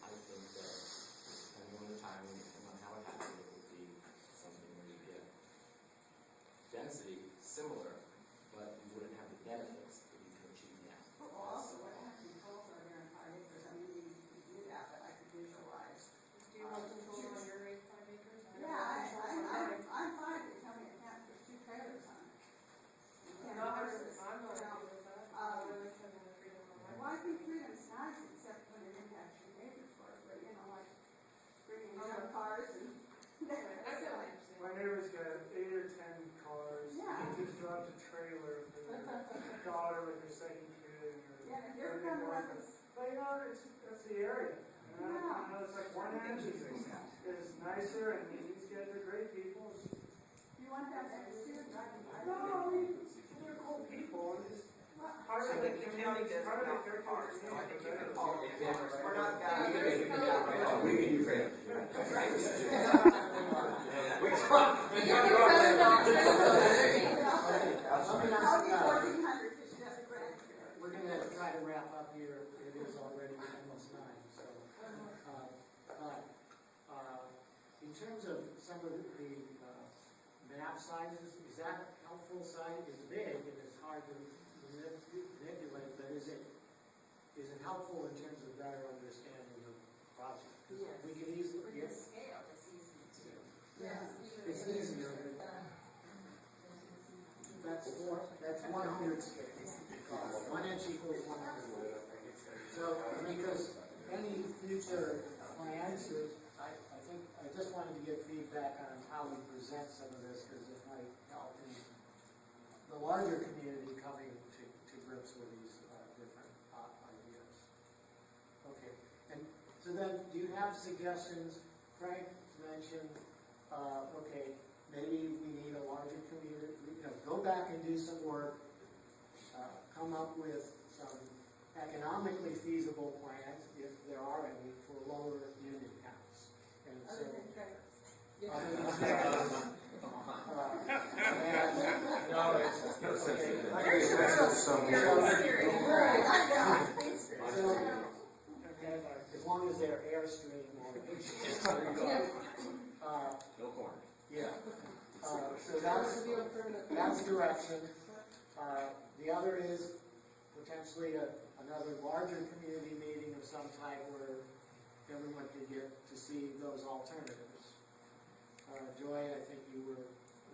S15: I think that depending on the timing, depending on how it happened, it would be something where you get density similar, but you wouldn't have the benefits that you can achieve now.
S10: Well, also, what actually calls are there in 5 acres? I mean, you do that, but I could visualize.
S6: Do you want control on your 5 acres?
S10: Yeah, I'm fine if you tell me I can't put 2 trailers on it.
S6: I'm not okay with that. I like having the freedom on my.
S10: Well, I think freedom's nice, except when it impacts your neighbors, of course, but like bringing junk cars and.
S6: I feel what you're saying.
S8: My neighbor's got 8 or 10 cars.
S10: Yeah.
S8: He just drives a trailer for their daughter with her second kid.
S10: Yeah, if you're gonna run this.
S8: But that's the area. It's like one end is nicer, and these guys are great people.
S10: You want that next to driving by?
S8: No, they're cool people. It's part of the community, part of the character.
S15: I think you can follow it.
S10: We're not
S15: We can use it.
S1: We're going to try to wrap up here. It is already almost 9. So, in terms of some of the map sizes, is that helpful size? It's big and it's hard to manipulate, but is it helpful in terms of better understanding the project?
S9: Yes.
S1: We could easily
S9: With
S1: get.
S9: the scale, it's easy to.
S10: Yes.
S1: It's easier. That's 100 scale. 1 inch equals 100. So, because any future plans, I just wanted to get feedback on how we present some of this, because it might help in the larger community coming to grips with these different ideas. Okay, and so then, do you have suggestions? Frank mentioned, okay, maybe we need a larger community, go back and do some work, come up with some economically feasible plans, if there are any, for lower unit counts. And so, as long as they're airstream or
S15: No corn.
S1: yeah. So that's direction. The other is potentially another larger community meeting of some type where everyone could get to see those alternatives. Joy, I think you were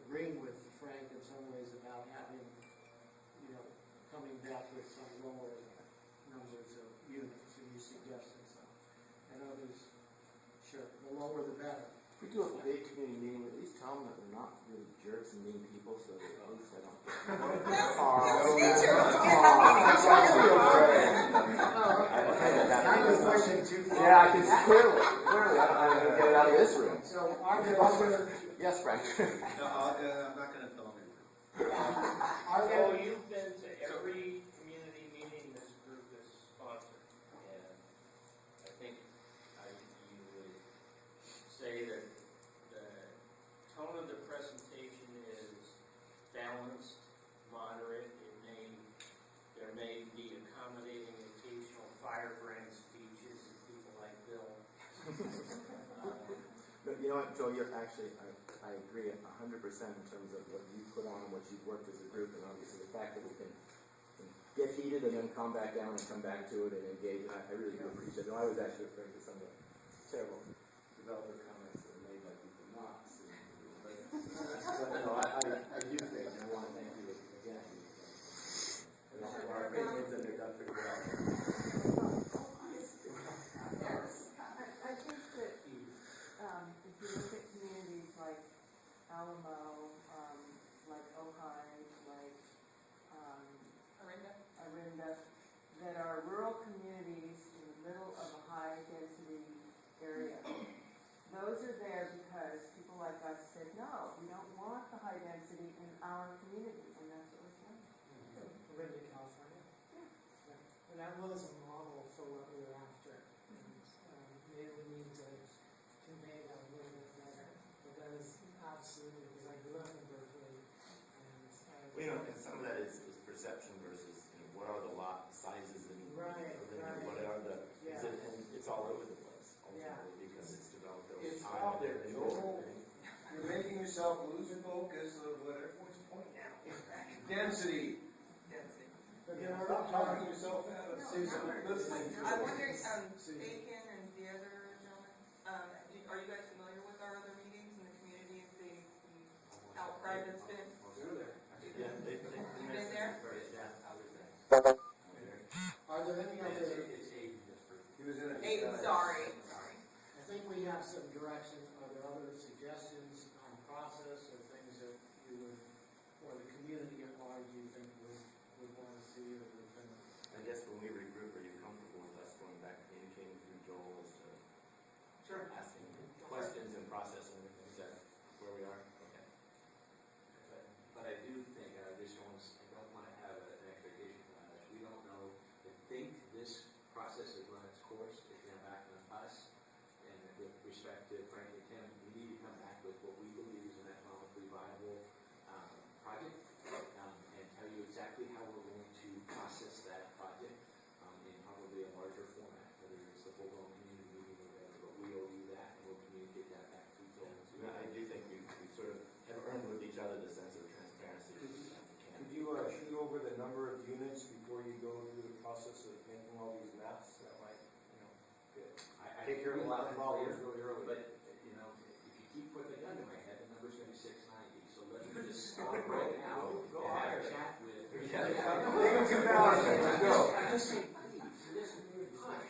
S1: agreeing with Frank in some ways about having, coming back with some lower numbers of units, and you suggested some. And others, sure, the lower the better.
S4: If we do a big community meeting, at least tell them that we're not really jerks and mean people, so that at least I don't Yeah, I can clearly, I'm going to get it out of this room.
S1: So are there
S4: Yes, Frank.
S13: No, I'm not gonna tell them.
S14: So you've been to every community meeting this group has sponsored, and I think you would say that the tone of the presentation is balanced, moderate. There may be accommodating occasional firebrand speeches of people like Bill.
S4: But you know what, Joel, you're actually, I agree 100% in terms of what you put on and what you've worked as a group, and obviously the fact that we can get heated and then calm back down and come back to it and engage, and I really do appreciate it. I was actually referring to some of the terrible developer comments that were made by people not seeing it. But no, I do think, and I want to thank you again. Our opinions, and they're done pretty well.
S5: I think that if you look at communities like Alamo, like Ojai, like Arinda, that are rural communities in the middle of a high-density area, those are there because people like us said, no, we don't want the high density in our community, and that's what was done.
S2: Arinda, California. Yeah. And that was a model for what we were after. And maybe we need to convey that a little bit better. But that is absolutely, because I grew up in Berkeley.
S15: Well, and some of that is perception versus, what are the lot sizes and what are the, and it's all over the place ultimately because it's developed over
S11: It's
S15: time.
S11: out there, Joel. You're making yourself lose focus of what everyone's pointing out. Density.
S1: But there
S11: Stop
S1: are
S11: talking yourself out of Susan. Listening to
S5: I'm
S11: it.
S5: wondering, Bacon and the other gentleman, are you guys familiar with our other meetings in the community and the outcry that's been?
S15: Yeah, they've
S5: You've been there?
S15: Yeah, I was there.
S1: Are there any other?
S15: It's Aiden.
S11: He was in it.
S5: Aiden, sorry.
S1: I think we have some direction. Are there other suggestions on process or things that you would, or the community at large, you think would want to see or would think?
S15: I guess when we regroup, are you comfortable with us going back communicating through Joel as to asking questions and processing? Is that where we are? Okay.
S13: But I do think, I don't want to have an expectation from us. We don't know, I think this process has run its course. It's now back on us. And with respect to Frank and Tim, we need to come back with what we believe is an economically viable project and tell you exactly how we're going to process that project in probably a larger format, whether it's the full-blown community meeting or whatever. But we owe you that, and we'll communicate that back to Joel.
S15: I do think we sort of have earned with each other the sense of transparency.
S11: Could you shoot over the number of units before you go through the process of making all these maps? That might, take care of a lot of problems really early.
S13: But, if you keep putting the gun to my head, the number's going to be 690. So let me just stop right now and have a chat with. I just think, please, listen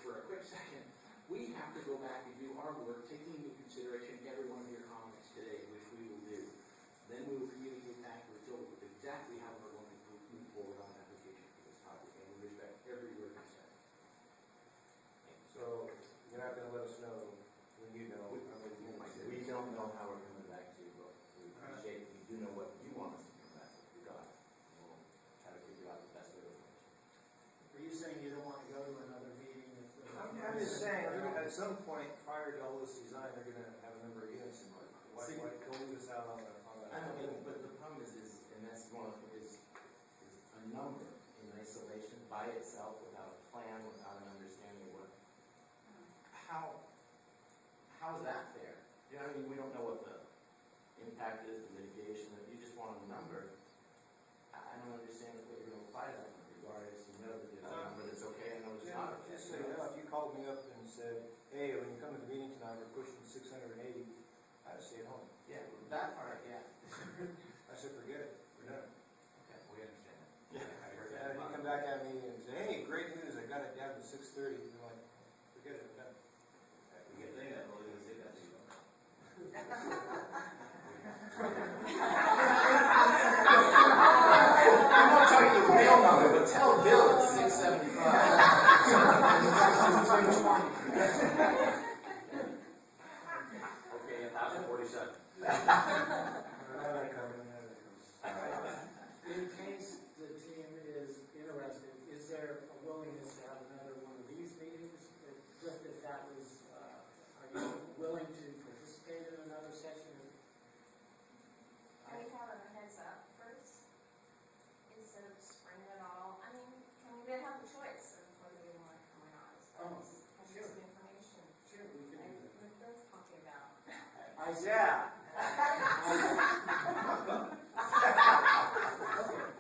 S13: for a quick second. We have to go back and do our work, taking into consideration every one of your comments today, which we will do. Then we will communicate back with Joel with exactly how we're going to move forward on application for this project, and we respect every word you said.
S11: So you're not going to let us know when you know.
S15: We don't know how we're coming back to you, but we appreciate it. We do know what you want us to come back with. We got it. We'll try to figure out the best way to approach it.
S1: Are you saying you don't want to go to another meeting?
S11: I'm just saying, at some point prior to all this design, they're going to have a number of units in mind. Why don't leave us out on that?
S15: I know, but the problem is, and that's one of is a number in isolation by itself without a plan, without an understanding of what. How is that fair? You know, I mean, we don't know what the impact is, the mitigation. If you just want a number, I don't understand what you're going to apply that in regardless. You know,
S13: called me up and said, hey, when you come to the meeting tonight, we're pushing 680, I'd stay at home.
S4: Yeah, that part, yeah.
S13: I said, forget it, we're done.
S15: Okay, we understand that.
S13: Yeah.
S15: I heard
S13: And
S15: that.
S13: he come back at me and say, hey, great news, I got it down to 630. I'm like, forget it, we're done.
S15: We get that, we'll even say that to you.
S4: I'm not telling you the real number, but tell Bill it's 675.
S15: Okay, 1,047.
S1: In case the team is interested, is there a willingness to have another one of these meetings? Just if that was, are you willing to participate in another session?
S9: Can we have a heads up first? Instead of springing it all, I mean, can we then have the choice of whether we want to come or not? As far as having
S1: sure.
S9: some information.
S1: Sure, we can
S9: Like
S1: do that.
S9: what Bill's talking about.
S1: Yeah. Okay,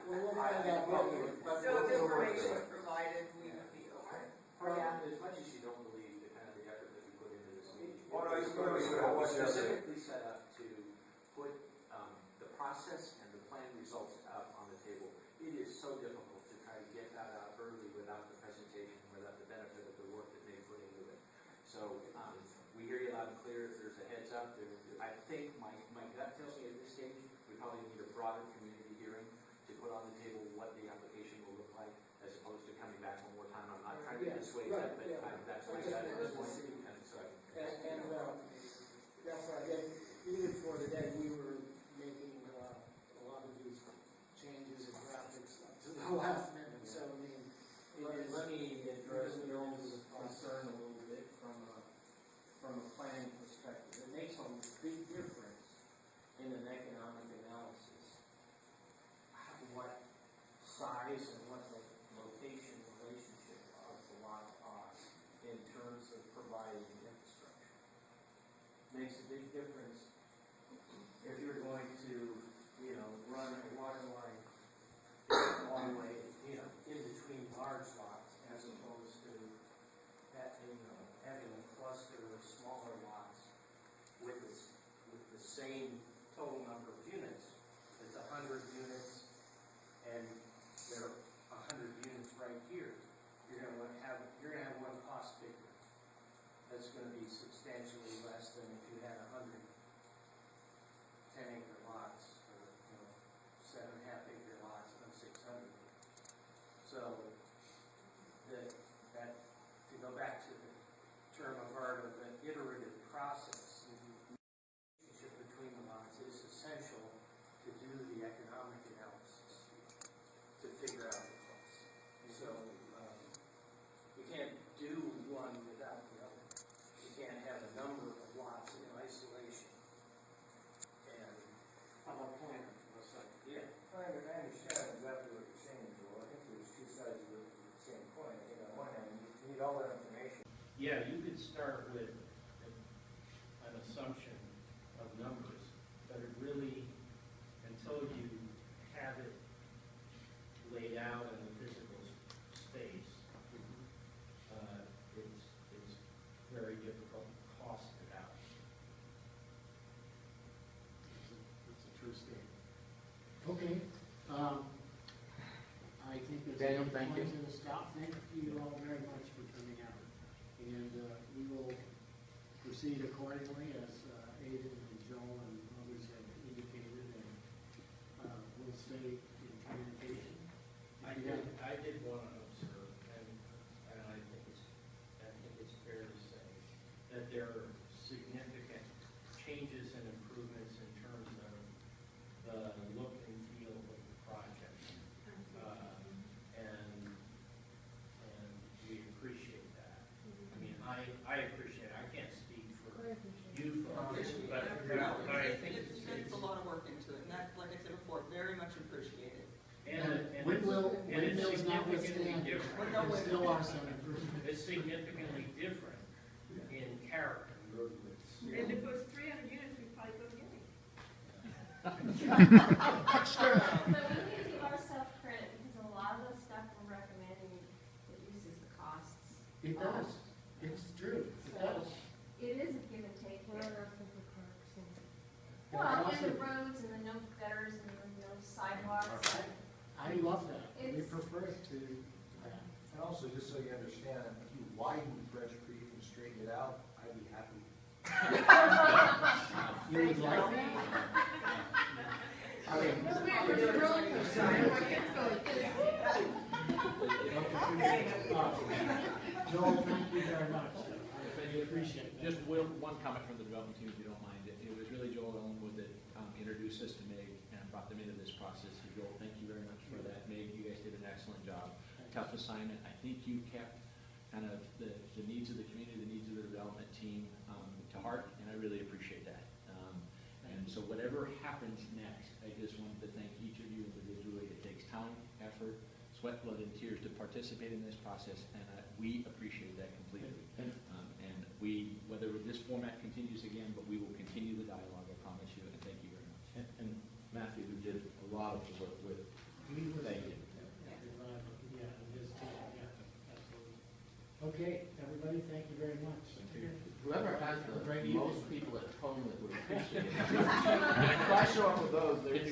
S1: well, we'll find out later. But
S5: So if information is provided, we would be open.
S15: As much as you don't believe the kind of the effort that we put into this meeting.
S13: Oh, no, you
S15: it's
S13: put it was
S15: specifically set up to put the process and the planned results out on the table. It is so difficult to try to get that out early without the presentation, without the benefit of the work that they put into it. So we hear you loud and clear. If there's a heads up, I think my gut tells me at this stage we probably need a broader community hearing to put on the table what the application will look like, as opposed to coming back one more time. I'm not trying to dissuade that, but that's my gut at this point. And so
S1: that's right. Even for the day, we were making a lot of these changes and graphics up to the last minute. So I mean,
S7: Let me address Bill's concern a little bit from a planning perspective. It makes a big difference in an economic analysis what size and what the location relationship of the lot are in terms of providing infrastructure. Makes a big difference if you're going to, run a water line all the way, in between large lots as opposed to having a cluster of smaller lots with the same total number of units. It's 100 units, and there are 100 units right here. You're going to have one cost figure that's going to be substantially less than if you had 100 10-acre lots or 7.5-acre lots of 600. So that to go back to the term of art of an iterative process, the relationship between the lots is essential to do the economic analysis to figure out the cost. So you can't do one without the other. You can't have a number of lots in isolation. And
S1: how about planning?
S7: yeah.
S11: I understand exactly what you're saying, Joel. I think there's two sides of the same coin. I think on one hand, you need all that information.
S7: Yeah, you could start with an assumption of numbers, but it really, until you have it laid out in the physical space, it's very difficult to cost it out.
S1: It's a true statement. Okay. I think it's
S4: Daniel, thank you.
S1: to stop. Thank you all very much for coming out. And we will proceed accordingly as Aiden and Joel and others have indicated, and we'll stay in communication.
S7: I did want to observe, and I think it's fair to say that there are significant changes and improvements in terms of the look and feel of the project, and we appreciate that. I mean, I appreciate it. I can't speak for you folks, but I think
S5: It's a lot of work into it, and that, like I said before, very much appreciated.
S1: Windmills notwithstanding, there still are some improvements.
S7: It's significantly different in character.
S5: And if it was 300 units, we'd probably go to Guinea.
S9: But we need to give ourselves credit because a lot of the stuff we're recommending reduces the costs.
S1: It does.
S9: Well, and
S1: also,
S9: the roads and the no gutters and the no sidewalks.
S1: I love that. We
S9: It's-
S1: prefer it to that.
S13: And also, just so you understand, if you widen Fresh Creek and straighten it out, I'd be happy.
S1: You would like that?
S13: I mean,
S1: Joel, thank you very much. I appreciate that.
S16: Just one comment from the development team, if you don't mind. It was really Joel Ellenwood that introduced us to MIG and brought them into this process. So Joel, thank you very much for that. MIG, you guys did an excellent job. Tough assignment. I think you kept kind of the needs of the community, the needs of the development team to heart, and I really appreciate that. And so whatever happens next, I just wanted to thank each of you individually. It takes time, effort, sweat, blood, and tears to participate in this process, and we appreciate that completely. And we, whether this format continues again, but we will continue the dialogue, I promise you, and thank you very much.
S4: And Matthew, who did a lot of the work with, thank you.
S1: Yeah, it is too, yeah, absolutely. Okay, everybody, thank you very much.
S4: Whoever has
S1: Have a great
S4: the
S1: evening.
S4: most people at home that would appreciate it. If I show up with those, they're